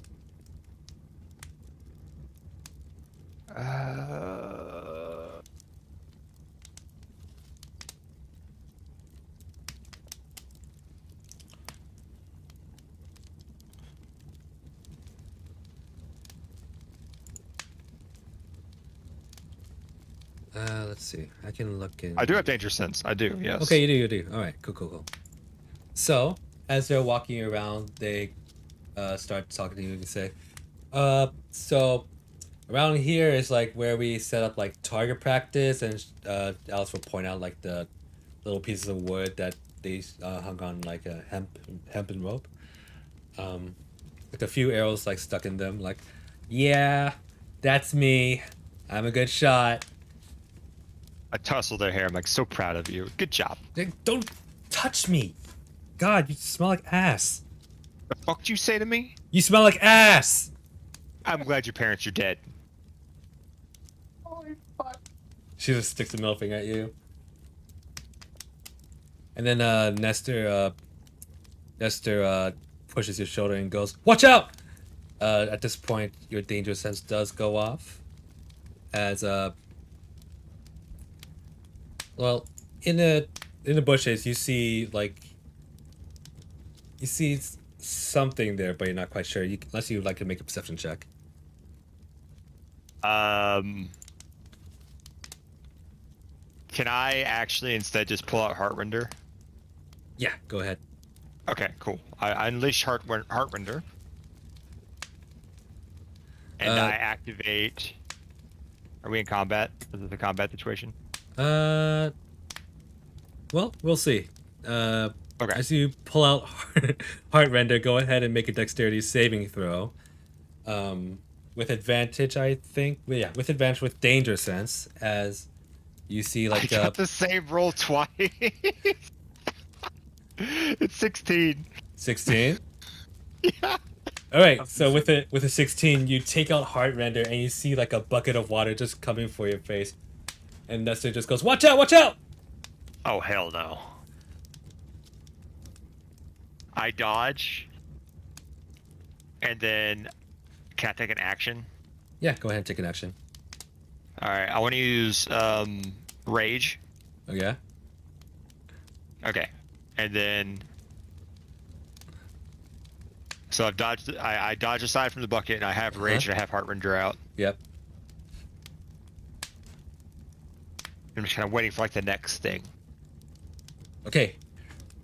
Let's see. I can look in. I do have danger sense. I do, yes. Okay, you do. All right, cool. So, as they're walking around, they start talking to you and say, so around here is like where we set up like target practice, and Alice will point out like the little pieces of wood that they hung on like a hempen rope. Like a few arrows like stuck in them. Like, yeah, that's me. I'm a good shot. I tussle their hair. I'm like, so proud of you. Good job. Don't touch me. God, you smell like ass. The fuck did you say to me? You smell like ass. I'm glad your parents are dead. Holy fuck. She just sticks a middle finger at you. And then Nestor pushes your shoulder and goes, "Watch out!" At this point, your danger sense does go off. As well, in the bushes, you see something there, but you're not quite sure. Unless you'd like to make a perception check. Can I actually instead just pull out Heartrender? Yeah, go ahead. Okay, cool. I unleash Heartrender. And I activate... Are we in combat? Is it a combat situation? Well, we'll see. Okay. As you pull out Heartrender, go ahead and make a dexterity saving throw. With advantage, I think. Yeah, with advantage with danger sense, as you see like I got the same roll twice. It's 16. 16. Yeah. All right, so with a 16, you take out Heartrender and you see like a bucket of water just coming for your face, and Nestor just goes, "Watch out! Watch out!" Oh hell no. I dodge. And then can I take an action? Yeah, go ahead and take an action. Alright, I want to use rage. Oh yeah. Okay. And then so I've dodged I dodge aside from the bucket and I have rage and I have Heartrender out. Yep. I'm just kind of waiting for like the next thing. Okay.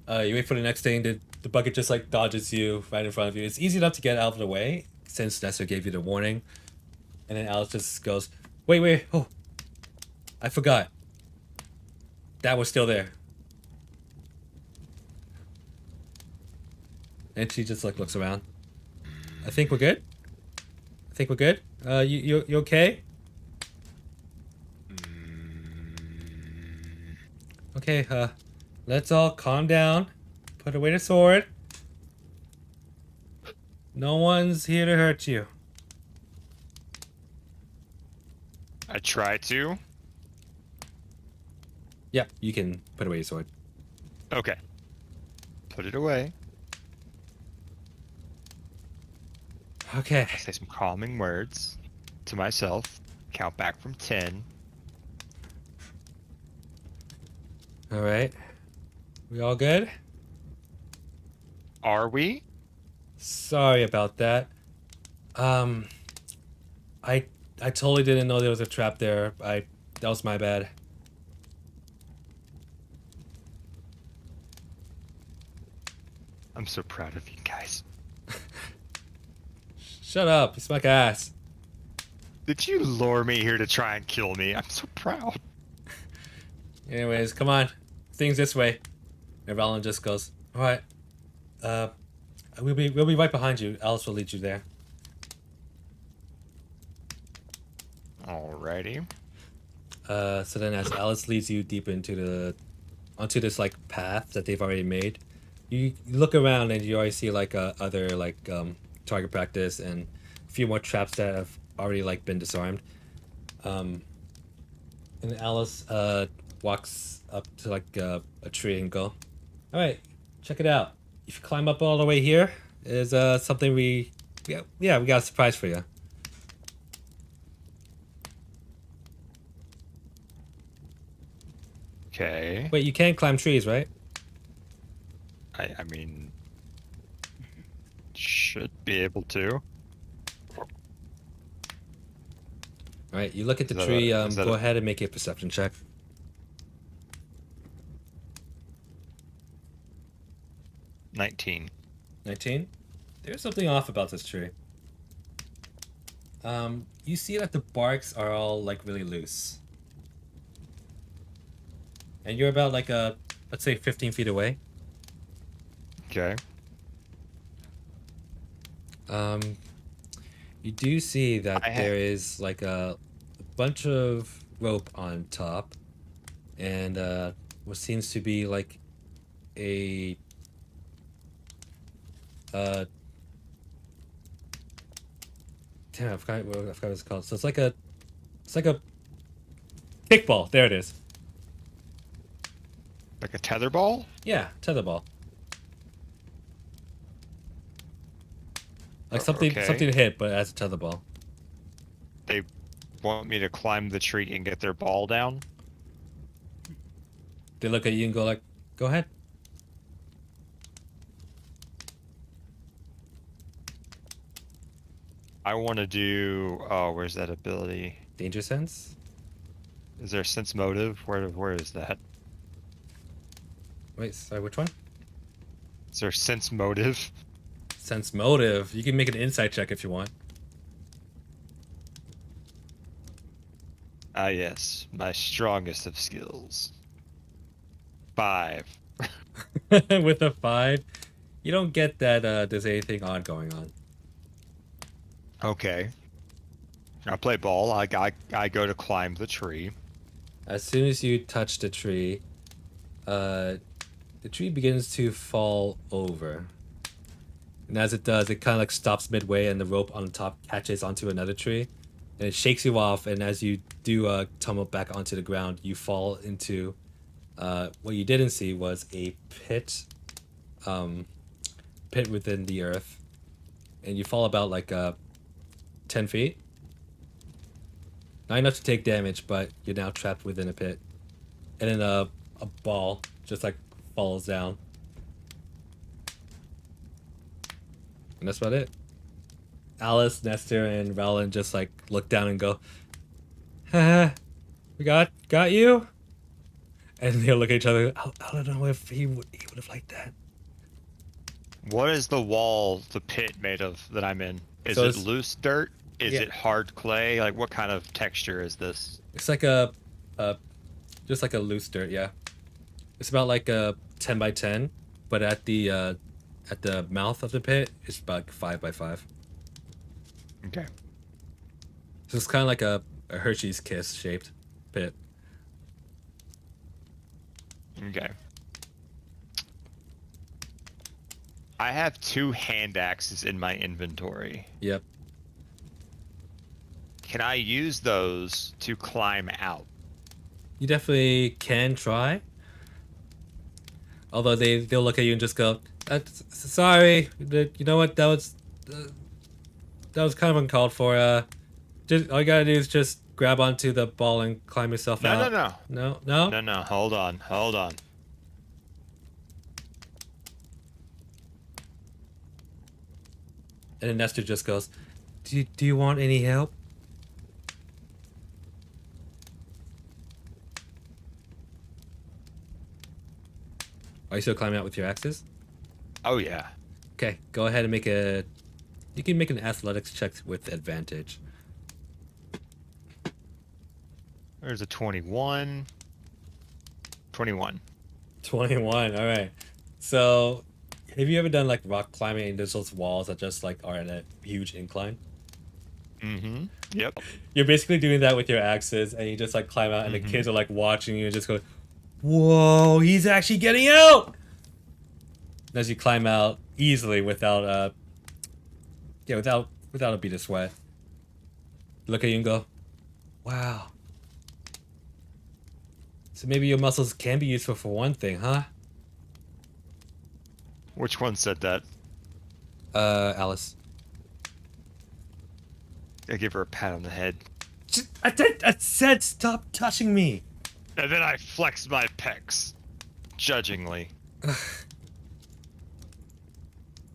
You wait for the next thing. The bucket just like dodges you right in front of you. It's easy enough to get out of the way since Nestor gave you the warning. And then Alice just goes, wait, oh, I forgot. That was still there. And she just like looks around. I think we're good. You okay? Okay, let's all calm down. Put away the sword. No one's here to hurt you. I try to. Yeah, you can put away your sword. Okay. Put it away. Okay. I say some calming words to myself. Count back from 10. Alright. We all good? Are we? Sorry about that. I totally didn't know there was a trap there. That was my bad. I'm so proud of you guys. Shut up, you smack ass. Did you lure me here to try and kill me? I'm so proud. Anyways, come on. Things this way. And Roland just goes, alright. We'll be right behind you. Alice will lead you there. Alrighty. So then as Alice leads you deep onto this like path that they've already made, you look around and you already see like other like target practice and a few more traps that have already like been disarmed. And Alice walks up to like a tree and go, alright, check it out. If you climb up all the way here, is something we got a surprise for you. Okay. Wait, you can climb trees, right? I mean, should be able to. Alright, you look at the Is that tree, is that go ahead and make a perception check. 19. 19? There's something off about this tree. You see that the barks are all like really loose. And you're about like let's say 15 feet away. Okay. You do see that I ha- there is like a bunch of rope on top, and what seems to be like a damn, I forgot what it's called. So it's like a kickball. There it is. Like a tetherball? Yeah, tetherball. Like something Okay. to hit, but as a tetherball. They want me to climb the tree and get their ball down? They look at you and go like, "Go ahead." I want to do. Oh, where's that ability? Danger sense. Is there a sense motive? Where is that? Wait, sorry, which one? Is there sense motive? Sense motive. You can make an insight check if you want. Ah, yes, my strongest of skills. 5. With a 5, you don't get that there's anything odd going on. Okay. I play ball. I go to climb the tree. As soon as you touch the tree begins to fall over. And as it does, it kind of like stops midway and the rope on the top catches onto another tree. And it shakes you off, and as you do tumble back onto the ground, you fall into what you didn't see was a pit within the earth. And you fall about like 10 feet. Not enough to take damage, but you're now trapped within a pit. And then a ball just like falls down. And that's about it. Alice, Nestor, and Roland just like look down and go, "Haha, we got you?" And they'll look at each other. I don't know if he would have liked that. What is the wall, the pit made of that I'm in? Is So it it's- loose dirt? Is Yeah. it hard clay? Like, what kind of texture is this? It's like just like a loose dirt. Yeah, it's about like a 10 by 10, but at the mouth of the pit, it's about 5 by 5. Okay. So it's kind of like a Hershey's Kiss shaped pit. Okay. I have 2 hand axes in my inventory. Yep. Can I use those to climb out? You definitely can try. Although they'll look at you and just go, "Sorry, you know what? That was kind of uncalled for. Just all you gotta do is just grab onto the ball and climb yourself out." No. No. Hold on. And then Nestor just goes, "Do you want any help?" Are you still climbing out with your axes? Oh yeah. Okay, go ahead and make a. You can make an athletics check with advantage. There's a 21. 21. 21. All right. So, have you ever done like rock climbing and there's those walls that just like are at a huge incline? Mm-hmm. Yep. You're basically doing that with your axes, and you just like climb out, and the kids are like watching you, and just go, "Whoa, he's actually getting out!" And as you climb out easily without without a bead of sweat, look at you and go, "Wow." So maybe your muscles can be useful for one thing, huh? Which one said that? Alice. I give her a pat on the head. I said stop touching me. And then I flex my pecs. Judgingly.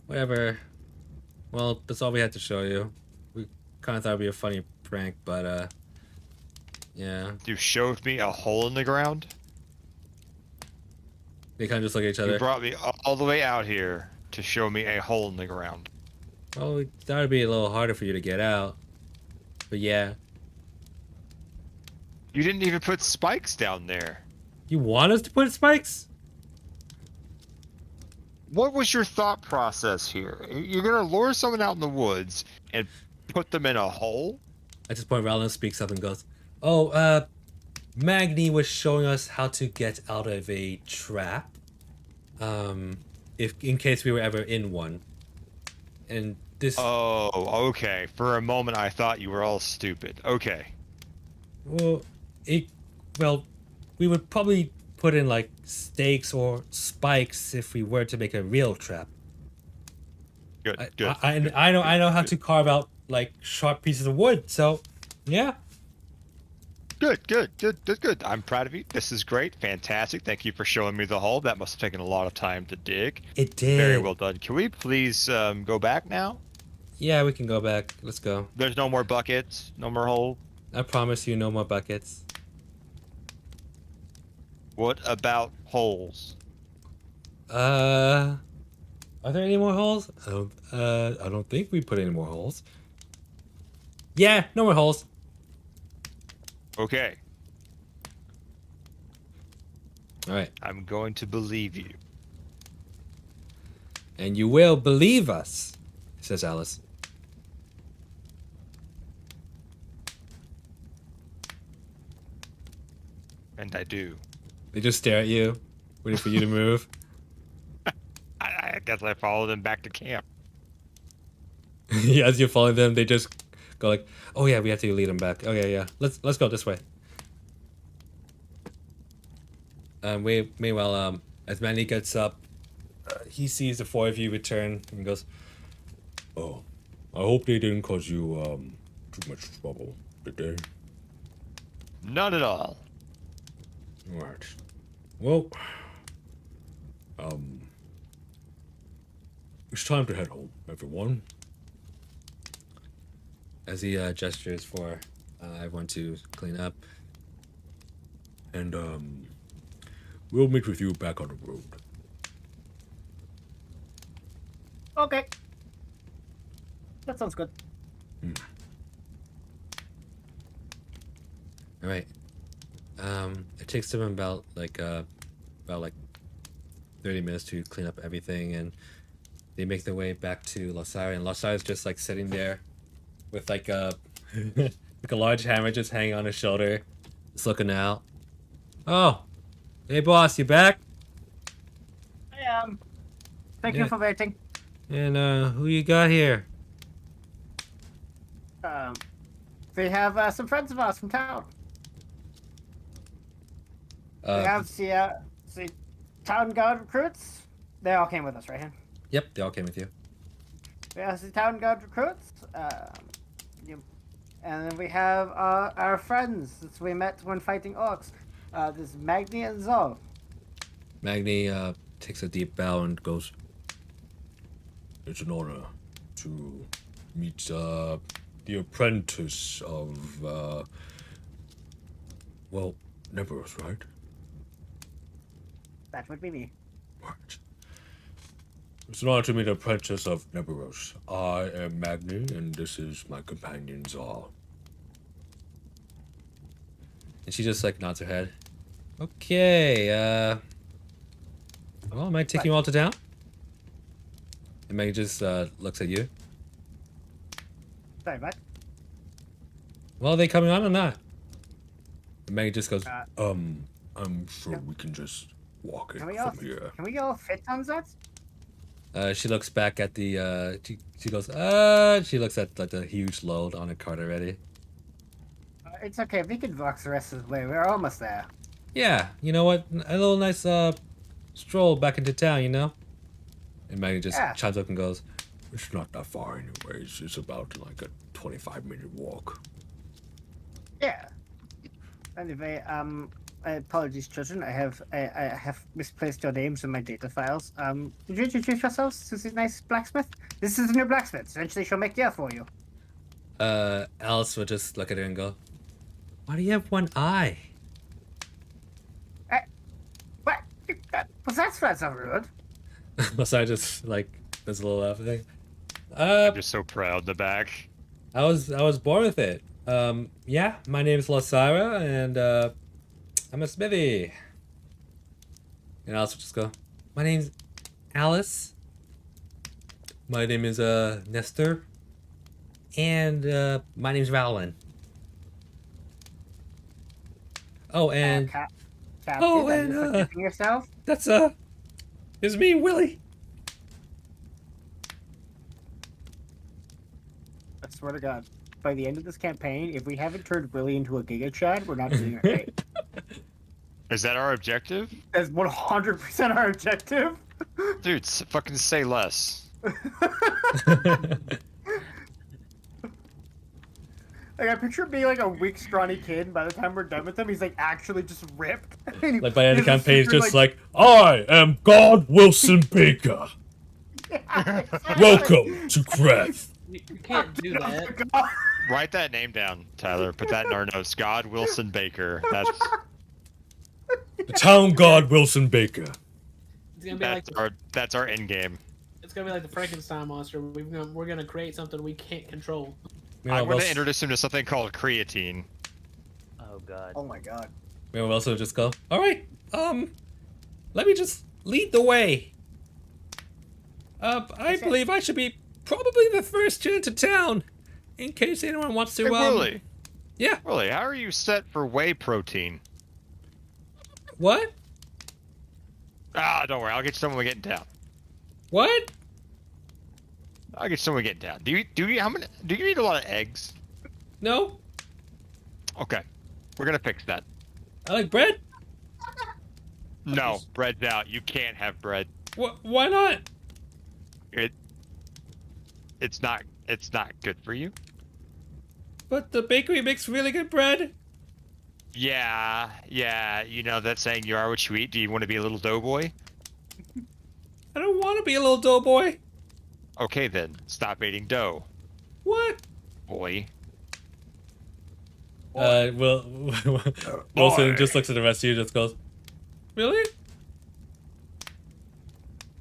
Whatever. Well, that's all we had to show you. We kind of thought it'd be a funny prank, but yeah. You showed me a hole in the ground? They kind of just look at each other. You brought me all the way out here to show me a hole in the ground. Well, we thought it'd be a little harder for you to get out. But yeah. You didn't even put spikes down there. You want us to put spikes? What was your thought process here? You're gonna lure someone out in the woods and put them in a hole? At this point, Rowland speaks up and goes, "Oh, Magni was showing us how to get out of a trap. If in case we were ever in one. And this." Oh, okay. For a moment, I thought you were all stupid. Okay. Well, we would probably put in like stakes or spikes if we were to make a real trap. Good. I know how to carve out like sharp pieces of wood. So, yeah. Good. I'm proud of you. This is great. Fantastic. Thank you for showing me the hole. That must have taken a lot of time to dig. It did. Very well done. Can we please go back now? Yeah, we can go back. Let's go. There's no more buckets, no more hole. I promise you, no more buckets. What about holes? Are there any more holes? I don't think we put any more holes. Yeah, no more holes. Okay, All right, I'm going to believe you. and you will believe us, says Alice. And I do. They just stare at you, waiting for you to move. I guess I follow them back to camp. Yeah, as you follow them, they just go like, "Oh yeah, we have to lead them back. Okay, yeah, let's go this way." Meanwhile, as Manny gets up, he sees the four of you return and goes, "Oh, I hope they didn't cause you too much trouble, did they?" Not at all. Right. Well, it's time to head home, everyone. As he gestures for everyone to clean up. And, we'll meet with you back on the road. Okay. That sounds good. All right. It takes them about 30 minutes to clean up everything, and they make their way back to Losari, and Losari's just like sitting there with like a like a large hammer just hanging on his shoulder, just looking out. Oh, hey boss, you back? I am. Thank Yeah. you for waiting. And who you got here? We have some friends of ours from town. We have the town guard recruits. They all came with us, right? Yep, they all came with you. We have the town guard recruits. And then we have our friends that we met when fighting orcs. This is Magni and Zol. Magni takes a deep bow and goes, "It's an honor to meet the apprentice of, well, Neveros, right? That would be me. Right. It's an honor to meet the apprentice of Neveros. I am Magni, and this is my companion, Zal." And she just, like, nods her head. Okay, well, am I taking you all to town? And Magni just, looks at you. Sorry, what? Well, are they coming on or not? And Maggie just goes, Uh, I'm sure we can just walk it Can we all from here. can we all fit on that? She looks back at the, she goes, she looks at, like, the huge load on the cart already. It's okay. We can walk the rest of the way. We're almost there. Yeah, you know what? A little nice, stroll back into town, you know? And Maggie just Yeah. chimes up and goes, "It's not that far anyways. It's about, like, a 25-minute walk." Yeah. Anyway, apologies, children. I have misplaced your names in my data files. Could you introduce yourselves to this nice blacksmith? This is the new blacksmith. Eventually, she'll make gear for you. Alice would just look at her and go, "Why do you have one eye?" What? Was that's not rude. Masai just, like, does a little laugh thing. I'm just so proud in the back. I was born with it. Yeah, my name is Losara, and I'm a smithy. And Alice would just go, "My name's Alice. My name is Nestor, and my name's Valen. Oh, and Captain, Oh, are and, you forgiving yourself? that's is me, Willie." I swear to God, by the end of this campaign, if we haven't turned Willie into a Giga Chad, we're not doing it right. Is that our objective? That's 100% our objective. Dude, fucking say less. Like, I picture him being like a weak, scrawny kid, and by the time we're done with him, he's like actually just ripped. Like by the end of the campaign, it's super, just like, "I am God Wilson Baker. Welcome to Creth." You can't do that. Write that name down, Tyler. Put that in our notes. God Wilson Baker. That's The town God Wilson Baker. It's gonna be like that's our end game. it's gonna be like the Frankenstein monster. We're gonna create something we can't control. Meanwhile, I'm going to Wilson- introduce him to something called creatine. Oh god. Oh my God. meanwhile, Wilson would just go, "All right, let me just lead the way. I believe I should be probably the first into town, in case anyone wants to, Hey, Willie. Yeah. Willie, how are you set for whey protein? What? Ah, don't worry. I'll get you some when we get in town. What? I'll get you some when we get in town. Do you eat a lot of eggs? No, Okay. We're going to fix that. I like bread. No, bread's out. You can't have bread. Why not? It's not good for you. But the bakery makes really good bread. Yeah, you know that saying, you are what you eat. Do you want to be a little doughboy? I don't want to be a little doughboy. Okay then, stop eating dough, What? boy. Wilson just looks at the rest of you and just goes, "Really?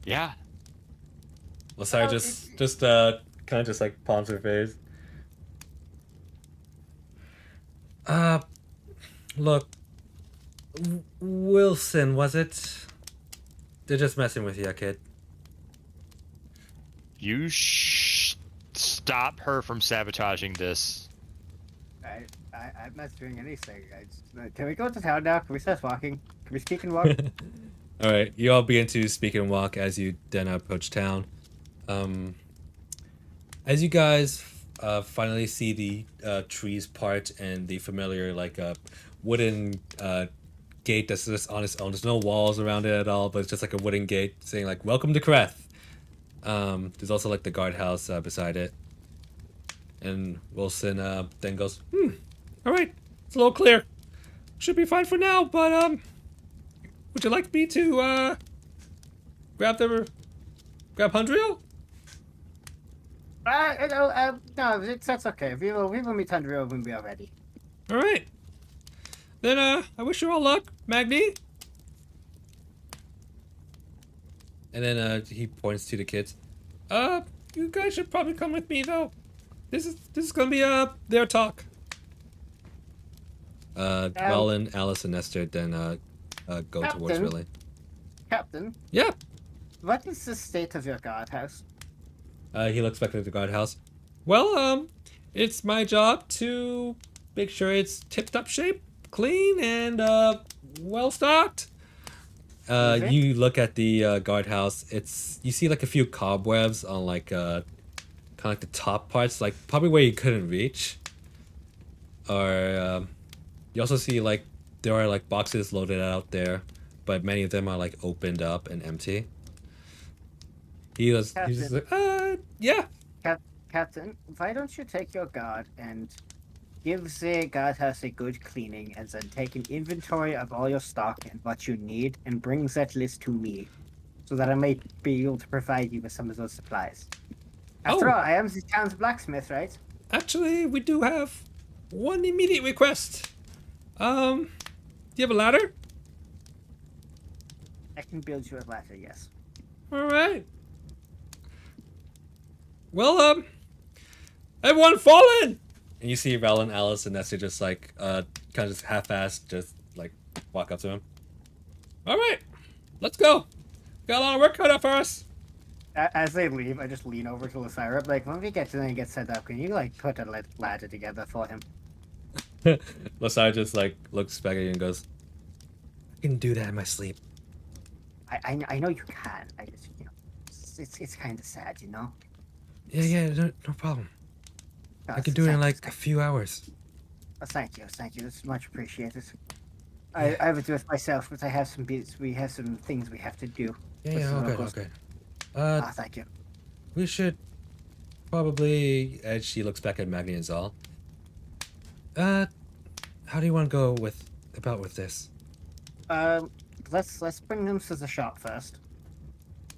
Yeah. Lasara Oh, just kind of just like palms her face. Uh, look, Wilson, was it? They're just messing with you, kid. You stop her from sabotaging this. I'm not doing anything. Can we go to town now? Can we start walking? Can we speak and walk? All right, you all begin to speak and walk as you then approach town. As you guys finally see the trees part and the familiar like wooden gate that's just on its own. There's no walls around it at all, but it's just like a wooden gate saying like "Welcome to Kreth." There's also like the guardhouse beside it, and Wilson then goes, all right, it's a little clear. Should be fine for now, but would you like me to grab Hundrio? No, that's okay. We will meet Andrea when we are ready. All right. Then I wish you all luck, Magni. And then he points to the kids. You guys should probably come with me though. This is gonna be their talk. Roland, Alice, and Esther then go towards Captain? Willie. Captain, Yeah. what is the state of your guardhouse? He looks back at the guardhouse. Well, it's my job to make sure it's tip-top shape, clean, and well stocked. Okay. You look at the guardhouse. You see like a few cobwebs on like kind of like the top parts, like probably where you couldn't reach. Or you also see like there are like boxes loaded out there, but many of them are like opened up and empty. He's just like, yeah. Captain, why don't you take your guard and give the guardhouse a good cleaning and then take an inventory of all your stock and what you need and bring that list to me so that I may be able to provide you with some of those supplies. After Oh. all, I am the town's blacksmith, right? Actually, we do have one immediate request. Do you have a ladder? I can build you a ladder, yes. All right. Well, everyone fall in! And you see Val, Alice, and Nessie just like, kind of just half-assed, just like walk up to him. All right, let's go. Got a lot of work cut out for us. As they leave, I just lean over to Lasira, like, when we get to them and get set up, can you, like, put a ladder together for him? Lasai just like looks back at you and goes, I can do that in my sleep. I know you can. I just, it's kind of sad, you know? Yeah, no problem. I can do it in like a few hours. Oh, thank you. It's much appreciated. I would do it myself, but I have some bits. We have some things we have to do. Yeah, okay. Thank you. We should probably, as she looks back at Magni and Zal. How do you want to go about with this? Let's bring them to the shop first,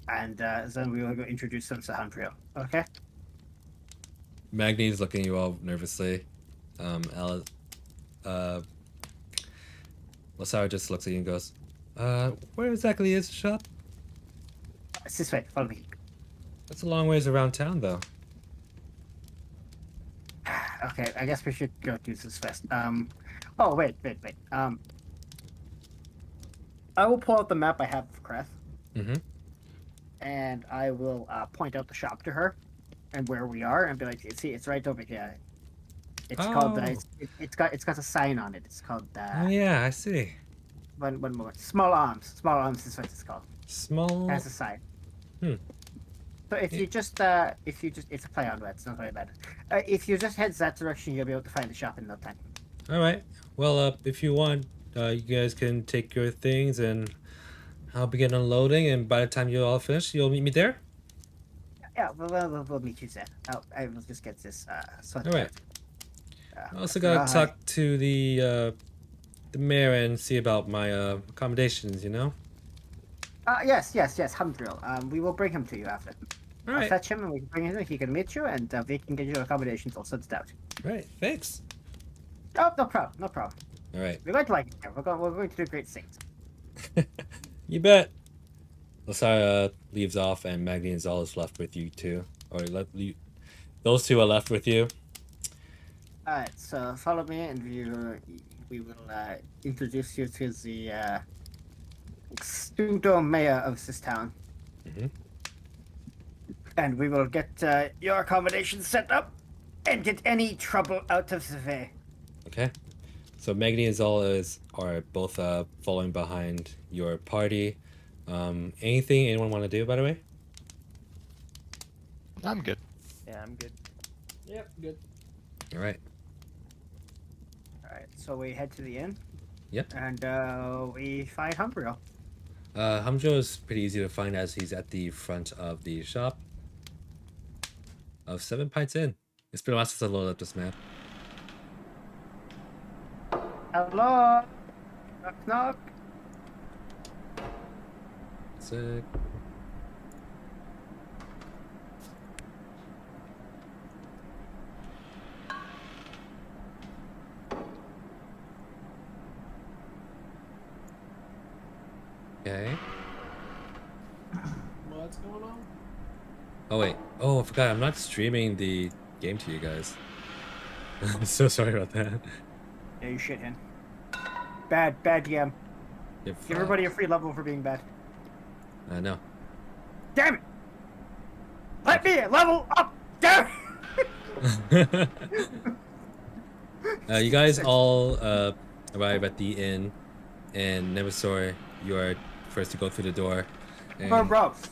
and then we will go introduce them to Handrio. Okay. Magni's looking at you all nervously. Lasara just looks at you and goes, where exactly is the shop? It's this way. Follow me. That's a long ways around town, though. Okay, I guess we should go do this first. Oh, wait. I will pull out the map I have of Kreth. Mm-hmm. And I will point out the shop to her and where we are and be like, see, it's right over here. It's called, it's got a sign on it. It's called, Oh, yeah, I see. One moment. Small Arms. Small Arms is what it's called. Small... Has a sign. So if you just, it's a play on words, don't worry about it. If you just head that direction, you'll be able to find the shop in no time. All right. Well, if you want, you guys can take your things and I'll begin unloading. And by the time you all finish, you'll meet me there. Yeah, we'll meet you there. I will just get this sorted. All right. out. I also gotta talk to the mayor and see about my accommodations. You know. Yes, Humdrill. We will bring him to you after. All I'll right. fetch him and we can bring him in. He can meet you and we can get your accommodations all sorted out. All right. Thanks. Oh, no problem. All right. We're going to like it here. We're going to do great things. You bet. Lasara leaves off, and Magni and Zal is left with you two. Or those two are left with you. Alright, so follow me and we will introduce you to the pseudo mayor of this town. Mm-hmm. And we will get your accommodation set up and get any trouble out of the way. Okay. So Magni and Zal are both following behind your party. Anything anyone want to do, by the way? I'm good. Yeah, I'm good. Yep, good. All right. Alright, so we head to the inn. Yep. And we find Humbriel. Hamjo is pretty easy to find as he's at the front of the shop of 7 Pints Inn. It's been a while since I loaded up this map. Hello? Knock knock. Sick. Okay. What's going on? Oh wait. Oh, I forgot. I'm not streaming the game to you guys. I'm so sorry about that. Yeah, you shit him. Bad DM. Give Give everybody a free level for being bad. No. Damn it! Let me level up! Damn it! You guys all arrive at the inn, and Nemesaur, you are first to go through the door. Neberos!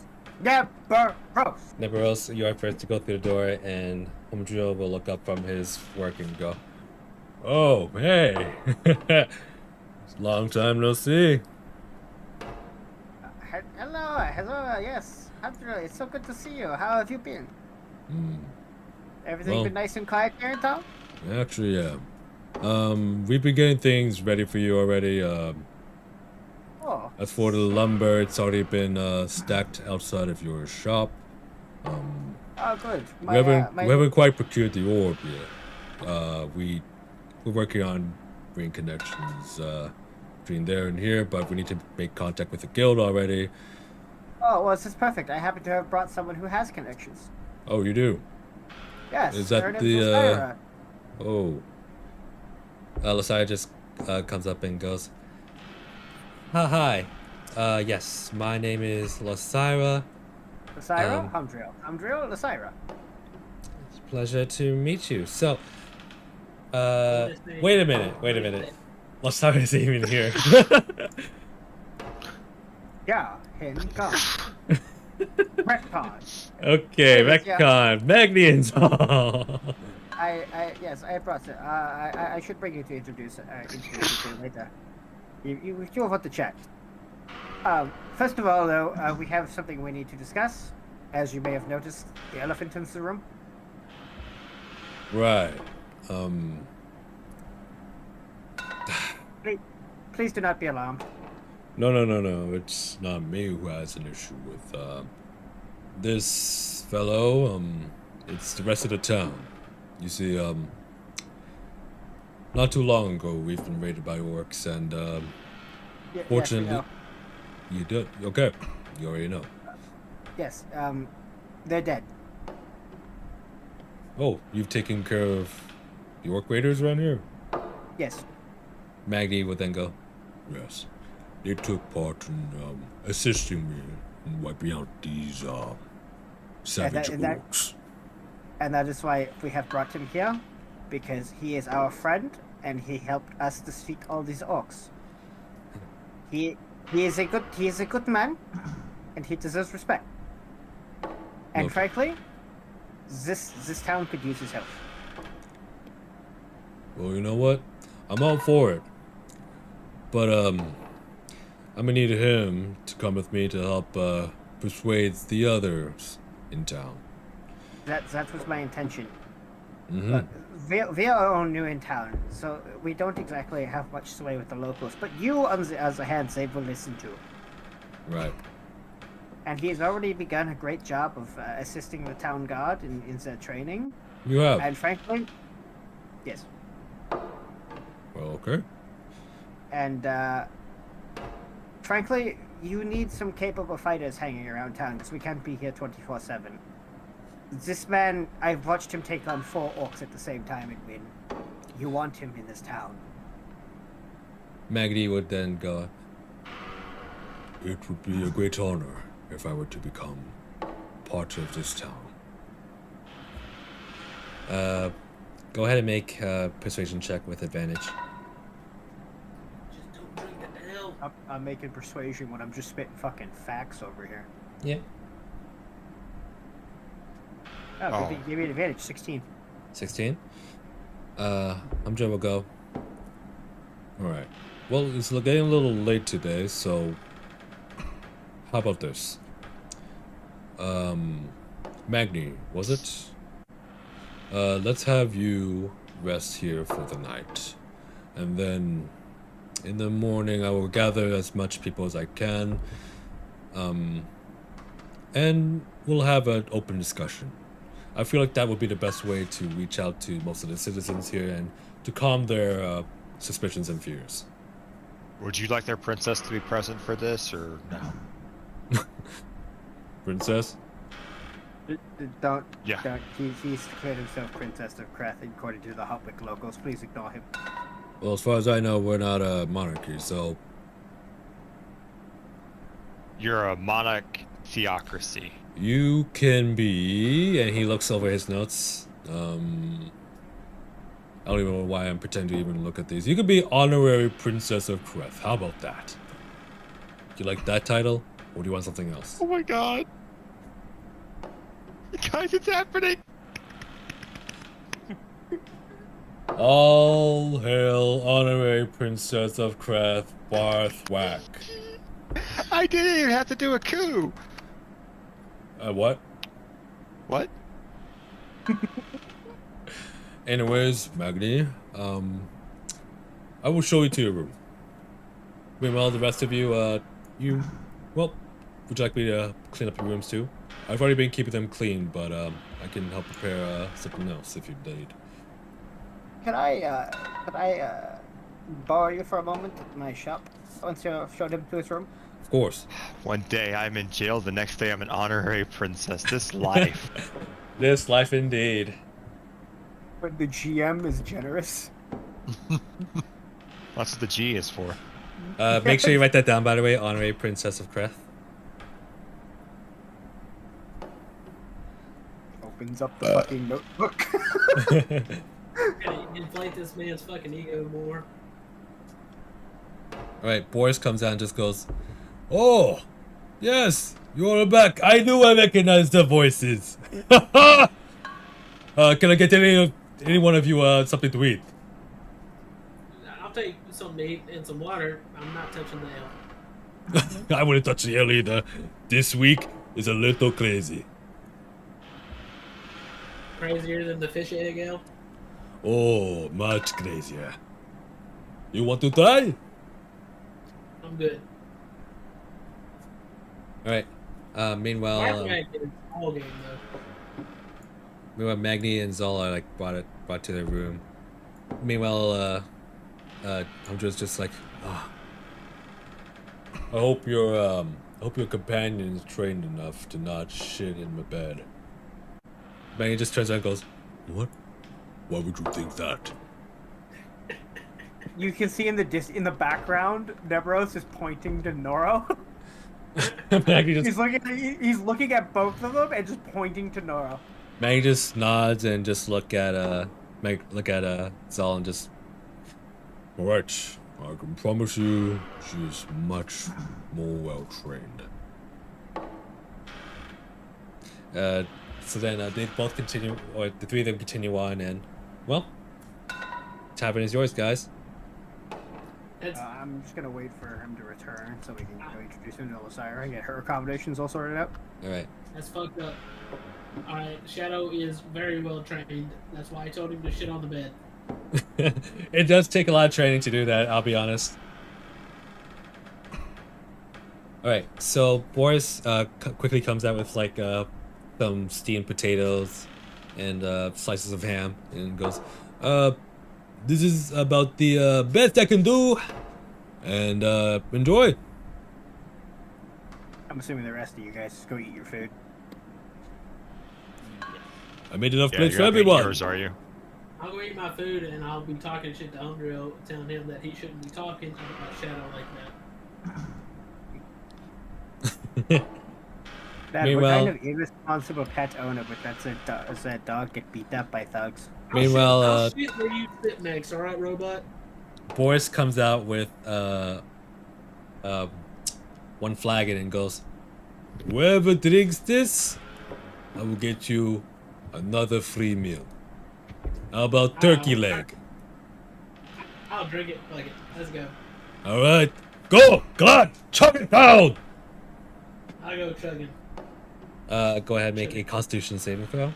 Neberos, you are first to go through the door, and Homdrill will look up from his work and go, "Oh, hey! Long time no see." Hello, yes. Humbriel, it's so good to see you. How have you been? Everything Well- been nice and quiet here in town? Actually, yeah. We've been getting things ready for you already. Oh, As for the lumber, it's already been stacked outside of your shop. good. We haven't quite procured the orb yet. We're working on bringing connections between there and here, but we need to make contact with the guild already. Oh, well, this is perfect. I happen to have brought someone who has connections. Oh, you do? Yes, Is that her name's the, Lyra. Oh. Lasaya just comes up and goes, Hi. Yes, my name is Lasira. Lyra? Humbriel, Lyra. It's a pleasure to meet you. So, His name- wait a minute. Lasira isn't even here. Yeah, him come. Retcon. Okay, Yeah. Retcon, Magni and all. Yes, I brought it. I should bring you to introduce you to later. You want to chat. First of all, though, we have something we need to discuss. As you may have noticed, the elephant in the room. Right. Please do not be alarmed. No. It's not me who has an issue with this fellow. It's the rest of the town. You see, not too long ago we've been raided by orcs, and fortunately, Yes, you did. Okay, you already know. yes, they're dead. Oh, you've taken care of the orc raiders around here? Yes. Magni would then go, yes. They took part in assisting me in wiping out these savage and that- orcs. And that is why we have brought him here, because he is our friend and he helped us defeat all these orcs. He is a good man, and he deserves respect. And Okay. frankly, this town could use his help. Well, you know what? I'm all for it. But I'm gonna need him to come with me to help persuade the others in town. That was my intention. Mm-hmm. But we are all new in town, so we don't exactly have much sway with the locals. But you, on the other hand, they will listen to. Right. And he has already begun a great job of assisting the town guard in their training. You have. And frankly, yes. Well, okay. And frankly, you need some capable fighters hanging around town because we can't be here 24/7. This man, I've watched him take on 4 orcs at the same time and win. You want him in this town. Maggie would then go, "It would be a great honor if I were to become part of this town." Go ahead and make a persuasion check with advantage. Just don't drink the hell. I'm making persuasion when I'm just spitting fucking facts over here. Yeah. Oh, give me an advantage. 16. 16? Amjad will go. Alright. Well, it's getting a little late today, so how about this? Magni, was it? Let's have you rest here for the night. And then in the morning I will gather as much people as I can. And we'll have an open discussion. I feel like that would be the best way to reach out to most of the citizens here and to calm their suspicions and fears. Would you like their princess to be present for this, or no? Princess? Don't. Yeah. Don't. He's declared himself Princess of Krath according to the Hopwick locals. Please ignore him. Well, as far as I know, we're not a monarchy, so... You're a monarch theocracy. You can be... And he looks over his notes. I don't even know why I'm pretending to even look at these. You could be Honorary Princess of Kreth. How about that? Do you like that title? Or do you want something else? Oh my god. Guys, it's happening! All hail Honorary Princess of Kreth, Barthwack. I didn't even have to do a coup! What? What? Anyways, Magni, I will show you to your room. Meanwhile, the rest of you, well, would you like me to clean up your rooms too? I've already been keeping them clean, but, I can help prepare, something else if you need. Could I borrow you for a moment at my shop once you've showed him to his room? Of course. One day I'm in jail, the next day I'm an honorary princess. This life. This life indeed. But the GM is generous. That's what the G is for. Make sure you write that down, by the way, Honorary Princess of Kreth. Opens up the fucking notebook. Gotta inflate this man's fucking ego more. Alright, Boris comes out and just goes, "Oh, yes, you're back. I knew I recognized the voices." Can I get any one of you something to eat? I'll take some meat and some water. I'm not touching the ale. I wouldn't touch the ale either. This week is a little crazy. Crazier than the fish egg ale? Oh, much crazier. You want to try? I'm good. Alright. Meanwhile, All game though. meanwhile, Magni and Zola like brought to their room. Meanwhile, Humdra's just like, "Ah, I hope your companion is trained enough to not shit in my bed." Magni just turns around and goes, "What? Why would you think that?" You can see in the background, Nebros is pointing to Noro. Magni just He's looking at both of them and just pointing to Noro. Magni just nods and just look at Zal and just, "All right, I can promise you she is much more well trained." So then they both continue, or the three of them continue on, and well, tavern is yours, guys. I'm just gonna wait for him to return so we can go introduce him to Lysira and get her accommodations all sorted out. All right. That's fucked up. Alright, Shadow is very well trained. That's why I told him to shit on the bed. It does take a lot of training to do that, I'll be honest. Alright, so Boris quickly comes out with like some steamed potatoes and slices of ham and goes, "This is about the best I can do, and enjoy." I'm assuming the rest of you guys just go eat your food. I made enough Yeah, plates you're for not eating everyone. yours, are you? I'll go eat my food and I'll be talking shit to Umdrill, telling him that he shouldn't be talking about Shadow like that. Dad, Meanwhile- what kind of irresponsible pet owner would does that dog get beat up by thugs? Meanwhile, I'll shit where you sit next, alright, robot? Boris comes out with one flagon and goes, "Whoever drinks this, I will get you another free meal. How about turkey leg? I'll drink it. Fuck it. Let's go. All right, go, God, chug it down." I'll go chugging. Go ahead, make a Constitution saving throw.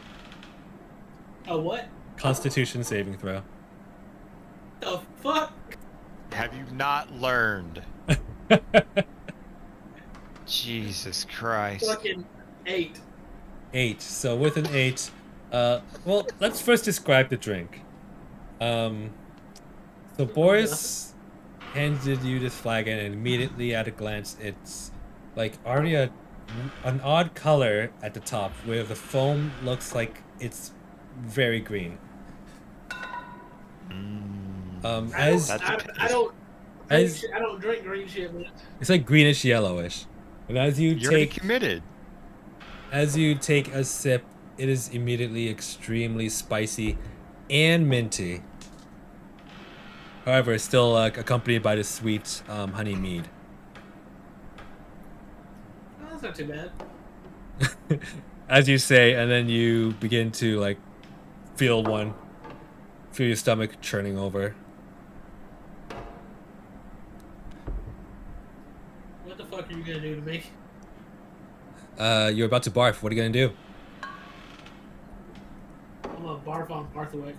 A what? Constitution saving throw. The fuck? Have you not learned? Jesus Christ. Fucking 8. 8. So with an 8, well, let's first describe the drink. So Boris handed you this flagon, and immediately at a glance, it's like already an odd color at the top, where the foam looks like it's very green. As I don't drink green shit, man. it's like greenish yellowish, and as You're already committed. as you take a sip, it is immediately extremely spicy and minty. However, it's still accompanied by the sweet honey mead. Oh, that's not too bad. As you say, and then you begin to like feel your stomach churning over. What the fuck are you gonna do to me? You're about to barf. What are you gonna do? I'm gonna barf on Barthwick.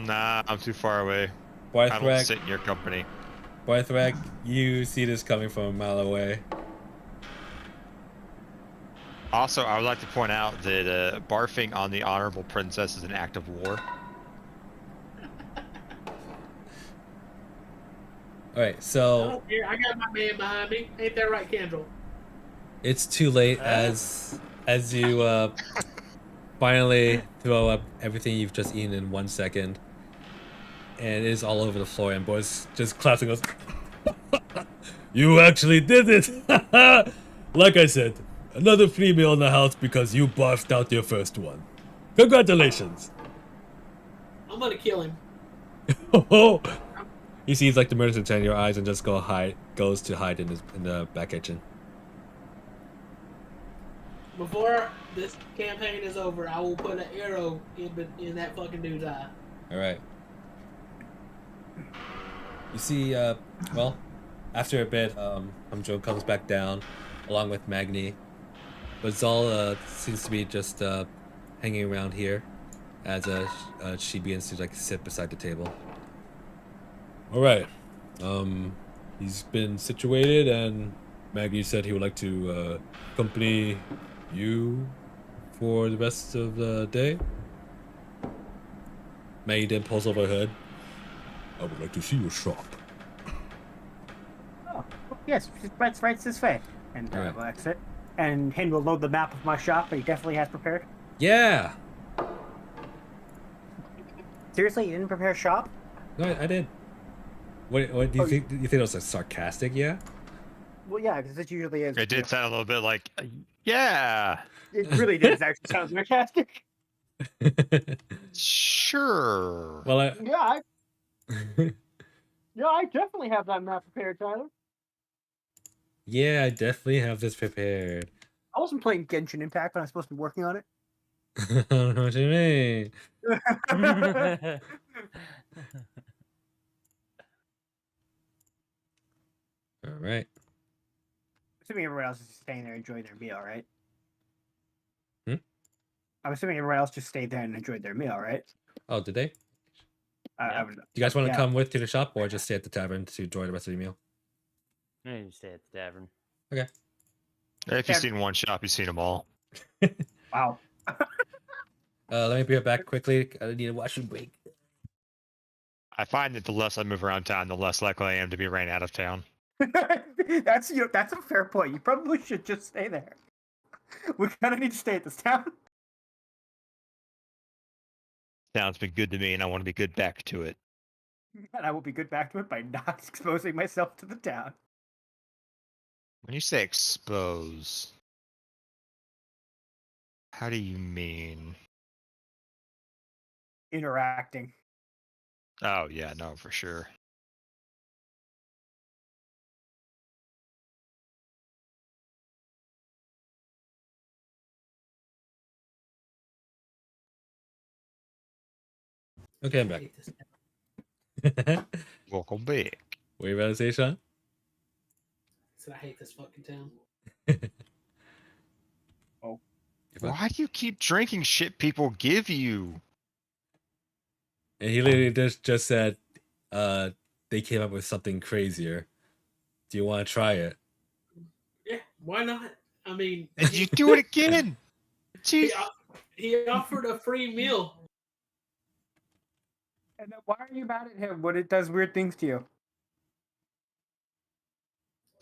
Nah, I'm too far away. I don't Barthrak, sit in your company. Barthrak, you see this coming from a mile away. Also, I would like to point out that barfing on the Honorable Princess is an act of war. All right, I so don't care. I got my man behind me. Ain't that right, Kendall? it's too late as you finally throw up everything you've just eaten in 1 second, and it is all over the floor. And Boris just claps and goes, "You actually did it! Like I said, another free meal in the house because you barfed out your first one. Congratulations!" I'm gonna kill him. He sees like the murder in your eyes and just goes to hide in the back kitchen. Before this campaign is over, I will put an arrow in that fucking dude's eye. All right. You see, well, after a bit, Joe comes back down, along with Magni, but Zal seems to be just hanging around here, as she begins to like sit beside the table. All right, he's been situated, and Magni said he would like to accompany you for the rest of the day. Maggie then pulls over her hood. "I would like to see your shop." Oh, yes, right this way. And Alright. we'll exit. And Hen will load the map of my shop that he definitely has prepared. Yeah. Seriously, you didn't prepare shop? No, I did. What do you think? You think it was like sarcastic? Yeah. Well, yeah, because it usually is. It did sound a little bit like, yeah, It really does actually sound sarcastic. sure. Well, Yeah, I definitely have that map prepared, Tyler. yeah, I definitely have this prepared. I wasn't playing Genshin Impact when I was supposed to be working on it. I don't know what you mean. All right. Assuming everyone else is staying there and enjoying their meal, right? Hmm? I'm assuming everyone else just stayed there and enjoyed their meal, right? Oh, did they? I Do would, you guys want to yeah. come with to the shop, or just stay at the tavern to enjoy the rest of the meal? I need to stay at the tavern. If you've seen one shop, you've seen them all. Wow. Let me be right back quickly. I need a washroom break. I find that the less I move around town, the less likely I am to be ran out of town. That's a fair point. You probably should just stay there. We kind of need to stay at this town. Sounds been good to me, and I want to be good back to it. And I will be good back to it by not exposing myself to the town. When you say expose, how do you mean? Interacting. Oh yeah, no, for sure. Okay, I'm I back. hate this. Welcome back. What are you about to say, Sean? I said I hate this fucking town. Why do you keep drinking shit people give you? And he literally just said, they came up with something crazier. Do you want to try it? Yeah, why not? I mean, And you do it again. he, Jeez. he offered a free meal. And then why are you mad at him when it does weird things to you?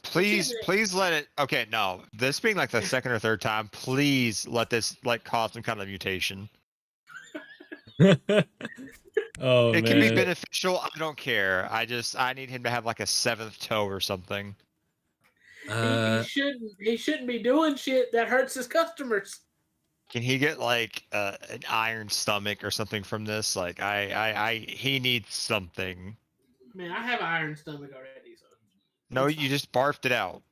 Please let it. Okay, no. This being like the second or third time, please let this like cause some kind of mutation. Oh It man. can be beneficial. I don't care. I need him to have like a seventh toe or something. He shouldn't be doing shit that hurts his customers. Can he get like an iron stomach or something from this? Like he needs something. Man, I have an iron stomach already, so No, it's you fine. just barfed it out.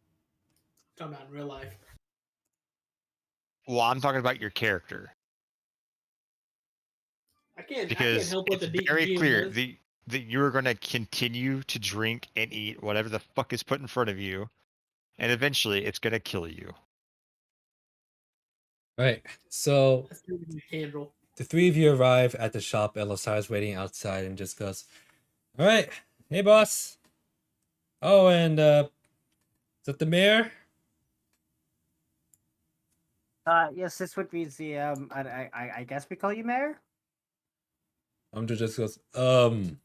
I'm talking about in real life. Well, I'm talking about your character I can't because help what it's the very GM clear does. that you're going to continue to drink and eat whatever the fuck is put in front of you, and eventually it's going to kill you. Right. So That's gonna be a candle. the three of you arrive at the shop, and Lasar's waiting outside and just goes, "All right, hey boss. Oh, and is that the mayor?" Yes, this would be the I guess we call you mayor. Andrew just goes, I'm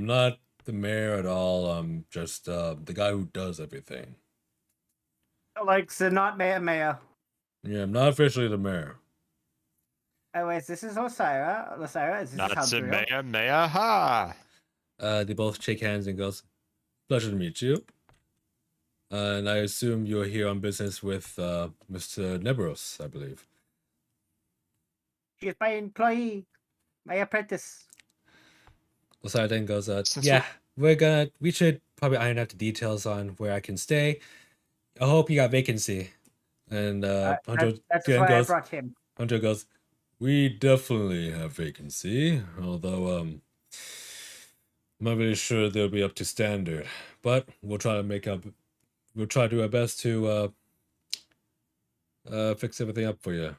not the mayor at all. I'm just the guy who does everything. Like, so not mayor. Yeah, I'm not officially the mayor. Anyways, this is Osira. This is Not Humdrill. Maya, ha! They both shake hands and goes, "Pleasure to meet you. And I assume you're here on business with Mr. Nebros, I believe." She is my employee, my apprentice. Lasar then goes, Since "Yeah, we should probably iron out the details on where I can stay. I hope you got vacancy." And Hunter That's then why I goes, brought him. Hunter goes, "We definitely have vacancy, although I'm not really sure they'll be up to standard. But we'll try to we'll try to do our best to fix everything up for you.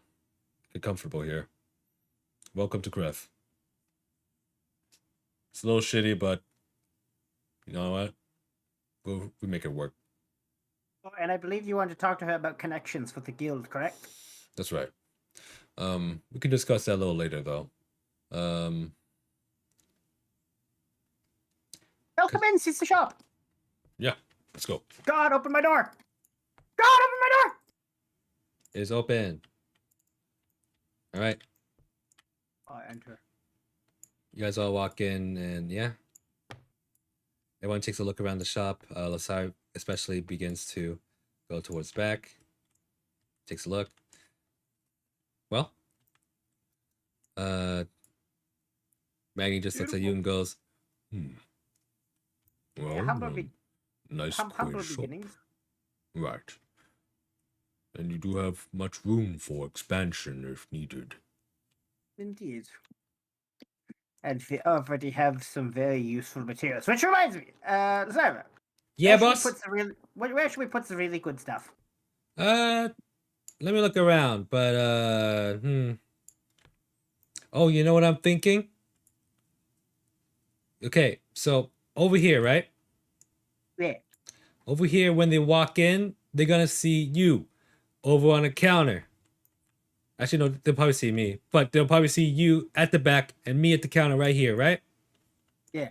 Get comfortable here. Welcome to Gref. It's a little shitty, but you know what? We make it work." Oh, and I believe you want to talk to her about connections with the guild, correct? That's right. We can discuss that a little later, though. Welcome in, it's the shop. Yeah, let's go. God, open my door. God, open my door. It's open. All right. I enter. You guys all walk in, and yeah, everyone takes a look around the shop. Lasar especially begins to go towards the back. Takes a look. Well, Maggie just looks at you and goes, "Well, Yeah, nice humble quiz shop. beginnings. Right. And you do have much room for expansion if needed." Indeed. And we already have some very useful materials. Which reminds me, Zyra. Yeah, where should we boss. put where should we put the really good stuff? Let me look around, but Oh, you know what I'm thinking? Okay, so over here, right? Yeah. Over here, when they walk in, they're gonna see you over on the counter. Actually, no, they'll probably see me, but they'll probably see you at the back and me at the counter right here, right? Yeah.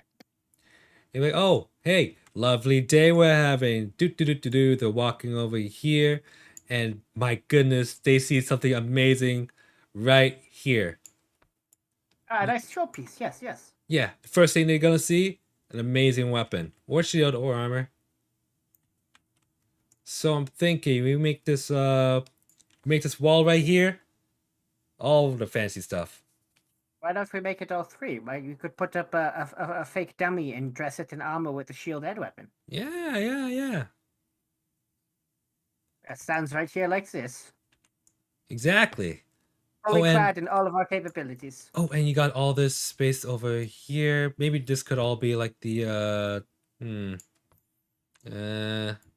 You're like, "Oh, hey, Lovely day we're having. Do do do do do. They're walking over here, and my goodness, they see something amazing right here. Ah, nice showpiece. Yes, yes. Yeah, the first thing they're gonna see, an amazing weapon, or shield, or armor. So I'm thinking we make this wall right here, all the fancy stuff. Why don't we make it all three? Why you could put up a fake dummy and dress it in armor with a shield and weapon. Yeah. That sounds right here like this. Exactly. Fully and clad in all of our capabilities. and you got all this space over here. Maybe this could all be like the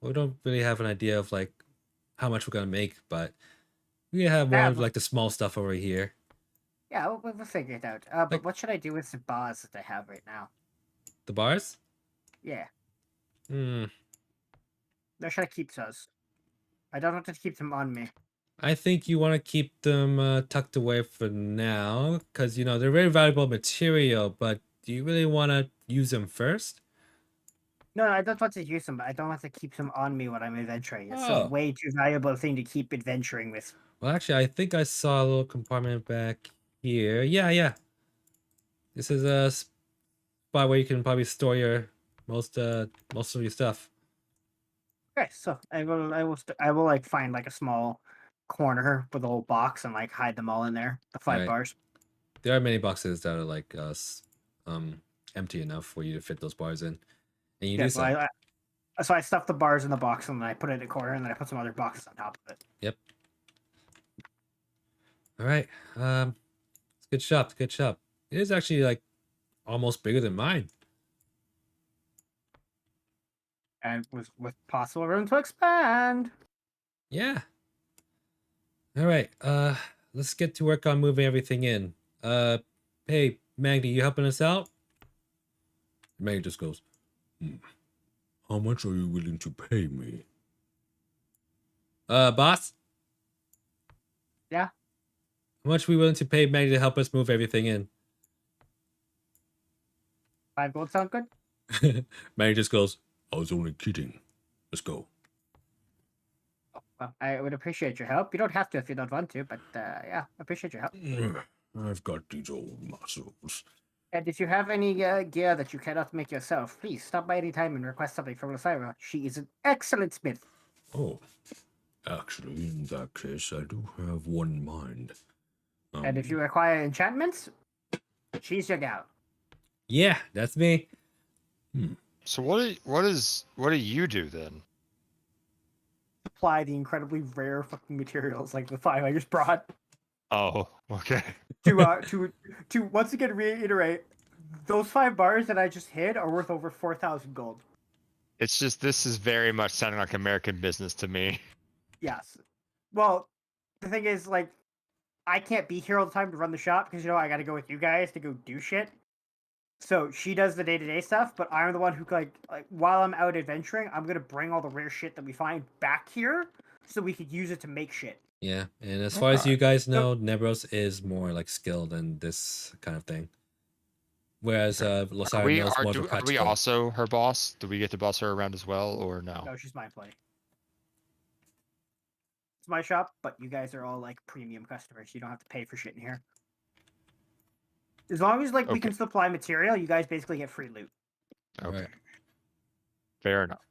we don't really have an idea of like how much we're gonna make, but we have more of but- like the small stuff over here. Yeah, we'll figure it out. But Like- what should I do with the bars that I have right now? The bars? Yeah, Hmm. where should I keep those? I don't want to keep them on me. I think you want to keep them tucked away for now, because you know they're very valuable material. But do you really want to use them first? No, I don't want to use them, but I don't want to keep them on me when I'm adventuring. It's Oh. a way too valuable thing to keep adventuring with. Well, actually, I think I saw a little compartment back here. Yeah. This is a spot where you can probably store your most of your stuff. Okay, so I will like find like a small corner with a little box and like hide them all in there. The 5 Right. bars. There are many boxes that are like empty enough for you to fit those bars in, and you Yeah, do so so. so I stuff the bars in the box and then I put it in a corner and then I put some other boxes on top of it. Yep. All right. It's a good shop. It's a good shop. It is actually like almost bigger than mine. And with possible room to expand. Yeah. All right. Let's get to work on moving everything in. Hey, Maggie, you helping us out? Maggie just goes, how much are you willing to pay me? Boss? Yeah. How much are we willing to pay Maggie to help us move everything in? 5 gold sound good? Maggie just goes, I was only kidding. Let's go. Well, I would appreciate your help. You don't have to if you don't want to, but yeah, I appreciate your help. I've got these old muscles. And if you have any gear that you cannot make yourself, please stop by any time and request something from Lyra. She is an excellent smith. Oh, actually, in that case, I do have one in mind. And if you require enchantments, she's your gal. Yeah, that's me. So what do you do then? Supply the incredibly rare fucking materials like the 5 I just brought. Oh, okay. To once again reiterate, those 5 bars that I just hid are worth over 4,000 gold. It's just this is very much sounding like American business to me. Yes. Well, the thing is, like, I can't be here all the time to run the shop because, you know, I got to go with you guys to go do shit. So she does the day-to-day stuff, but I'm the one who, like while I'm out adventuring, I'm going to bring all the rare shit that we find back here so we could use it to make shit. Yeah, and as far as you guys know, Nebros is more like skilled in this kind of thing. Whereas Losara knows more of a Are we practical. also her boss? Do we get to boss her around as well, or no? No, she's my play. It's my shop, but you guys are all like premium customers. You don't have to pay for shit in here. As long as like we can supply material, you guys basically get free loot. Okay. Right. Fair enough.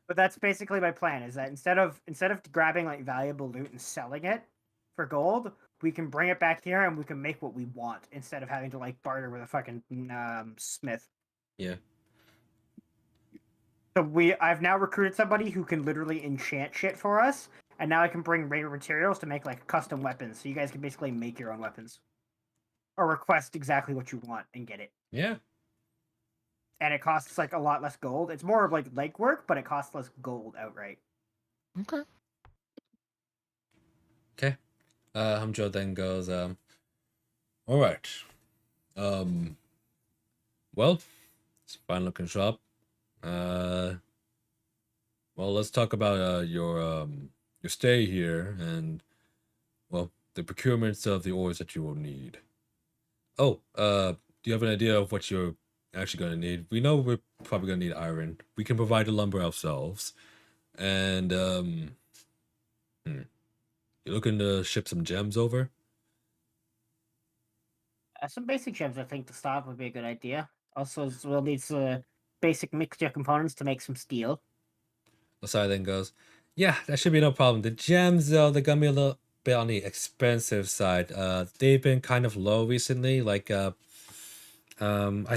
But that's basically my plan. Is that instead of grabbing like valuable loot and selling it for gold, we can bring it back here and we can make what we want instead of having to like barter with a fucking smith. Yeah. So I've now recruited somebody who can literally enchant shit for us, and now I can bring rare materials to make like custom weapons. So you guys can basically make your own weapons, or request exactly what you want and get it. Yeah. And it costs like a lot less gold. It's more of like legwork, but it costs less gold outright. Okay. Okay. Hamjo then goes, all right. Well, it's a fine looking shop. Well, let's talk about your stay here and, well, the procurements of the ores that you will need. Oh, do you have an idea of what you're actually gonna need. We know we're probably gonna need iron. We can provide the lumber ourselves, and you're looking to ship some gems over. Some basic gems, I think, to start would be a good idea. Also, we'll need some basic mixture components to make some steel. Osai then goes, "Yeah, that should be no problem. The gems, though, they're gonna be a little bit on the expensive side. They've been kind of low recently. Like, I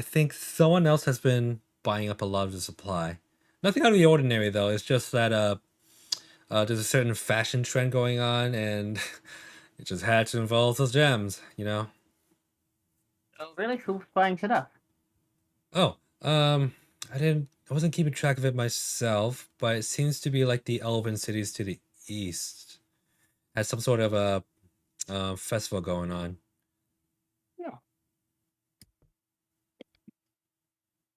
think someone else has been buying up a lot of the supply. Nothing out of the ordinary, though. It's just that there's a certain fashion trend going on, and it just had to involve those gems, you know." Oh, really? Who's buying it up? Oh, I wasn't keeping track of it myself, but it seems to be like the elven cities to the east has some sort of a festival going on. Yeah.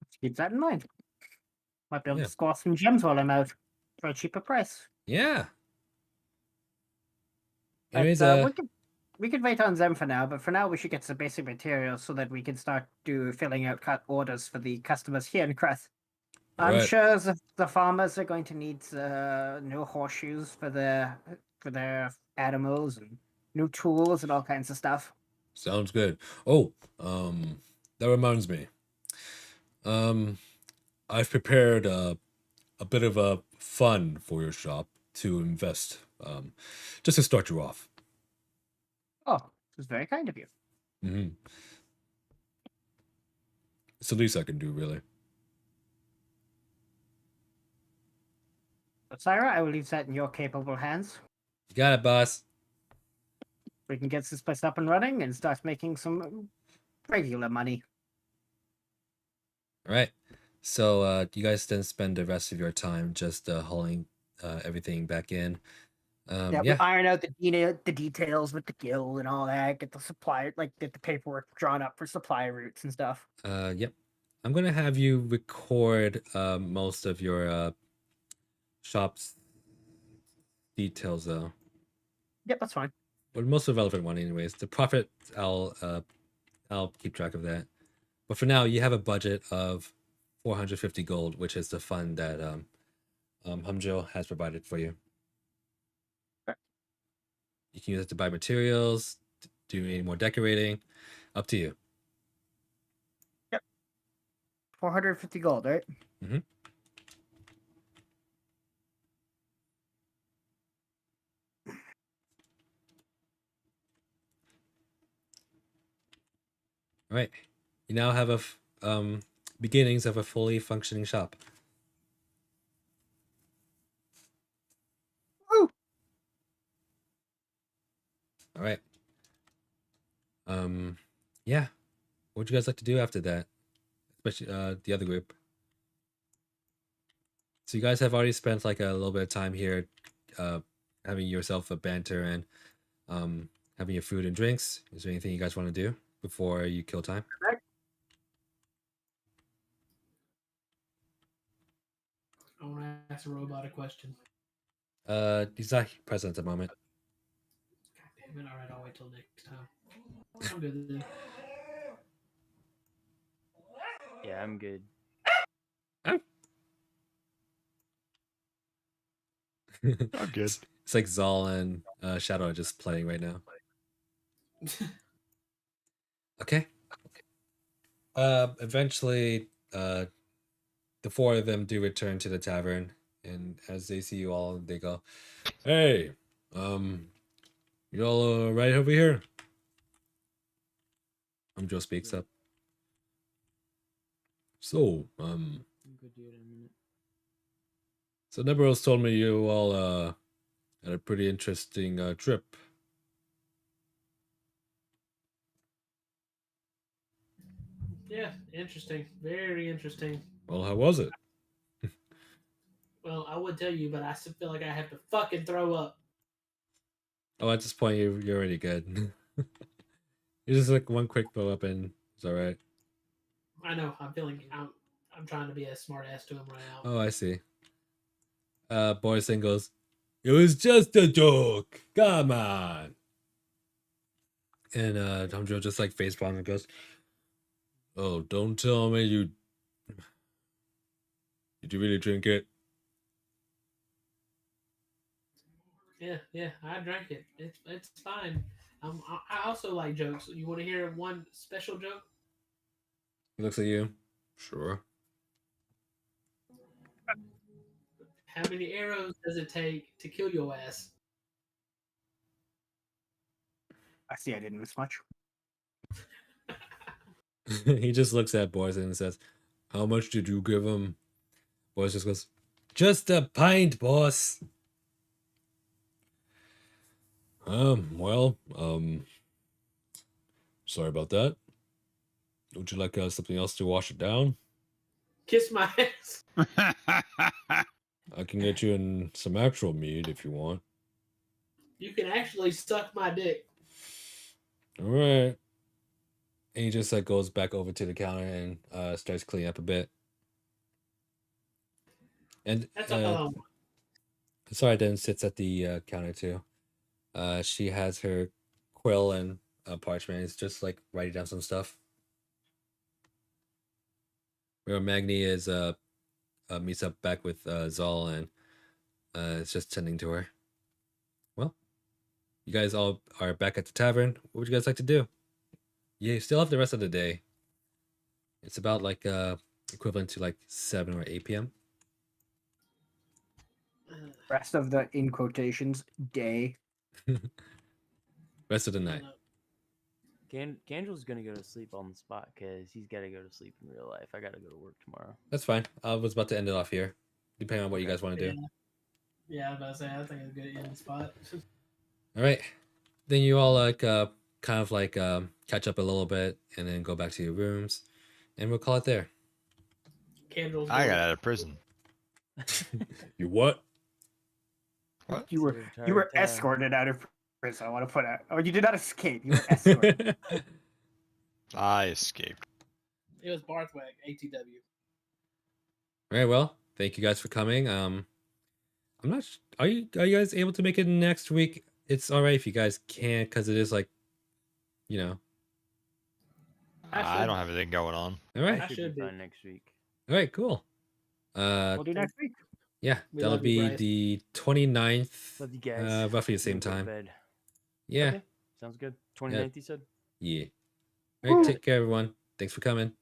Let's keep that in mind. Might be able Yeah. to score some gems while I'm out for a cheaper price. Yeah. But, Anyways, we could wait on them for now, but for now we should get some basic materials so that we can start filling out orders for the customers here in Creth. I'm Right. sure the farmers are going to need new horseshoes for their animals and new tools and all kinds of stuff. Sounds good. Oh, that reminds me. I've prepared a bit of a fund for your shop to invest, just to start you off. Oh, it was very kind of you. Mm-hmm. It's the least I can do, really. But Syra, I will leave that in your capable hands. You got it, boss. We can get this place up and running and start making some regular money. All right. So you guys then spend the rest of your time just hauling everything back in. We Yeah. iron out the details with the guild and all that. Get the get the paperwork drawn up for supply routes and stuff. Yep. I'm gonna have you record most of your shop's details though. Yep, that's fine. But most of the relevant one anyways. The profit I'll keep track of that. But for now you have a budget of 450 gold, which is the fund that Humjo has provided for you. Okay. You can use it to buy materials, do any more decorating. Up to you. 450 gold, right? Mm-hmm. All right. You now have beginnings of a fully functioning shop. Woo! All right. Yeah. What would you guys like to do after that? Especially the other group. So you guys have already spent like a little bit of time here, having yourself a banter and having your food and drinks. Is there anything you guys want to do before you kill time? I want to ask a robot a question. He's not present at the moment. God damn it! All right, I'll wait till next time. I'm good then. Yeah, I'm good. I'm good. It's like Zal and Shadow are just playing right now. Okay. Eventually, the four of them do return to the tavern, and as they see you all, they go, "Hey, you all right over here?" Joe speaks up. So, so Neberos told me you all had a pretty interesting trip. Yeah, interesting. Very interesting. Well, how was it? Well, I would tell you, but I still feel like I have to fucking throw up. Oh, at this point, you're already good. You just like one quick blow up and it's all right. I know. I'm trying to be a smart ass to him right now. Oh, I see. Boysen goes, "It was just a joke. Come on." And Humjo just like face palms and goes, Oh, don't tell me you. Did you really drink it? Yeah, I drank it. It's fine. I also like jokes. You want to hear one special joke? He looks at you. Sure. How many arrows does it take to kill your ass? I see I didn't miss much. He just looks at Boris and says, "How much did you give him?" Boris just goes, "Just a pint, boss." Well, sorry about that. Would you like something else to wash it down? Kiss my ass. I can get you in some actual meat if you want. You can actually suck my dick. All right. And he just like goes back over to the counter and starts cleaning up a bit. And That's all I want. sorry, then sits at the counter too. She has her quill and parchment. It's just like writing down some stuff. Where Magni is meets up back with Zal and is just tending to her. Well, you guys all are back at the tavern. What would you guys like to do? You still have the rest of the day. It's about like equivalent to like 7 or 8 p.m. Rest of the in quotations day. Rest of the I night. don't know. Gangel's gonna go to sleep on the spot because he's gotta go to sleep in real life. I gotta go to work tomorrow. That's fine. I was about to end it off here, depending on what you guys want to do. Yeah, I was about to say I think it's a good end spot. All right. Then you all like kind of like catch up a little bit and then go back to your rooms, and we'll call it there. Candles. I got out of prison. You what? What? You were Your entire you were time. escorted out of prison. I want to put out. Oh, you did not escape. You were escorted. I escaped. It was Barthwack, ATW. All right. Well, thank you guys for coming. I'm not. Are you guys able to make it next week? It's all right if you guys can't, because it is like, you know. I don't have anything going on. All right. I I should should be be. fine next week. All right. Cool. We'll do next week. Yeah, We that'll love you, be Bryce. the 29th. Love you guys. Roughly the same I'm gonna go to time. bed. Yeah. Okay, sounds good. 29th, you said? Yeah. All right. Take care, everyone. Thanks for coming.